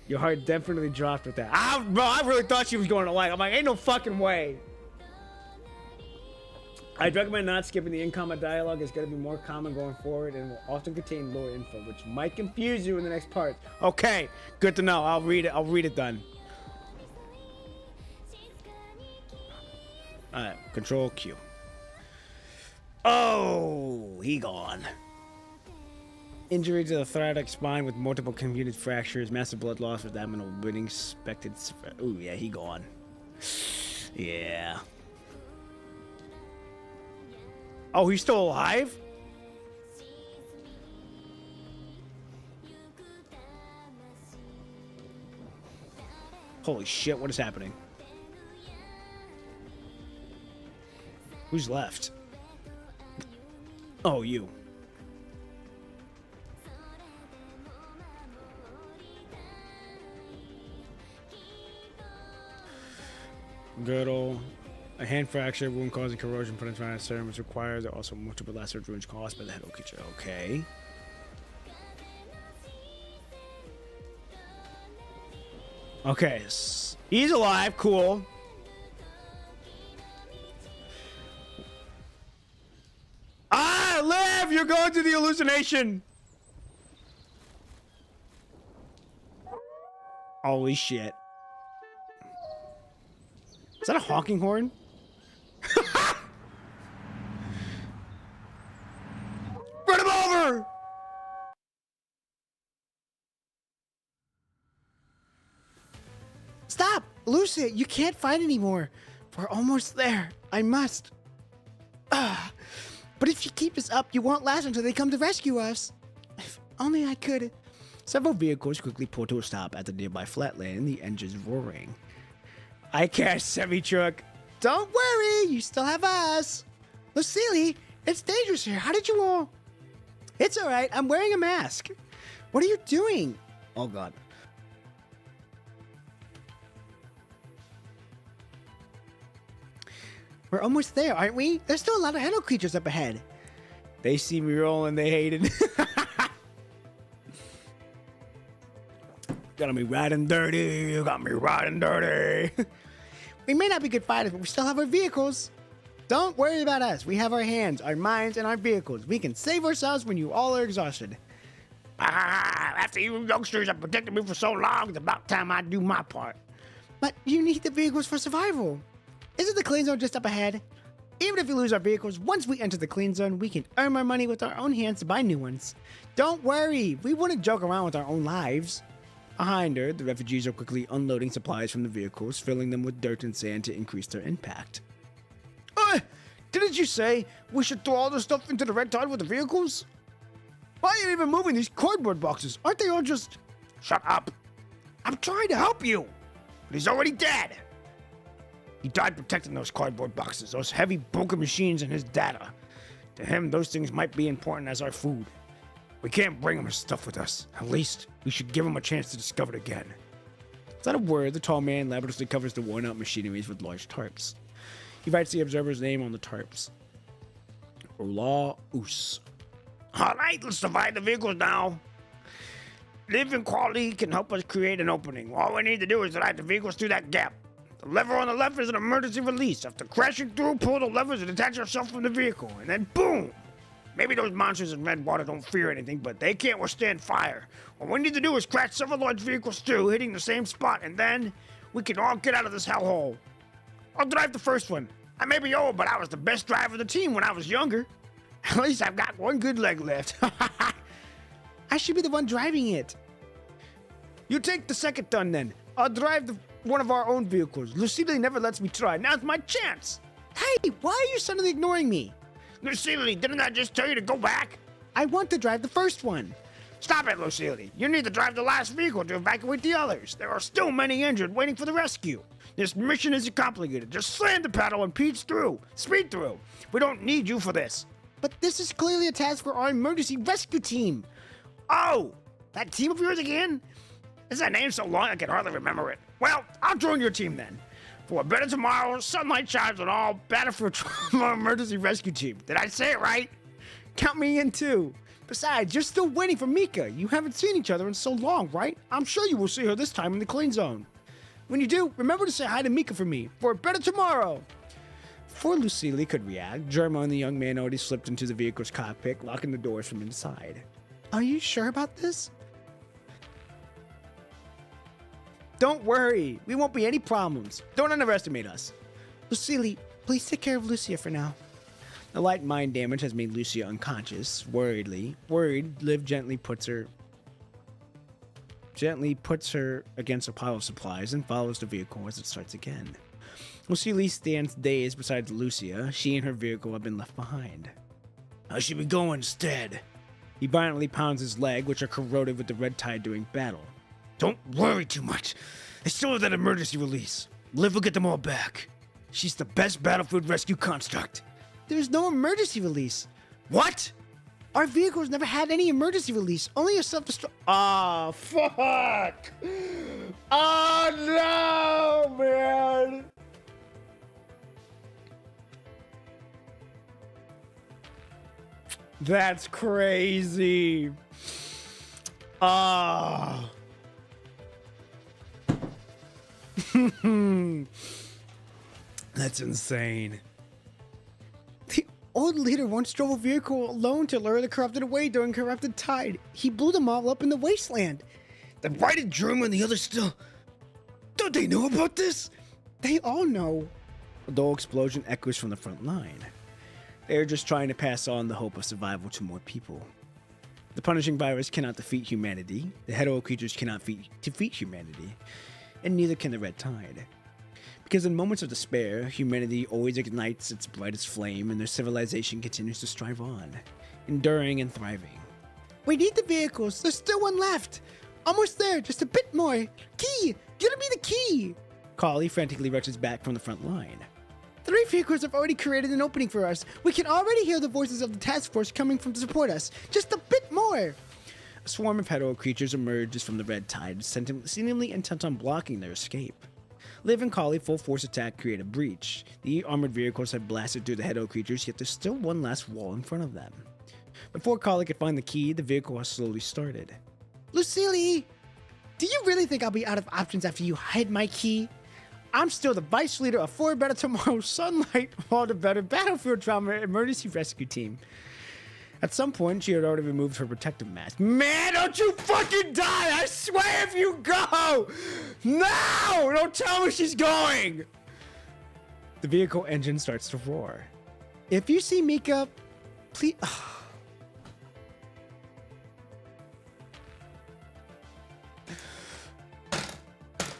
Your heart definitely dropped with that. Bro, I really thought she was going to light. I'm like, ain't no fucking way. I'd recommend not skipping the in-combat dialogue. It's going to be more common going forward and will often contain lore info, which might confuse you in the next part. Okay, good to know. I'll read it. I'll read it then. Alright, control Q. Oh, he gone. Injury to the thoracic spine with multiple convoluted fractures, massive blood loss with abdominal bleeding, expected. Ooh, yeah, he gone. Yeah. Oh, he's still alive? Holy shit, what is happening? Who's left? Oh, you. Girdle. A hand fracture, wound causing corrosion, put into serum is required. There are also multiple lacered wounds caused by the head creature. Okay. Okay. He's alive. Cool. Ah, Liv! You're going through the hallucination! Holy shit. Is that a honking horn? Run him over! Stop! Lucia, you can't fight anymore. We're almost there. I must. But if you keep this up, you won't last until they come to rescue us. If only I could. Several vehicles quickly pull to a stop at the nearby flatland, the engines roaring. I can't semi-truck. Don't worry, you still have us. Lucille, it's dangerous here. How did you all? It's all right. I'm wearing a mask. What are you doing? Oh god. We're almost there, aren't we? There's still a lot of hetero creatures up ahead. They see me rolling, they hate it. Got me riding dirty, you got me riding dirty. We may not be good fighters, but we still have our vehicles. Don't worry about us. We have our hands, our minds, and our vehicles. We can save ourselves when you all are exhausted. After you youngsters have protected me for so long, it's about time I do my part. But you need the vehicles for survival. Isn't the clean zone just up ahead? Even if we lose our vehicles, once we enter the clean zone, we can earn our money with our own hands to buy new ones. Don't worry, we wouldn't joke around with our own lives. Behind her, the refugees are quickly unloading supplies from the vehicles, filling them with dirt and sand to increase their impact. Didn't you say we should throw all this stuff into the red tide with the vehicles? Why are you even moving these cardboard boxes? Aren't they all just... Shut up. I'm trying to help you. But he's already dead. He died protecting those cardboard boxes, those heavy broken machines and his data. To him, those things might be important as our food. We can't bring him his stuff with us. At least, we should give him a chance to discover it again. Without a word, the tall man laboriously covers the worn-out machineries with large tarps. He writes the observer's name on the tarps. Ola Us. All right, let's divide the vehicles now. Living quality can help us create an opening. All we need to do is drive the vehicles through that gap. The lever on the left is an emergency release. After crashing through, pull the levers and detach yourself from the vehicle. And then boom! Maybe those monsters in red water don't fear anything, but they can't withstand fire. What we need to do is crash several large vehicles through, hitting the same spot, and then we can all get out of this hellhole. I'll drive the first one. I may be old, but I was the best driver of the team when I was younger. At least I've got one good leg left. I should be the one driving it. You take the second ton then. I'll drive one of our own vehicles. Lucille never lets me try. Now's my chance. Hey, why are you suddenly ignoring me? Lucille, didn't I just tell you to go back? I want to drive the first one. Stop it, Lucille. You need to drive the last vehicle to evacuate the others. There are still many injured waiting for the rescue. This mission isn't complicated. Just slam the pedal and speed through. We don't need you for this. But this is clearly a task for our emergency rescue team. Oh, that team of yours again? Is that name so long I can hardly remember it? Well, I'll join your team then. For a better tomorrow, sunlight shines on all Battlefield Trauma Emergency Rescue Team. Did I say it right? Count me in too. Besides, you're still waiting for Mika. You haven't seen each other in so long, right? I'm sure you will see her this time in the clean zone. When you do, remember to say hi to Mika for me. For a better tomorrow. Before Lucille could react, Germa and the young man already slipped into the vehicle's cockpit, locking the doors from inside. Are you sure about this? Don't worry. We won't be any problems. Don't underestimate us. Lucille, please take care of Lucia for now. The light mind damage has made Lucia unconscious. Worried, Liv gently puts her against a pile of supplies and follows the vehicle as it starts again. Lucille stands dazed beside Lucia. She and her vehicle have been left behind. I should be going instead. He violently pounds his leg, which are corroded with the red tide during battle. Don't worry too much. They still have that emergency release. Liv will get them all back. She's the best battlefield rescue construct. There's no emergency release. What? Our vehicles never had any emergency release. Only a self-destruct. Oh, fuck. Oh, no, man. That's crazy. Ah. That's insane. The old leader once drove a vehicle alone to lure the corrupted away during corrupted tide. He blew them all up in the wasteland. Then why did Germa and the others still... Don't they know about this? They all know. A dull explosion echoes from the front line. They are just trying to pass on the hope of survival to more people. The punishing virus cannot defeat humanity. The hetero creatures cannot defeat humanity. And neither can the red tide. Because in moments of despair, humanity always ignites its brightest flame and their civilization continues to strive on, enduring and thriving. We need the vehicles. There's still one left. Almost there. Just a bit more. Key! Give me the key! Carly frantically rushes back from the front line. 3 vehicles have already created an opening for us. We can already hear the voices of the task force coming from to support us. Just a bit more. A swarm of hetero creatures emerges from the red tide, seemingly intent on blocking their escape. Liv and Kali full force attack create a breach. The armored vehicles have blasted through the Hedo creatures, yet there's still one last wall in front of them. Before Kali could find the key, the vehicle has slowly started. Lucille, do you really think I'll be out of options after you hide my key? I'm still the vice leader of For Better Tomorrow, Sunlight, All the Better, Battlefield Trauma, Emergency Rescue Team. At some point, she had already removed her protective mask. Man, don't you fucking die! I swear if you go! No! Don't tell me she's going! The vehicle engine starts to roar. If you see Mika, please...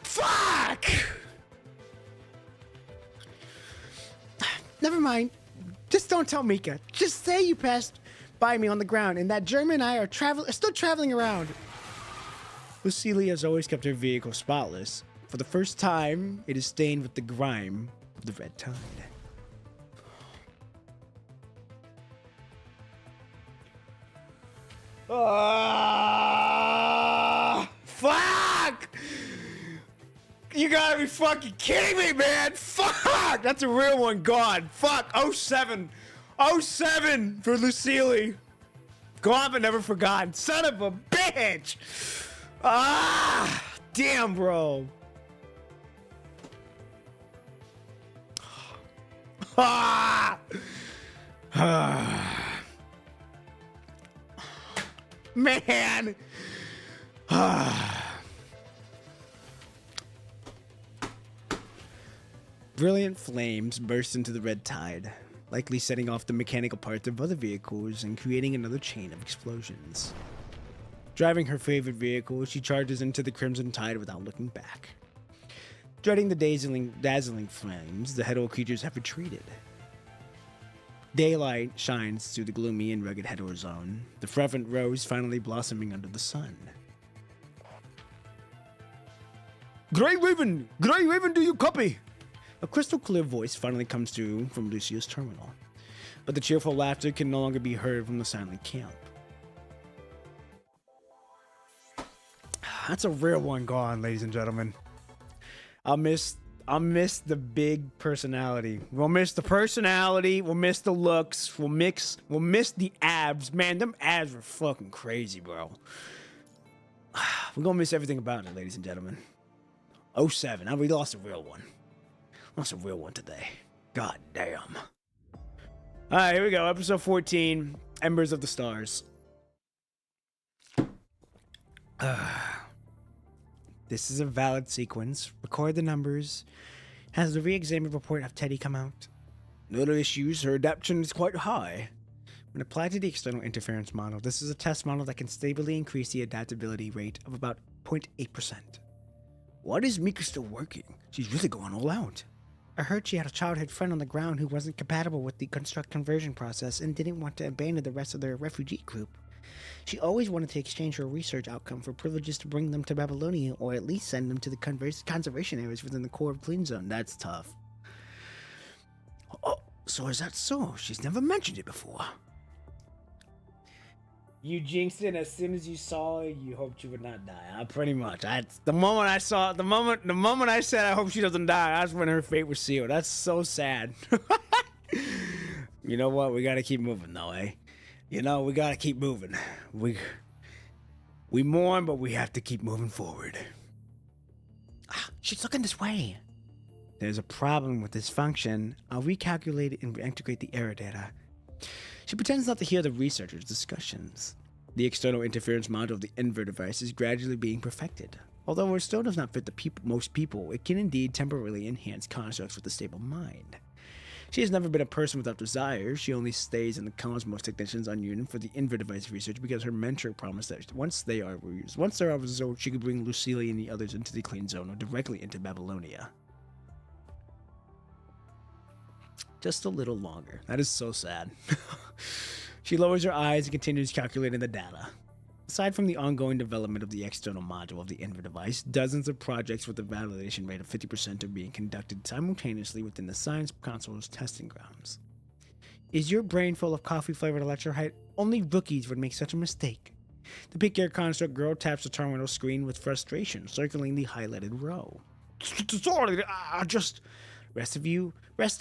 Fuck! Never mind. Just don't tell Mika. Just say you passed by me on the ground and that German and I are still traveling around. Lucille has always kept her vehicle spotless. For the first time, it is stained with the grime of the Red Tide. Fuck! You gotta be fucking kidding me, man! Fuck! That's a real one gone. Fuck! 07. 07 for Lucille. Gone but never forgotten. Son of a bitch! Ah! Damn, bro. Ah! Ah! Man! Ah! Brilliant flames burst into the Red Tide, likely setting off the mechanical parts of other vehicles and creating another chain of explosions. Driving her favorite vehicle, she charges into the Crimson Tide without looking back. Dreading the dazzling flames, the Hedo creatures have retreated. Daylight shines through the gloomy and rugged Hedo zone, the fervent rose finally blossoming under the sun. Grey Raven! Grey Raven, do you copy? A crystal clear voice finally comes through from Lucio's terminal, but the cheerful laughter can no longer be heard from the silent camp. That's a real one gone, ladies and gentlemen. I'll miss the big personality. We'll miss the personality. We'll miss the looks. We'll miss the abs. Man, them abs were fucking crazy, bro. We're gonna miss everything about it, ladies and gentlemen. 07. We lost a real one. Lost a real one today. God damn. Alright, here we go. Episode 14. Embers of the Stars. This is a valid sequence. Record the numbers. Has the re-examined report of Teddy come out? No other issues. Her adaptation is quite high. When applied to the external interference model, this is a test model that can stably increase the adaptability rate of about 0.8%. Why is Mika still working? She's really going all out. I heard she had a childhood friend on the ground who wasn't compatible with the construct conversion process and didn't want to abandon the rest of their refugee group. She always wanted to exchange her research outcome for privileges to bring them to Babylonia, or at least send them to the conservation areas within the core of Clean Zone. That's tough. Oh, so is that so? She's never mentioned it before. You jinxed it as soon as you saw it. You hoped she would not die. Pretty much. The moment I said I hope she doesn't die, that's when her fate was sealed. That's so sad. You know what? We gotta keep moving, though, eh? You know, we gotta keep moving. We mourn, but we have to keep moving forward. She's looking this way. There's a problem with this function. I'll recalculate and integrate the error data. She pretends not to hear the researchers' discussions. The external interference module of the Enver device is gradually being perfected. Although it still does not fit most people, it can indeed temporarily enhance constructs with a stable mind. She has never been a person without desires. She only stays in the Cosmos Technicians on Union for the Enver device research because her mentor promised that once they are resolved, she could bring Lucille and the others into the Clean Zone or directly into Babylonia. Just a little longer. That is so sad. She lowers her eyes and continues calculating the data. Aside from the ongoing development of the external module of the Enver device, dozens of projects with a validation rate of 50% are being conducted simultaneously within the Science Console's testing grounds. Is your brain full of coffee-flavored electrolyte? Only rookies would make such a mistake. The PGR construct girl taps the terminal screen with frustration, circling the highlighted row. Sorry, I just rest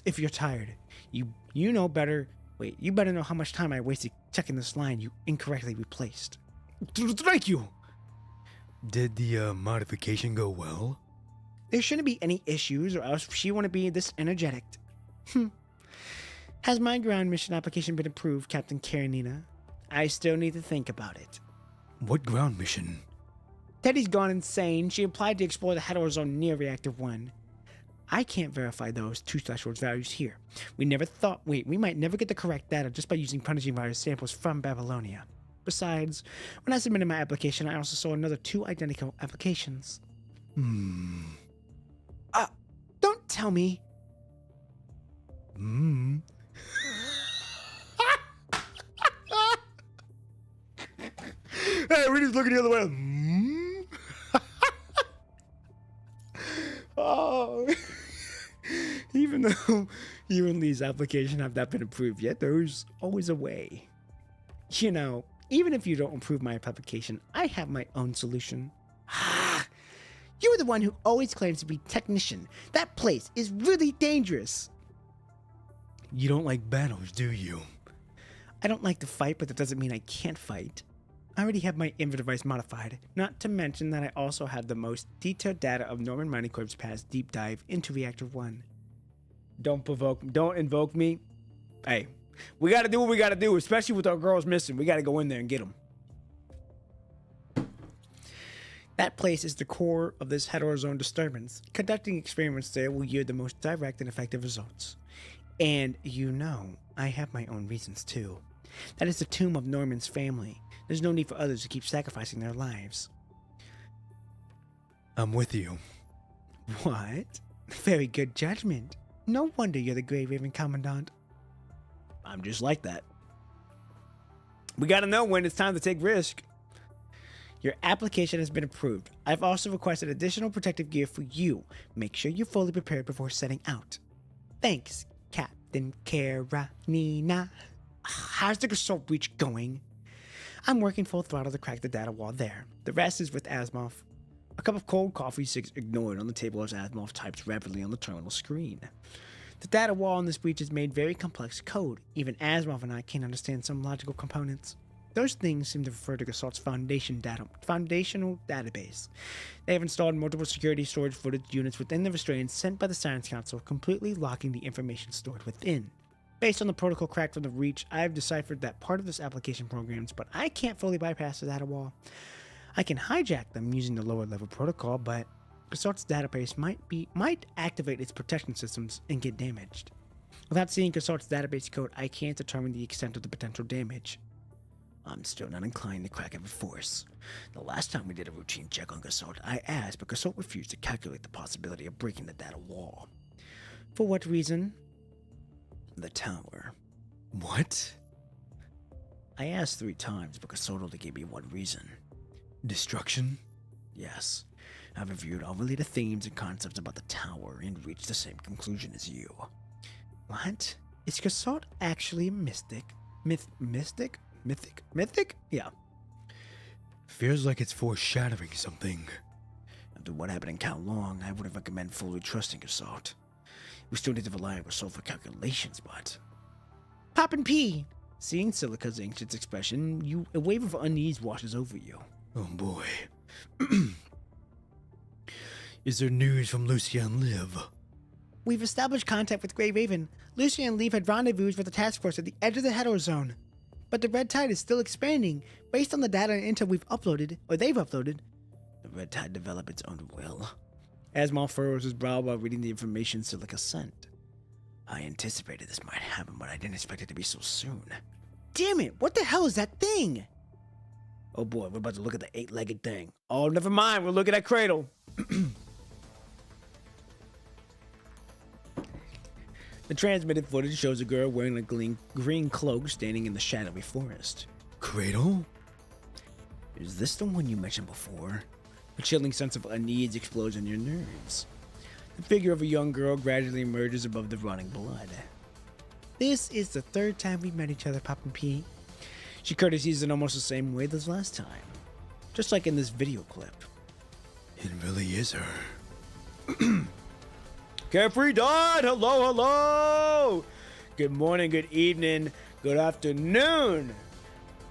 if you're tired. You know better. Wait, you better know how much time I wasted checking this line you incorrectly replaced. Thank you. Did the modification go well? There shouldn't be any issues, or else she wouldn't be this energetic. Has my ground mission application been approved, Captain Karenina? I still need to think about it. What ground mission? Teddy's gone insane. She applied to explore the Hetero Zone near Reactor 1. I can't verify those 2 threshold values here. We might never get the correct data just by using punishing virus samples from Babylonia. Besides, when I submitted my application, I also saw another 2 identical applications. Don't tell me. Hey, we're just looking the other way. Oh. Even though you and Lee's application have not been approved yet, there's always a way. You know, even if you don't approve my application, I have my own solution. You were the one who always claims to be technician. That place is really dangerous. You don't like battles, do you? I don't like to fight, but that doesn't mean I can't fight. I already have my inver device modified, not to mention that I also have the most detailed data of Norman Mining Corp's past deep dive into Reactor 1. Don't invoke me. Hey, we gotta do what we gotta do, especially with our girls missing. We gotta go in there and get them. That place is the core of this Hetero Zone disturbance. Conducting experiments there will yield the most direct and effective results. And you know, I have my own reasons too. That is the tomb of Norman's family. There's no need for others to keep sacrificing their lives. I'm with you. What? Very good judgment. No wonder you're the Grey Raven Commandant. I'm just like that. We gotta know when it's time to take risk. Your application has been approved. I've also requested additional protective gear for you. Make sure you're fully prepared before setting out. Thanks, Captain Karenina. How's the Gasol breach going? I'm working full throttle to crack the data wall there. The rest is with Asimov. A cup of cold coffee sits ignored on the table as Asimov types rapidly on the terminal screen. The data wall in this breach is made very complex code. Even Asimov and I can't understand some logical components. Those things seem to refer to Gasolt's foundational database. They have installed multiple security storage footage units within the restraints sent by the Science Council, completely locking the information stored within. Based on the protocol cracked from the breach, I've deciphered that part of this application programs, but I can't fully bypass the data wall. I can hijack them using the lower level protocol, but Gasolt's database might activate its protection systems and get damaged. Without seeing Gasolt's database code, I can't determine the extent of the potential damage. I'm still not inclined to crack it with force. The last time we did a routine check on Gasolt, I asked, but Gasolt refused to calculate the possibility of breaking the data wall. For what reason? The tower. What? I asked 3 times, but Gasolt only gave me one reason. Destruction? Yes. I've reviewed all related themes and concepts about the tower and reached the same conclusion as you. What? Is Gasolt actually a mystic? Mystic? Mythic? Yeah. Feels like it's foreshadowing something. After what happened in Kowloon, I wouldn't recommend fully trusting Gasolt. We still need to rely on Gasolt for calculations, but... Poppin' P! Seeing Silica's anxious expression, a wave of unease washes over you. Oh boy. Is there news from Lucia and Liv? We've established contact with Grey Raven. Lucia and Liv had rendezvous with the task force at the edge of the Hetero Zone. But the Red Tide is still expanding. Based on the data and intel they've uploaded, the Red Tide developed its own will. Asimov furrows his brow while reading the information Silica sent. I anticipated this might happen, but I didn't expect it to be so soon. Damn it, what the hell is that thing? Oh boy, we're about to look at the 8-legged thing. Oh, never mind, we're looking at Cradle. The transmitted footage shows a girl wearing a green cloak standing in the shadowy forest. Cradle? Is this the one you mentioned before? A chilling sense of unease explodes in your nerves. The figure of a young girl gradually emerges above the running blood. This is the 3rd time we've met each other, Poppin' P. She courtesies in almost the same way as last time. Just like in this video clip. It really is her. Carefree Dot, hello, hello. Good morning, good evening, good afternoon.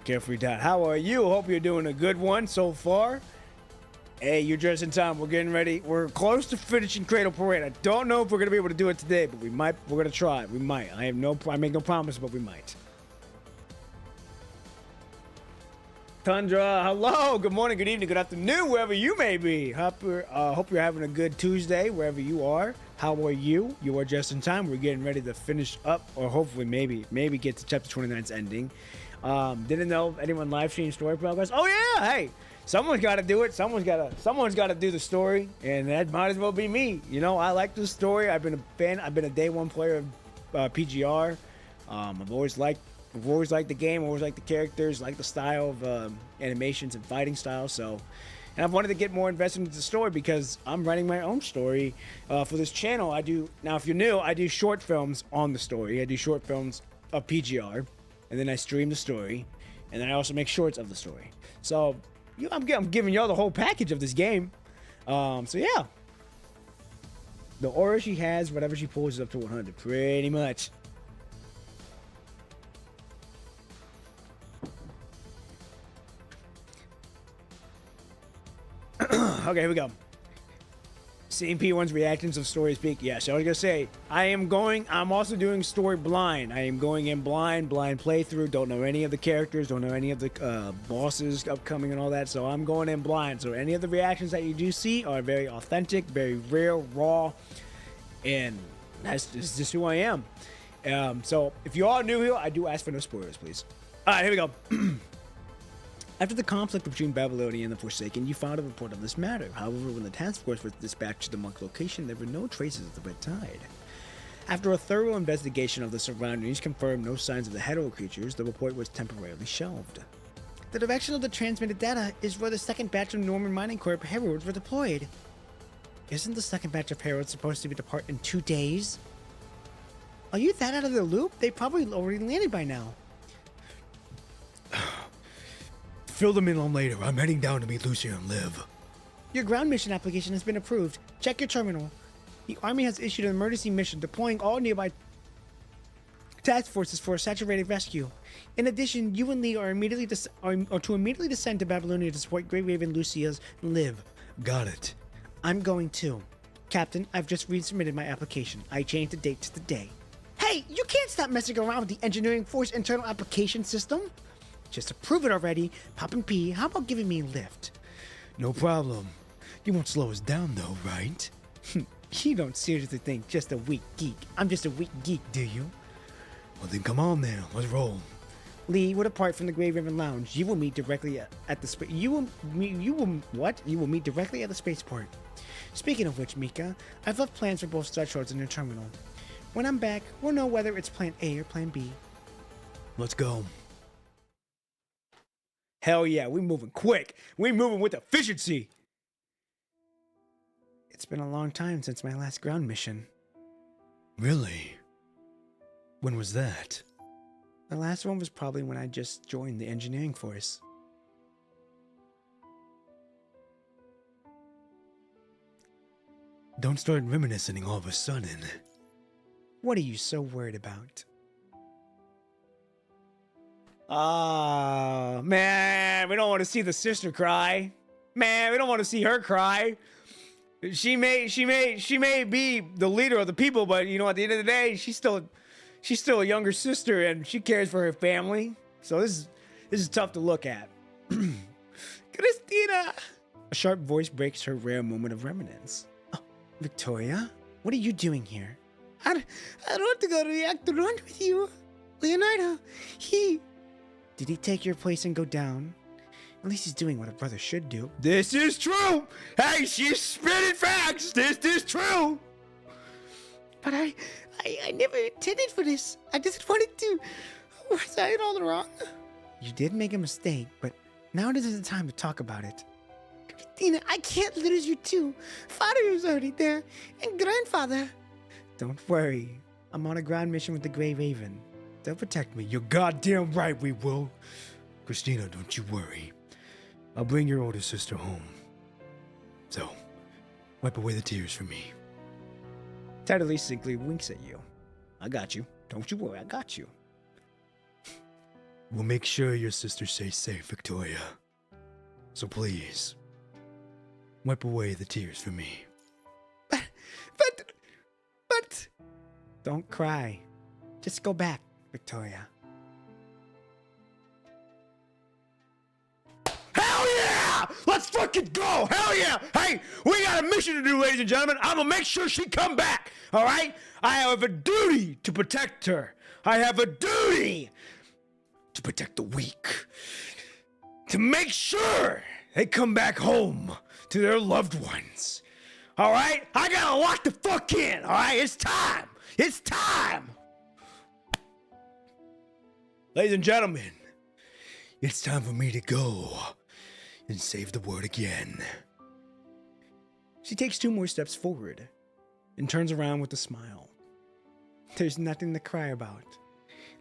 Carefree Dot, how are you? Hope you're doing a good one so far. Hey, you're just in time. We're getting ready. We're close to finishing Cradle Parade. I don't know if we're gonna be able to do it today, but we might. We're gonna try. We might. I make no promise, but we might. Tundra, hello. Good morning, good evening, good afternoon, wherever you may be. Hope you're having a good Tuesday, wherever you are. How are you? You are just in time. We're getting ready to finish up, or hopefully maybe get to chapter 29's ending. Didn't know if anyone live streamed story progress. Oh yeah, hey, someone's got to do it. Someone's got to do the story, and that might as well be me. You know, I like this story. I've been a fan. I've been a day one player of PGR. I've always liked the game. Always liked the characters. Like the style of animations and fighting style. So, and I've wanted to get more invested into the story because I'm writing my own story for this channel. I do now. If you're new, I do short films on the story. I do short films of PGR. And then I stream the story, and then I also make shorts of the story. So, I'm giving y'all the whole package of this game. So yeah, the aura she has, whatever she pulls, is up to 100, pretty much. Okay, here we go. Seeing P1's reactions of story speak. Yes, I was gonna say I'm also doing story blind. I am going in blind playthrough. Don't know any of the characters, don't know any of the bosses upcoming and all that. So I'm going in blind. So any of the reactions that you do see are very authentic, very real, raw, and that's just who I am. So if you are new here, I do ask for no spoilers, please. All right, here we go. After the conflict between Babylonia and the Forsaken, you found a report of this matter. However, when the task force was dispatched to the monk location, there were no traces of the Red Tide. After a thorough investigation of the surroundings confirmed no signs of the Hetero creatures, the report was temporarily shelved. The direction of the transmitted data is where the second batch of Norman Mining Corp Heralds were deployed. Isn't the second batch of Heralds supposed to depart in 2 days? Are you that out of the loop? They probably already landed by now. Fill them in on later. I'm heading down to meet Lucia and Liv. Your ground mission application has been approved. Check your terminal. The Army has issued an emergency mission deploying all nearby task forces for a saturated rescue. In addition, you and Lee are to immediately descend to Babylonia to support Grey Raven, Lucia's, and Liv. Got it. I'm going too. Captain, I've just resubmitted my application. I changed the date to the day. Hey, you can't stop messing around with the Engineering Force internal application system. Just approve it already. Pop and P, how about giving me a lift? No problem. You won't slow us down though, right? You don't seriously think just a weak geek. I'm just a weak geek, do you? Well then come on then, let's roll. Lee, we'll depart from the Grey River Lounge. You will meet directly at the You will meet directly at the spaceport. Speaking of which, Mika, I've left plans for both Starcharts in your terminal. When I'm back, we'll know whether it's Plan A or Plan B. Let's go. Hell yeah, we moving quick. We moving with efficiency. It's been a long time since my last ground mission. Really? When was that? The last one was probably when I just joined the engineering force. Don't start reminiscing all of a sudden. What are you so worried about? Ah, man, we don't want to see the sister cry. Man, we don't want to see her cry. She may be the leader of the people, but you know, at the end of the day, she's still a younger sister, and she cares for her family. So this is tough to look at. Christina! A sharp voice breaks her rare moment of reminiscence. Oh, Victoria, what are you doing here? I want to go to reactor 1 with you. Leonardo, Did he take your place and go down? At least he's doing what a brother should do. This is true! Hey, she's spitting facts! This is true! But I never intended for this. I just wanted to. Was I all wrong? You did make a mistake, but now is the time to talk about it. Christina, I can't lose you too. Father is already there, and grandfather. Don't worry. I'm on a ground mission with the Grey Raven. They'll protect me. You're goddamn right we will. Christina, don't you worry. I'll bring your older sister home. So, Wipe away the tears for me. Teddy simply winks at you. I got you. Don't you worry, I got you. We'll make sure your sister stays safe, Victoria. So please, wipe away the tears for me. But... Don't cry. Just go back, Victoria. Hell yeah! Let's fucking go! Hell yeah! Hey, we got a mission to do, ladies and gentlemen. I'm gonna make sure she come back. All right? I have a duty to protect her. I have a duty to protect the weak. To make sure they come back home to their loved ones. All right? I gotta lock the fuck in. All right? It's time. It's time. Ladies and gentlemen, It's time for me to go and save the world again. She takes 2 more steps forward and turns around with a smile. There's nothing to cry about.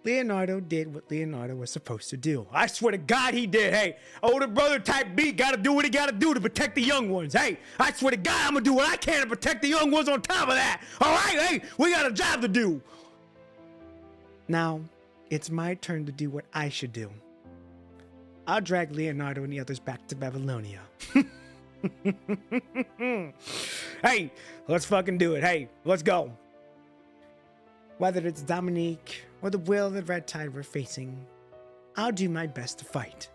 Leonardo did what Leonardo was supposed to do. I swear to God he did. Hey, older brother type B gotta do what he gotta do to protect the young ones. Hey, I swear to God I'm gonna do what I can to protect the young ones on top of that. All right, hey, we got a job to do. Now, it's my turn to do what I should do. I'll drag Leonardo and the others back to Babylonia. Hey, let's fucking do it. Hey, let's go. Whether it's Dominique or the will of the Red Tide we're facing, I'll do my best to fight.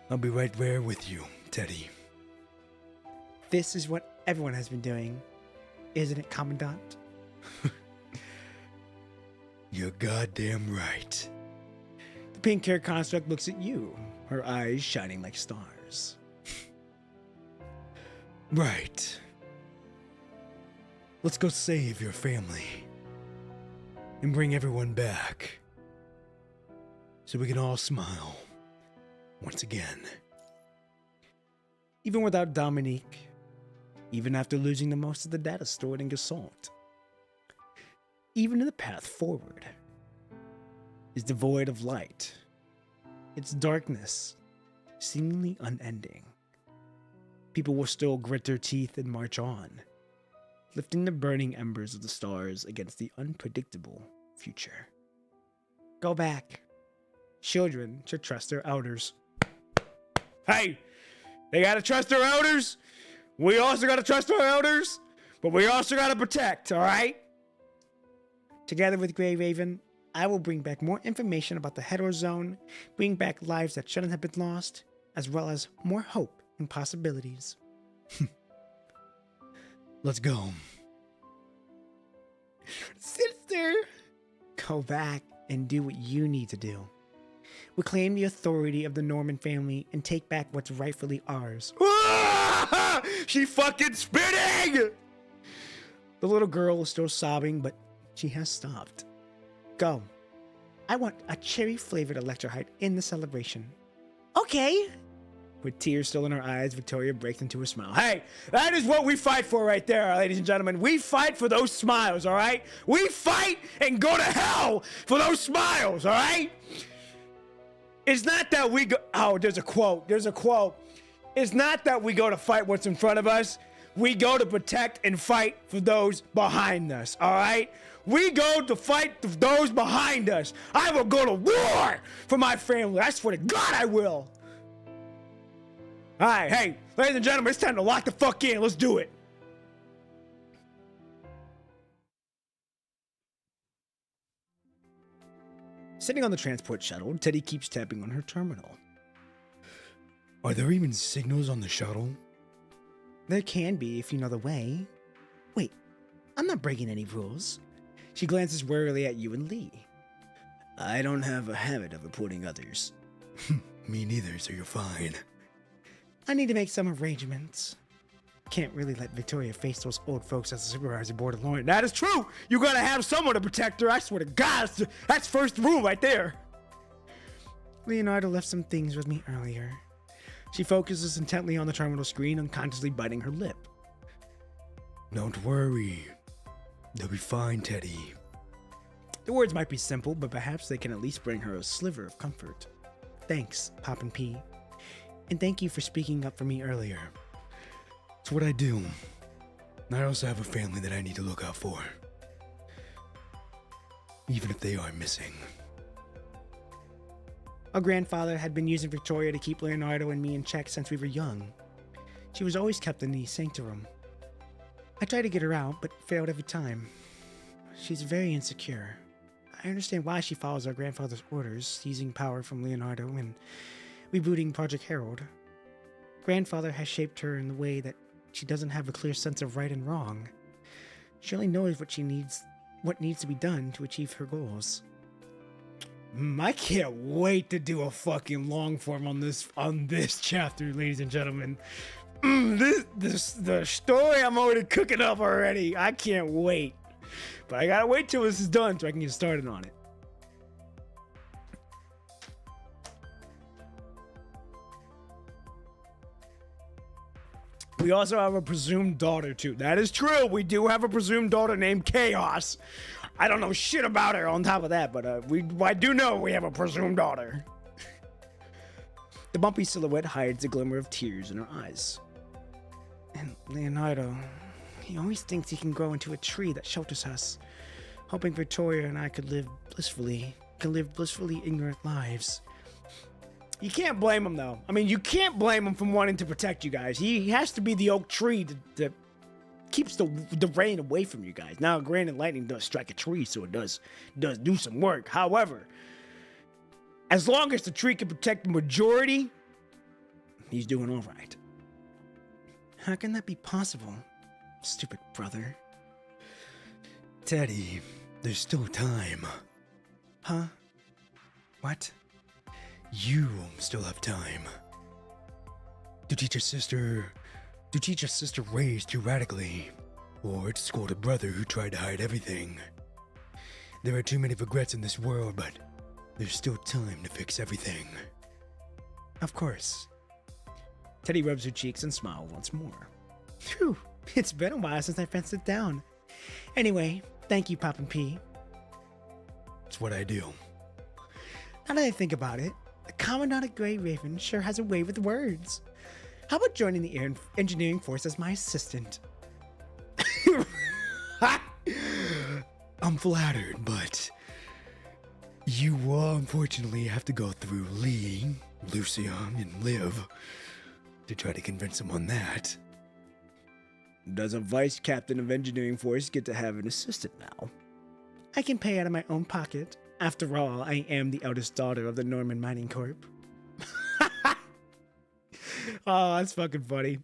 I'll be right there with you, Teddy. This is what everyone has been doing, isn't it, Commandant? You're goddamn right. The pink-haired construct looks at you, her eyes shining like stars. Right. Let's go save your family and bring everyone back so we can all smile once again. Even without Dominique, even after losing the most of the data stored in Gasalt, even the path forward is devoid of light. Its darkness seemingly unending. People will still grit their teeth and march on, lifting the burning embers of the stars against the unpredictable future. Go back. Children should trust their elders. Hey, they gotta trust their elders. We also gotta trust our elders, but we also gotta protect, all right? Together with Grey Raven, I will bring back more information about the Hetero Zone, bring back lives that shouldn't have been lost, as well as more hope and possibilities. Let's go. Sister! Go back and do what you need to do. Reclaim the authority of the Norman family and take back what's rightfully ours. She fucking spitting! The little girl is still sobbing, but she has stopped. Go. I want a cherry-flavored electrolyte in the celebration. Okay. With tears still in her eyes, Victoria breaks into a smile. Hey, that is what we fight for right there, ladies and gentlemen. We fight for those smiles, all right? We fight and go to hell for those smiles, all right? It's not that we go... Oh, there's a quote. It's not that we go to fight what's in front of us. We go to protect and fight for those behind us, all right? We go to fight for those behind us. I will go to war for my family. I swear to God I will. All right, hey, ladies and gentlemen, it's time to lock the fuck in. Let's do it. Sitting on the transport shuttle, Teddy keeps tapping on her terminal. Are there even signals on the shuttle? There can be if you know the way. Wait, I'm not breaking any rules. She glances warily at you and Lee. I don't have a habit of reporting others. Me neither, so you're fine. I need to make some arrangements. Can't really let Victoria face those old folks as a supervisor board alone. That is true. You gotta have someone to protect her. I swear to God, that's first rule right there. Leonardo left some things with me earlier. She focuses intently on the terminal screen, unconsciously biting her lip. Don't worry. They'll be fine, Teddy. The words might be simple, but perhaps they can at least bring her a sliver of comfort. Thanks, Pop and P. And thank you for speaking up for me earlier. It's what I do. I also have a family that I need to look out for. Even if they are missing. Our grandfather had been using Victoria to keep Leonardo and me in check since we were young. She was always kept in the sanctum. I tried to get her out, but failed every time. She's very insecure. I understand why she follows our grandfather's orders, seizing power from Leonardo and rebooting Project Herald. Grandfather has shaped her in the way that she doesn't have a clear sense of right and wrong. She only knows what needs to be done to achieve her goals. I can't wait to do a fucking long form on this chapter, ladies and gentlemen. The story I'm already cooking up already. I can't wait. But I gotta wait till this is done so I can get started on it. We also have a presumed daughter, too. That is true. We do have a presumed daughter named Chaos. I don't know shit about her on top of that, but I do know we have a presumed daughter. The bumpy silhouette hides a glimmer of tears in her eyes. And Leonardo, he always thinks he can grow into a tree that shelters us, hoping Victoria and I could live blissfully ignorant lives. You can't blame him, though. I mean, you can't blame him from wanting to protect you guys. He has to be the oak tree that keeps the rain away from you guys. Now, granted, lightning does strike a tree, so it does do some work. However, as long as the tree can protect the majority, he's doing all right. How can that be possible, stupid brother? Teddy, there's still time. Huh? What? You still have time. To teach your sister raised too radically, or to scold a brother who tried to hide everything. There are too many regrets in this world, but there's still time to fix everything. Of course. Teddy rubs her cheeks and smiles once more. Phew, it's been a while since I fenced it down. Anyway, thank you, Pop and P. It's what I do. Now that I think about it, the Commandant of Grey Raven sure has a way with words. How about joining the engineering force as my assistant? I'm flattered, but you will unfortunately have to go through Lee, Lucian, and Liv to try to convince him on that. Does a vice captain of engineering force get to have an assistant now? I can pay out of my own pocket. After all, I am the eldest daughter of the Norman Mining Corp. Oh, that's fucking funny.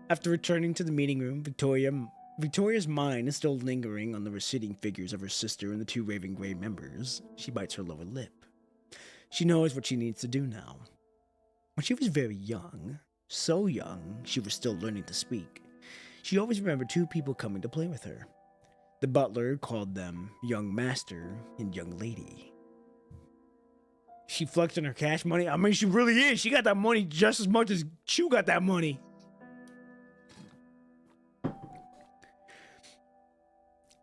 After returning to the meeting room, Victoria's mind is still lingering on the receding figures of her sister and the two Raven Grey members. She bites her lower lip. She knows what she needs to do now. When she was very young, so young she was still learning to speak, she always remembered two people coming to play with her. The butler called them Young Master and Young Lady. She flexed on her cash money. I mean, she really is. She got that money just as much as Chu got that money.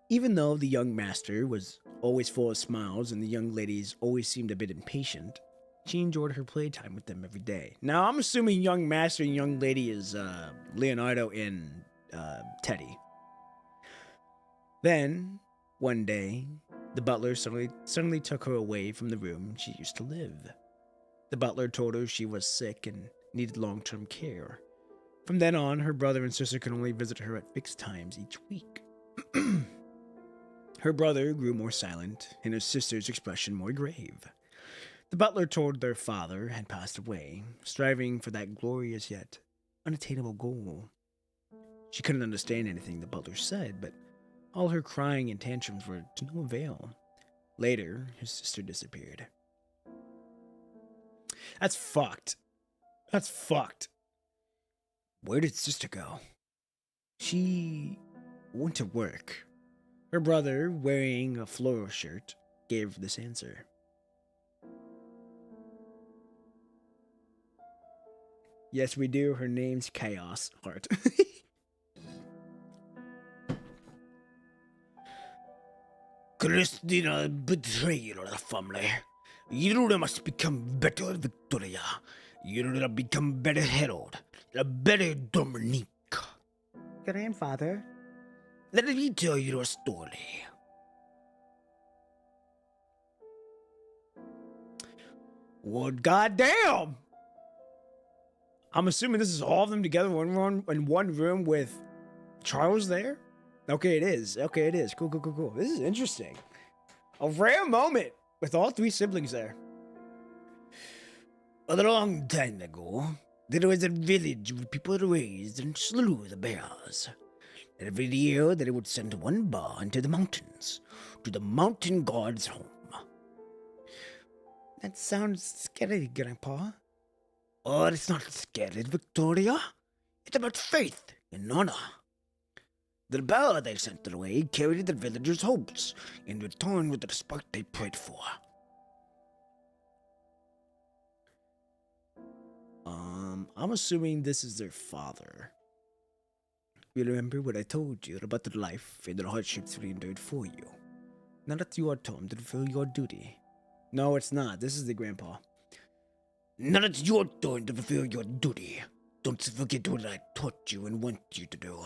Even though the young master was always full of smiles and the young ladies always seemed a bit impatient, she enjoyed her playtime with them every day. Now, I'm assuming young master and young lady is Leonardo and Teddy. Then, one day, the butler suddenly took her away from the room she used to live. The butler told her she was sick and needed long-term care. From then on, her brother and sister could only visit her at fixed times each week. Her brother grew more silent, and her sister's expression more grave. The butler told their father had passed away, striving for that glorious yet unattainable goal. She couldn't understand anything the butler said, but all her crying and tantrums were to no avail. Later, his sister disappeared. That's fucked. That's fucked. Where did sister go? She went to work. Her brother, wearing a floral shirt, gave this answer. Yes, we do. Her name's Chaos Heart. Christina betrayed our family. You must become better, Victoria. You'll become better herald, a better Dominique. Grandfather. Let me tell you a story. Well, goddamn! I'm assuming this is all of them together in one room with Charles there? Okay, it is. Okay, it is. Cool, cool, cool, cool. This is interesting. A rare moment with all three siblings there. A long time ago, there was a village where people raised and slew the bears. Every year, they would send one bar into the mountains, to the mountain god's home. That sounds scary, Grandpa. Oh, it's not scary, Victoria. It's about faith and honor. The bear they sent away carried the villagers' hopes in return with the respect they prayed for. I'm assuming this is their father. You remember what I told you about the life and the hardships we endured for you. Now that you are time to fulfill your duty. No, it's not. This is the grandpa. Now that it's your turn to fulfill your duty, don't forget what I taught you and want you to do.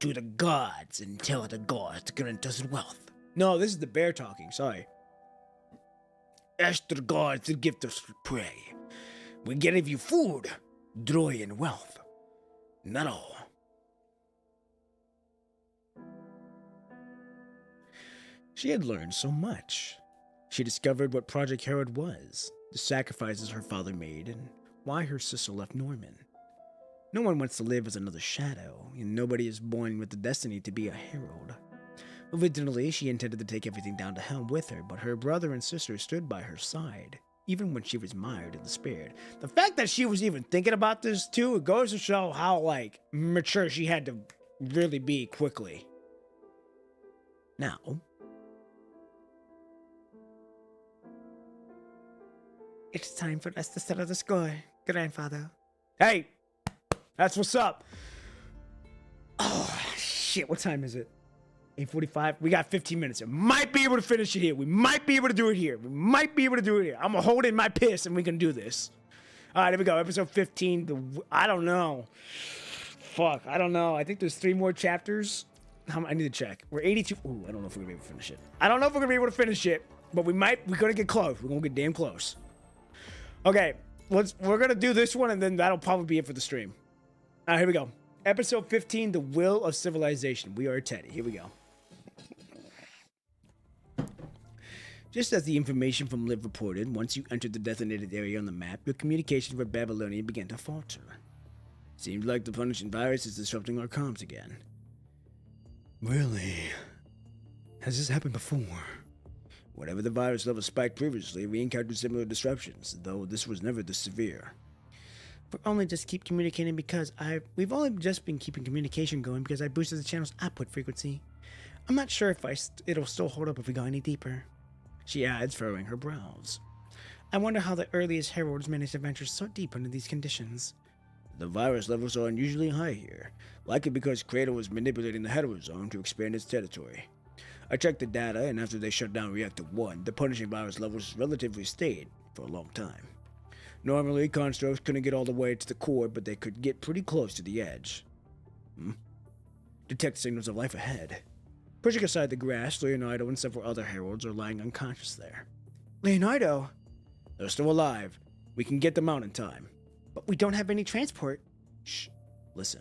To the gods and tell the gods to grant us wealth. No, this is the bear talking. Sorry. Ask the gods to give us prey. We give you food, joy, and wealth. Not all. She had learned so much. She discovered what Project Herod was, the sacrifices her father made, and why her sister left Norman. No one wants to live as another shadow, and nobody is born with the destiny to be a herald. Originally, she intended to take everything down to hell with her, but her brother and sister stood by her side, even when she was mired and despaired. The fact that she was even thinking about this too, it goes to show how, like, mature she had to really be quickly. Now, It's time for us to settle the score, Grandfather. hey, that's what's up. Oh, shit, what time is it? 8:45? We got 15 minutes. We might be able to finish it here. We might be able to do it here. We might be able to do it here. I'm gonna hold in my piss and we can do this. All right, here we go. Episode 15. I don't know. Fuck, I don't know. I think there's 3 more chapters. I need to check. We're 82. Ooh, I don't know if we're gonna be able to finish it. I don't know if we're gonna be able to finish it, but we're gonna get close. We're gonna get damn close. Okay, we're gonna do this one and then that'll probably be it for the stream. All right, here we go. Episode 15, The Will of Civilization. We are Teddy. Here we go. Just as the information from Liv reported, once you entered the designated area on the map, your communications with Babylonia began to falter. Seems like the punishing virus is disrupting our comms again. Really? Has this happened before? Whatever the virus level spiked previously, we encountered similar disruptions, though this was never this severe. We've only just keep communicating because we've only just been keeping communication going because I boosted the channel's output frequency. I'm not sure if it'll still hold up if we go any deeper. She adds, furrowing her brows. I wonder how the earliest heralds managed to venture so deep under these conditions. The virus levels are unusually high here, likely because Cradle was manipulating the Herald Zone to expand its territory. I checked the data, and after they shut down Reactor 1, the punishing virus levels relatively stayed for a long time. Normally, constructs couldn't get all the way to the core, but they could get pretty close to the edge. Detect signals of life ahead. Pushing aside the grass, Leonardo and several other heralds are lying unconscious there. Leonardo! They're still alive. We can get them out in time. But we don't have any transport. Shh. Listen.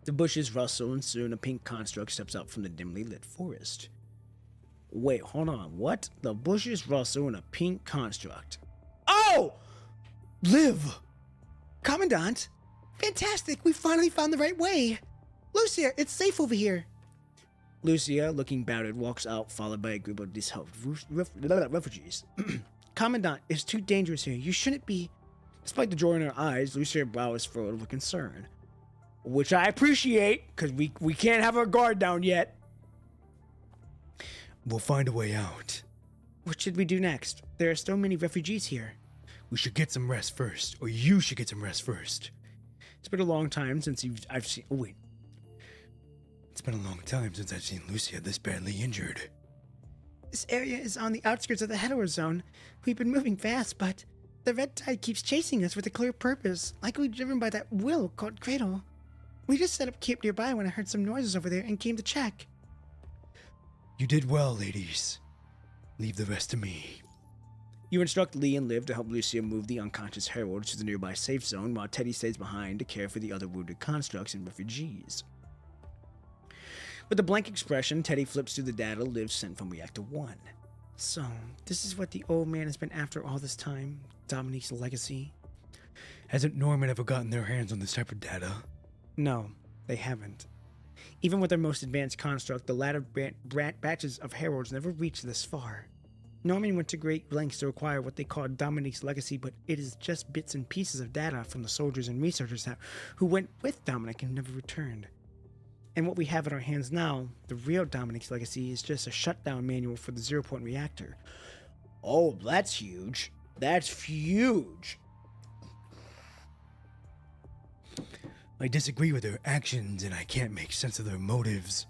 The bushes rustle and soon a pink construct steps out from the dimly lit forest. Wait, hold on. What? The bushes rustle and a pink construct. Oh! Liv! Commandant! Fantastic! We finally found the right way! Lucia, it's safe over here! Lucia, looking battered, walks out, followed by a group of disheveled refugees. Commandant, it's too dangerous here. You shouldn't be... Despite the joy in her eyes, Lucia's brow is furrowed with concern. Which I appreciate, because we can't have our guard down yet. We'll find a way out. What should we do next? There are so many refugees here. We should get some rest first, or you should get some rest first. It's been a long time since I've seen... Oh, wait. It's been a long time since I've seen Lucia this badly injured. This area is on the outskirts of the Hetero Zone. We've been moving fast, but The red tide keeps chasing us with a clear purpose, like we're driven by that will called Cradle. We just set up camp nearby when I heard some noises over there and came to check. You did well, ladies. Leave the rest to me. You instruct Lee and Liv to help Lucia move the unconscious herald to the nearby safe zone while Teddy stays behind to care for the other wounded constructs and refugees. With a blank expression, Teddy flips through the data Liv sent from Reactor 1. So, this is what the old man has been after all this time, Dominique's legacy? Hasn't Norman ever gotten their hands on this type of data? No, they haven't. Even with their most advanced construct, the latter batches of heralds never reached this far. Norman went to great lengths to acquire what they called Dominique's legacy, but it is just bits and pieces of data from the soldiers and researchers who went with Dominic and never returned. And what we have in our hands now, the real Dominique's legacy, is just a shutdown manual for the zero-point reactor. Oh, that's huge. That's huge. I disagree with their actions and I can't make sense of their motives.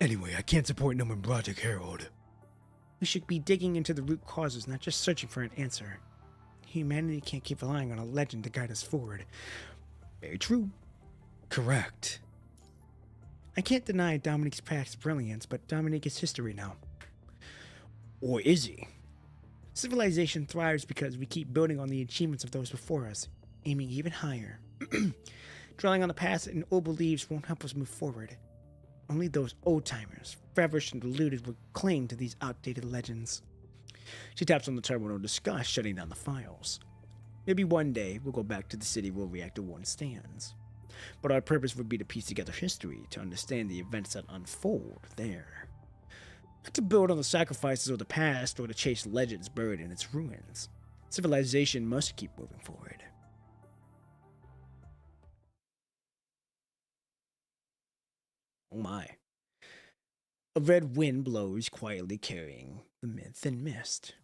Anyway, I can't support Norman Project Herald. We should be digging into the root causes, not just searching for an answer. Humanity can't keep relying on a legend to guide us forward. Very true. Correct. I can't deny Dominique's past brilliance, but Dominique is history now. Or is he? Civilization thrives because we keep building on the achievements of those before us, aiming even higher. Dwelling on the past and old beliefs won't help us move forward. Only those old-timers, ravished and deluded, will cling to these outdated legends. She taps on the terminal to discuss shutting down the files. Maybe one day we'll go back to the city where Reactor 1 stands. But our purpose would be to piece together history to understand the events that unfold there. Not to build on the sacrifices of the past or to chase legends buried in its ruins. Civilization must keep moving forward. Oh my. A red wind blows quietly carrying the thin mist.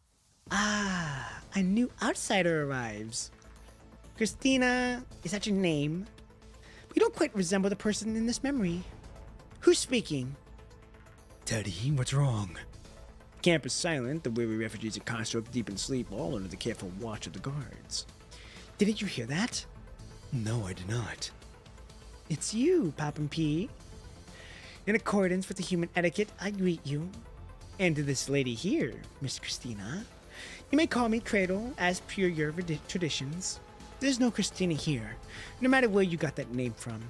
Ah, a new outsider arrives. Christina, is that your name? We don't quite resemble the person in this memory. Who's speaking? Teddy, what's wrong? Camp is silent, the weary refugees and construct deep in sleep, all under the careful watch of the guards. Didn't you hear that? No, I did not. It's you, Poppin' P. In accordance with the human etiquette, I greet you. And to this lady here, Miss Christina. You may call me Cradle, as per your traditions. There's no Christina here, no matter where you got that name from.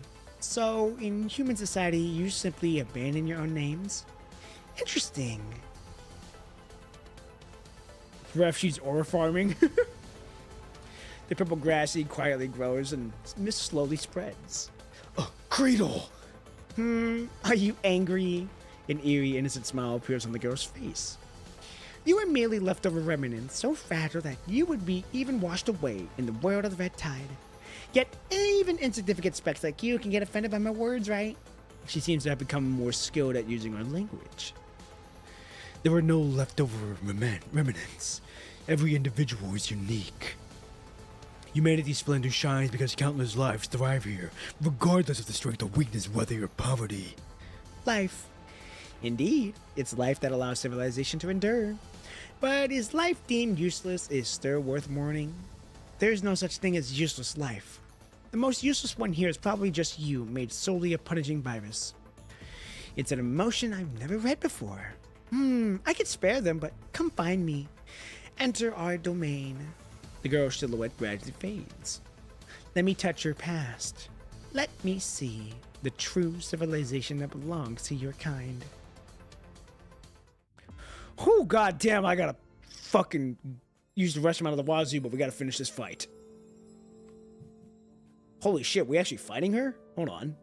So, in human society, you simply abandon your own names? Interesting. Refugees aura farming. The purple grass seed quietly grows and mist slowly spreads. Cradle! Are you angry? An eerie, innocent smile appears on the girl's face. You are merely leftover remnants, so fragile that you would be even washed away in the world of the red tide. Yet even insignificant specks like you can get offended by my words, right? She seems to have become more skilled at using her language. There are no leftover remnants. Every individual is unique. Humanity's splendor shines because countless lives thrive here, regardless of the strength or weakness, weather or poverty. Life. Indeed, it's life that allows civilization to endure. But is life deemed useless? Is still worth mourning? There's no such thing as useless life. The most useless one here is probably just you, made solely a punishing virus. It's an emotion I've never read before. I could spare them, but come find me. Enter our domain. The girl's silhouette gradually fades. Let me touch your past. Let me see the true civilization that belongs to your kind. Oh, goddamn, I gotta fucking use the restroom out of the wazoo, but we gotta finish this fight. Holy shit, we actually fighting her? Hold on.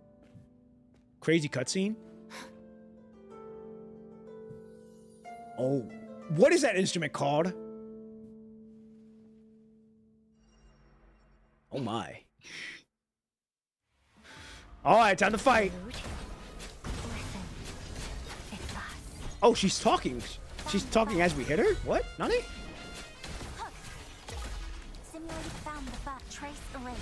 Crazy cutscene. Oh, what is that instrument called? Oh my. Alright, time to fight. Oh, she's talking. She's talking as we hit her? What? Nani? Simulated found the fact trace erased.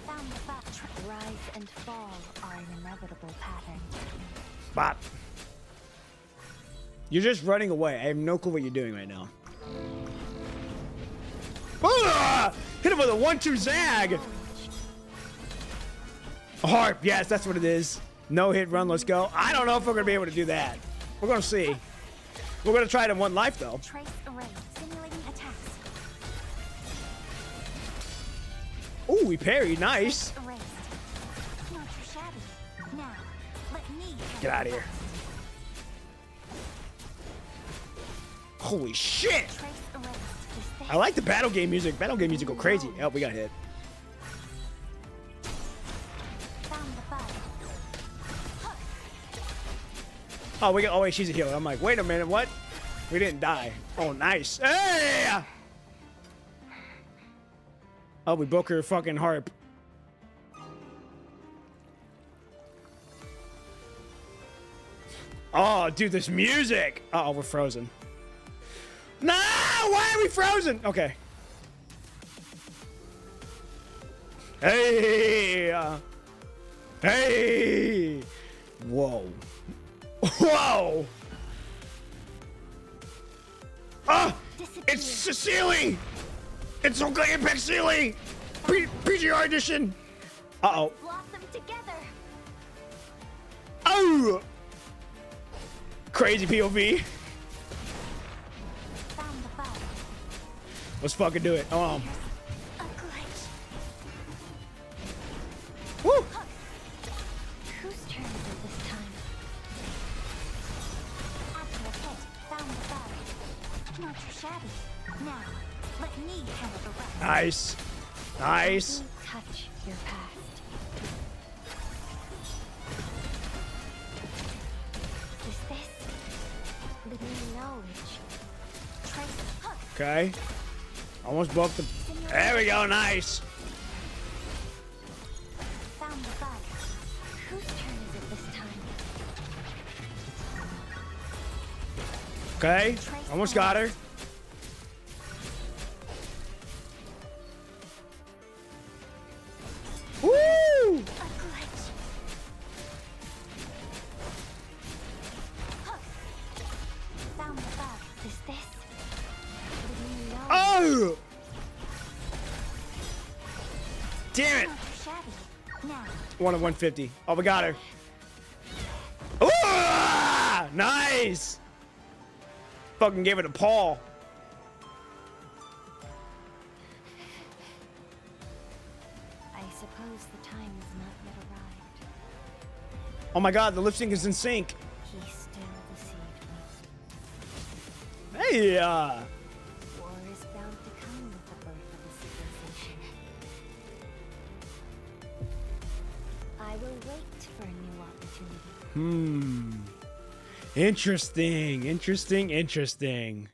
Found the fact rise and fall are an inevitable pattern. Bop. You're just running away. I have no clue what you're doing right now. Ah! Hit him with a 1-2 zag. A harp. Yes, that's what it is. No hit run. Let's go. I don't know if we're going to be able to do that. We're going to see. We're going to try it in one life, though. Trace array. Simulating attacks. Ooh, we parried. Nice. Trace erased. Not too shabby. Now, let me Get out of here. Holy shit. Trace erased. Is this I like the battle game music. Battle game music go crazy. Oh, we got hit. found the bug? Oh, we got. Oh wait, she's a healer. I'm like, wait a minute, what? We didn't die. Oh, nice. Hey! Oh, we broke her fucking harp. Oh, dude, this music. Uh oh, we're frozen. No, why are we frozen? Okay. Hey! Hey! Whoa. Whoa! Ah! It's Cecily! It's okay, Impact Cecily! PGR edition! Uh-oh. Blossom together. Oh! Crazy POV. Found the bug. Let's fucking do it. A glitch. Woo! Whose turn is it this time? After a hit, found the bug. Not too shabby. Now, let me handle the rest. Nice. Nice. Touch your past. Is this the new knowledge? Trace hook. Okay. Almost broke the... There we go, nice. Found the bug. Whose turn is it this time? Okay. Almost got her. Woo! A glitch. Hook. Found the bug. Is this the new knowledge? Oh! Damn it. Not too shabby. Now, 1 of 150. Oh, we got her. Ooh! Nice. Fucking gave it a paw. I suppose the time has not yet arrived. Oh my god, the lip sync is in sync. He still deceived me. Hey, War is bound to come with the birth of a civilization. I will wait for a new opportunity. Interesting, interesting, interesting.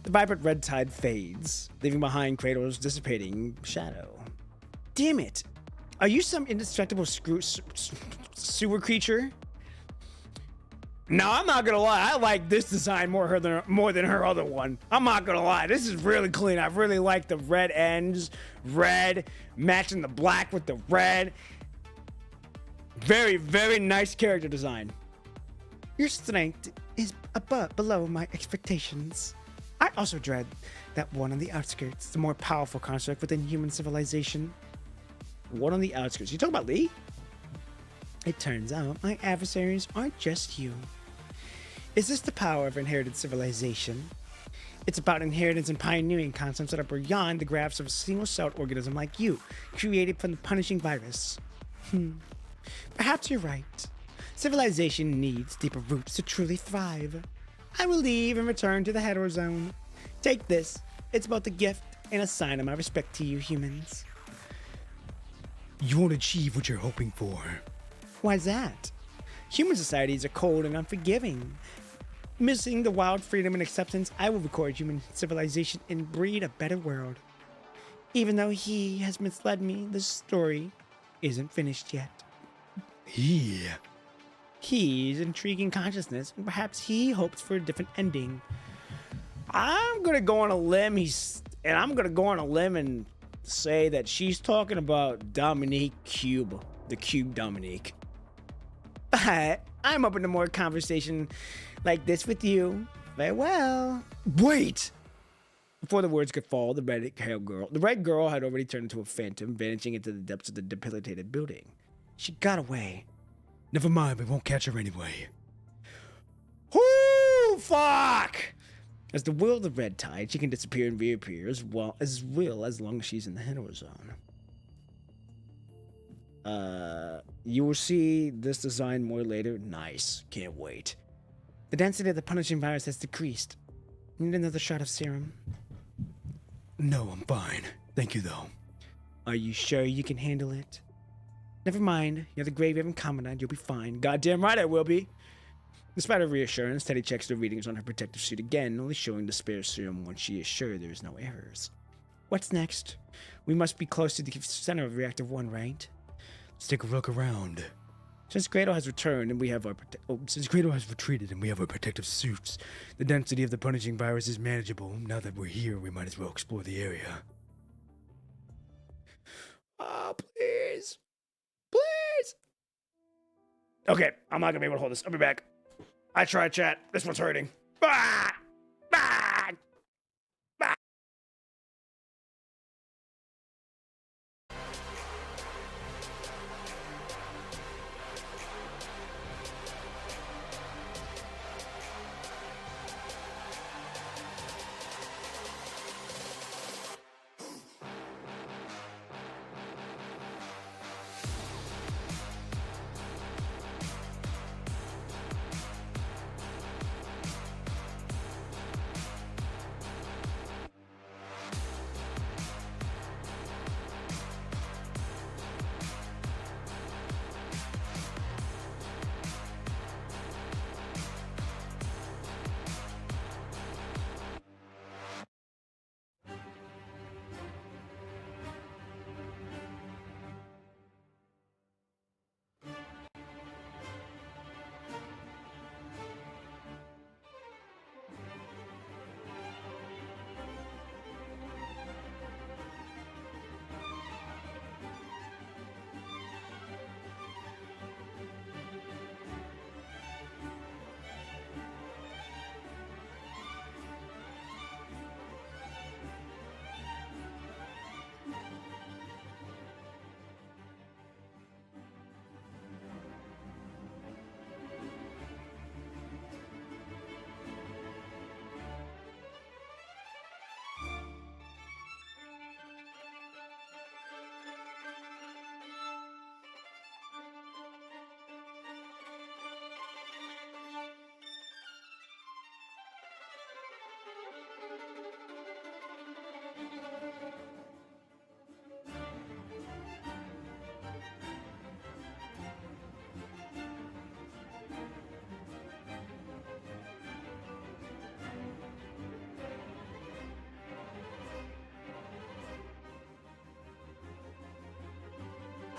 The vibrant red tide fades, leaving behind Kratos' dissipating shadow. Damn it! Are you some indestructible sewer creature? No, I'm not gonna lie. I like this design more than her other one. I'm not gonna lie. This is really clean. I really like the red ends, red matching the black with the red. Very, very nice character design. Your strength is below my expectations. I also dread that one on the outskirts, the more powerful construct within human civilization. One on the outskirts. You talking about Lee? It turns out my adversaries aren't just you. Is this the power of inherited civilization? It's about inheritance and pioneering concepts that are beyond the grasp of a single-celled organism like you, created from the punishing virus. Perhaps you're right. Civilization needs deeper roots to truly thrive. I will leave and return to the hetero zone. Take this. It's both a gift and a sign of my respect to you humans. You won't achieve what you're hoping for. Why's that? Human societies are cold and unforgiving. Missing the wild freedom and acceptance, I will record human civilization and breed a better world. Even though he has misled me, the story isn't finished yet. He's intriguing consciousness, and perhaps he hopes for a different ending. I'm gonna go on a limb. I'm gonna go on a limb and say that she's talking about Dominique Cube, the Cube Dominique. But I'm open to more conversation like this with you. Farewell. Wait! Before the words could fall, the red girl had already turned into a phantom, vanishing into the depths of the debilitated building. She got away. Never mind, we won't catch her anyway. Whoo! Fuck! As the will of the red tide, she can disappear and reappear as long as long as she's in the hero zone. You will see this design more later. Nice. Can't wait. The density of the punishing virus has decreased. Need another shot of serum? No, I'm fine. Thank you, though. Are you sure you can handle it? Never mind. You're the Graveyard Commandant. You'll be fine. Goddamn right I will be. Despite her reassurance, Teddy checks the readings on her protective suit again, only showing the spare serum once she is sure there is no errors. What's next? We must be close to the center of Reactor 1, right? Let's take a look around. Since Grado has returned and we have our Since Grado has retreated and we have our protective suits, the density of the punishing virus is manageable. Now that we're here, we might as well explore the area. Oh, please. Please. Okay, I'm not gonna be able to hold this. I'll be back. I tried, chat. This one's hurting. Ah! Ah! Ah!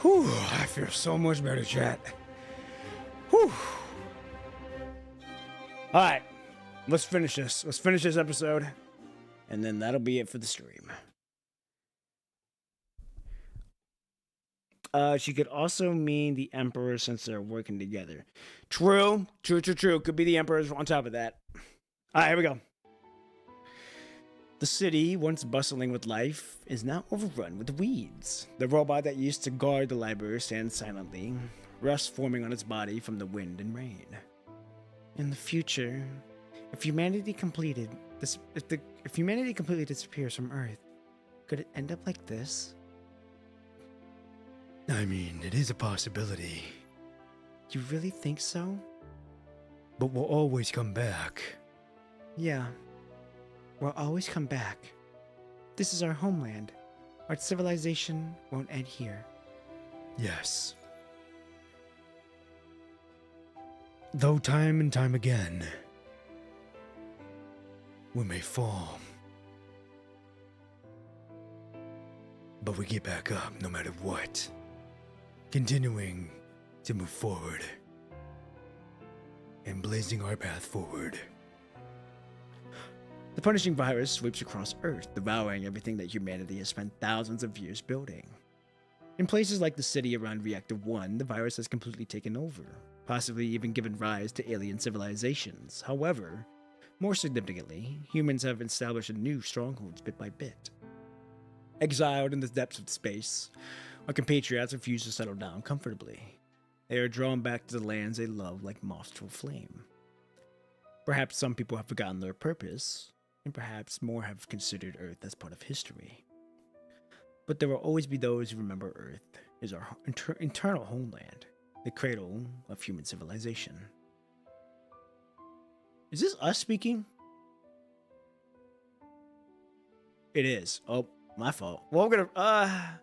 Whew, I feel so much better, chat. Whew. Alright, let's finish this. Let's finish this episode. And then that'll be it for the stream. She could also mean the Emperor since they're working together. True. Could be the Emperor's on top of that. Alright, here we go. The city, once bustling with life, is now overrun with weeds. The robot that used to guard the library stands silently, rust forming on its body from the wind and rain. In the future, if humanity completely disappears from Earth, could it end up like this? I mean, it is a possibility. You really think so? But we'll always come back. Yeah. We'll always come back. This is our homeland. Our civilization won't end here. Yes. Though time and time again, we may fall. But we get back up no matter what. Continuing to move forward. And blazing our path forward. The punishing virus sweeps across Earth, devouring everything that humanity has spent thousands of years building. In places like the city around Reactor 1, the virus has completely taken over. possibly even given rise to alien civilizations. However, more significantly, humans have established new strongholds bit by bit. Exiled in the depths of space, our compatriots refuse to settle down comfortably. They are drawn back to the lands they love like moths to a flame. Perhaps some people have forgotten their purpose, and perhaps more have considered Earth as part of history. But there will always be those who remember Earth as our eternal homeland, the cradle of human civilization. Is this us speaking? It is. Oh, my fault. Well, we're gonna,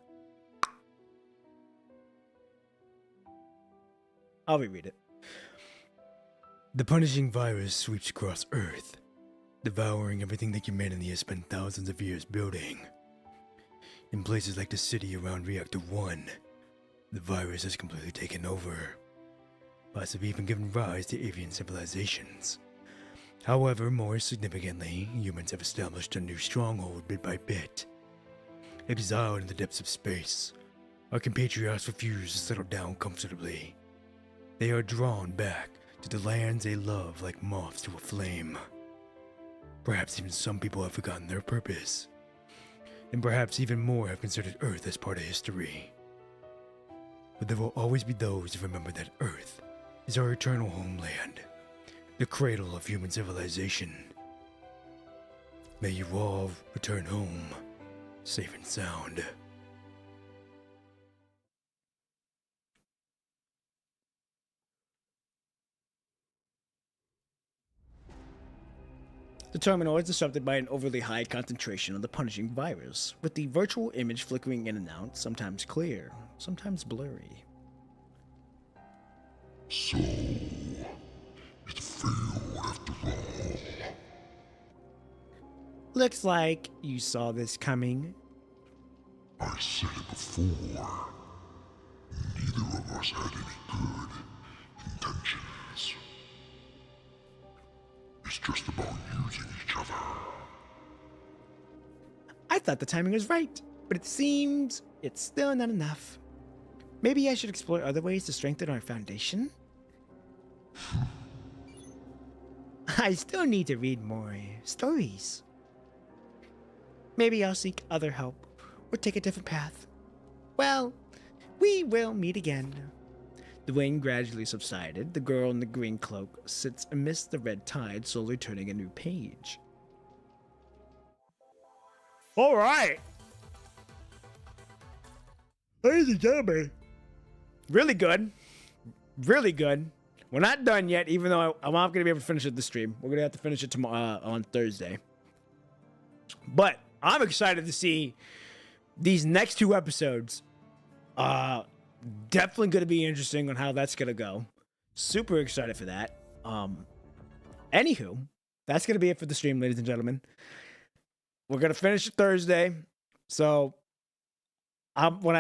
I'll reread it. The punishing virus sweeps across Earth, devouring everything that humanity has spent thousands of years building. In places like the city around Reactor 1, the virus has completely taken over, possibly even given rise to avian civilizations. However, more significantly, humans have established a new stronghold bit by bit. Exiled in the depths of space, our compatriots refuse to settle down comfortably. They are drawn back to the lands they love like moths to a flame. Perhaps even some people have forgotten their purpose, and perhaps even more have considered Earth as part of history. But there will always be those who remember that Earth is our eternal homeland, the cradle of human civilization. May you all return home, safe and sound. The terminal is disrupted by an overly high concentration of the punishing virus, with the virtual image flickering in and out, sometimes clear, sometimes blurry. So, it failed after all. Looks like you saw this coming. I said it before. Neither of us had any good intentions. It's just about using each other. I thought the timing was right, but it seems it's still not enough. Maybe I should explore other ways to strengthen our foundation? I still need to read more stories. Maybe I'll seek other help or take a different path. Well, we will meet again. The wind gradually subsided. The girl in the green cloak sits amidst the red tide, slowly turning a new page. All right. Ladies and gentlemen. Really good. Really good. We're not done yet, even though I'm not going to be able to finish it this stream. We're going to have to finish it tomorrow on Thursday. But I'm excited to see these next two episodes. Definitely going to be interesting on how that's going to go. Super excited for that. Anywho, that's going to be it for the stream, ladies and gentlemen. We're going to finish it Thursday. So when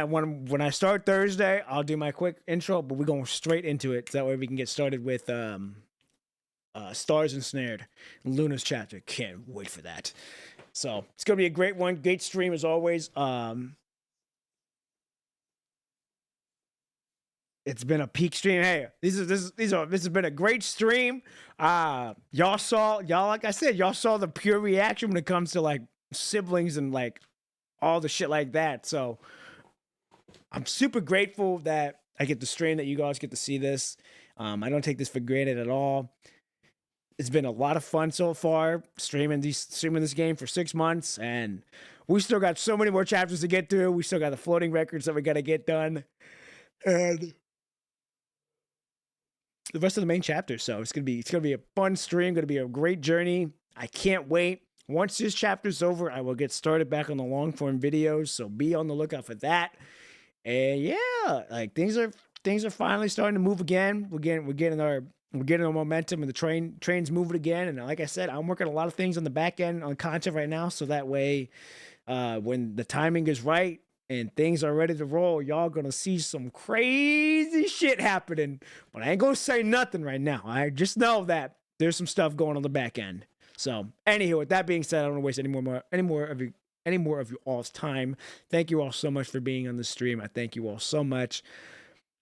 I start Thursday, I'll do my quick intro, but we're going straight into it. So that way we can get started with Stars Ensnared, Luna's chapter. Can't wait for that. So it's going to be a great one. Great stream as always. It's been a peak stream. Hey, this has been a great stream. Y'all like I said, y'all saw the pure reaction when it comes to like siblings and like all the shit like that. So I'm super grateful that I get to stream, that you guys get to see this. I don't take this for granted at all. It's been a lot of fun so far streaming this game for 6 months, and we still got so many more chapters to get through. We still got the floating records that we got to get done, and the rest of the main chapter. So it's gonna be a fun stream, gonna be a great journey. I can't wait. Once this chapter's over, I will get started back on the long form videos, so be on the lookout for that. And yeah, like things are finally starting to move again. We're getting our momentum, and the train's moving again. And like I said, I'm working a lot of things on the back end on content right now, so that way when the timing is right and things are ready to roll, y'all gonna see some crazy shit happening. But I ain't gonna say nothing right now. I just know that there's some stuff going on the back end. So, anywho, with that being said, I don't want to waste any more of you all's time. Thank you all so much for being on the stream. I thank you all so much,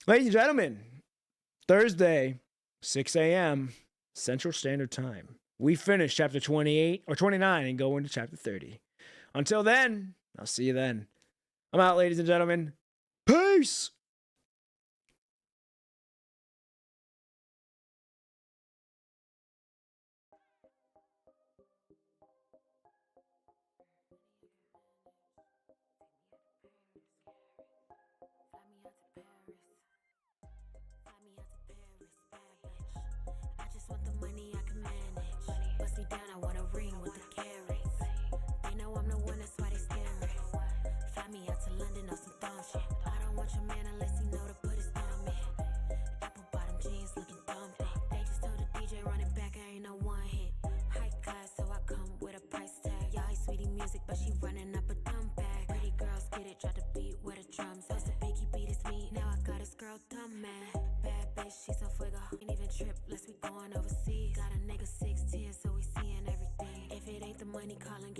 ladies and gentlemen. Thursday, 6 a.m. Central Standard Time. We finish chapter 28 or 29 and go into chapter 30. Until then, I'll see you then. I'm out, ladies and gentlemen. Peace!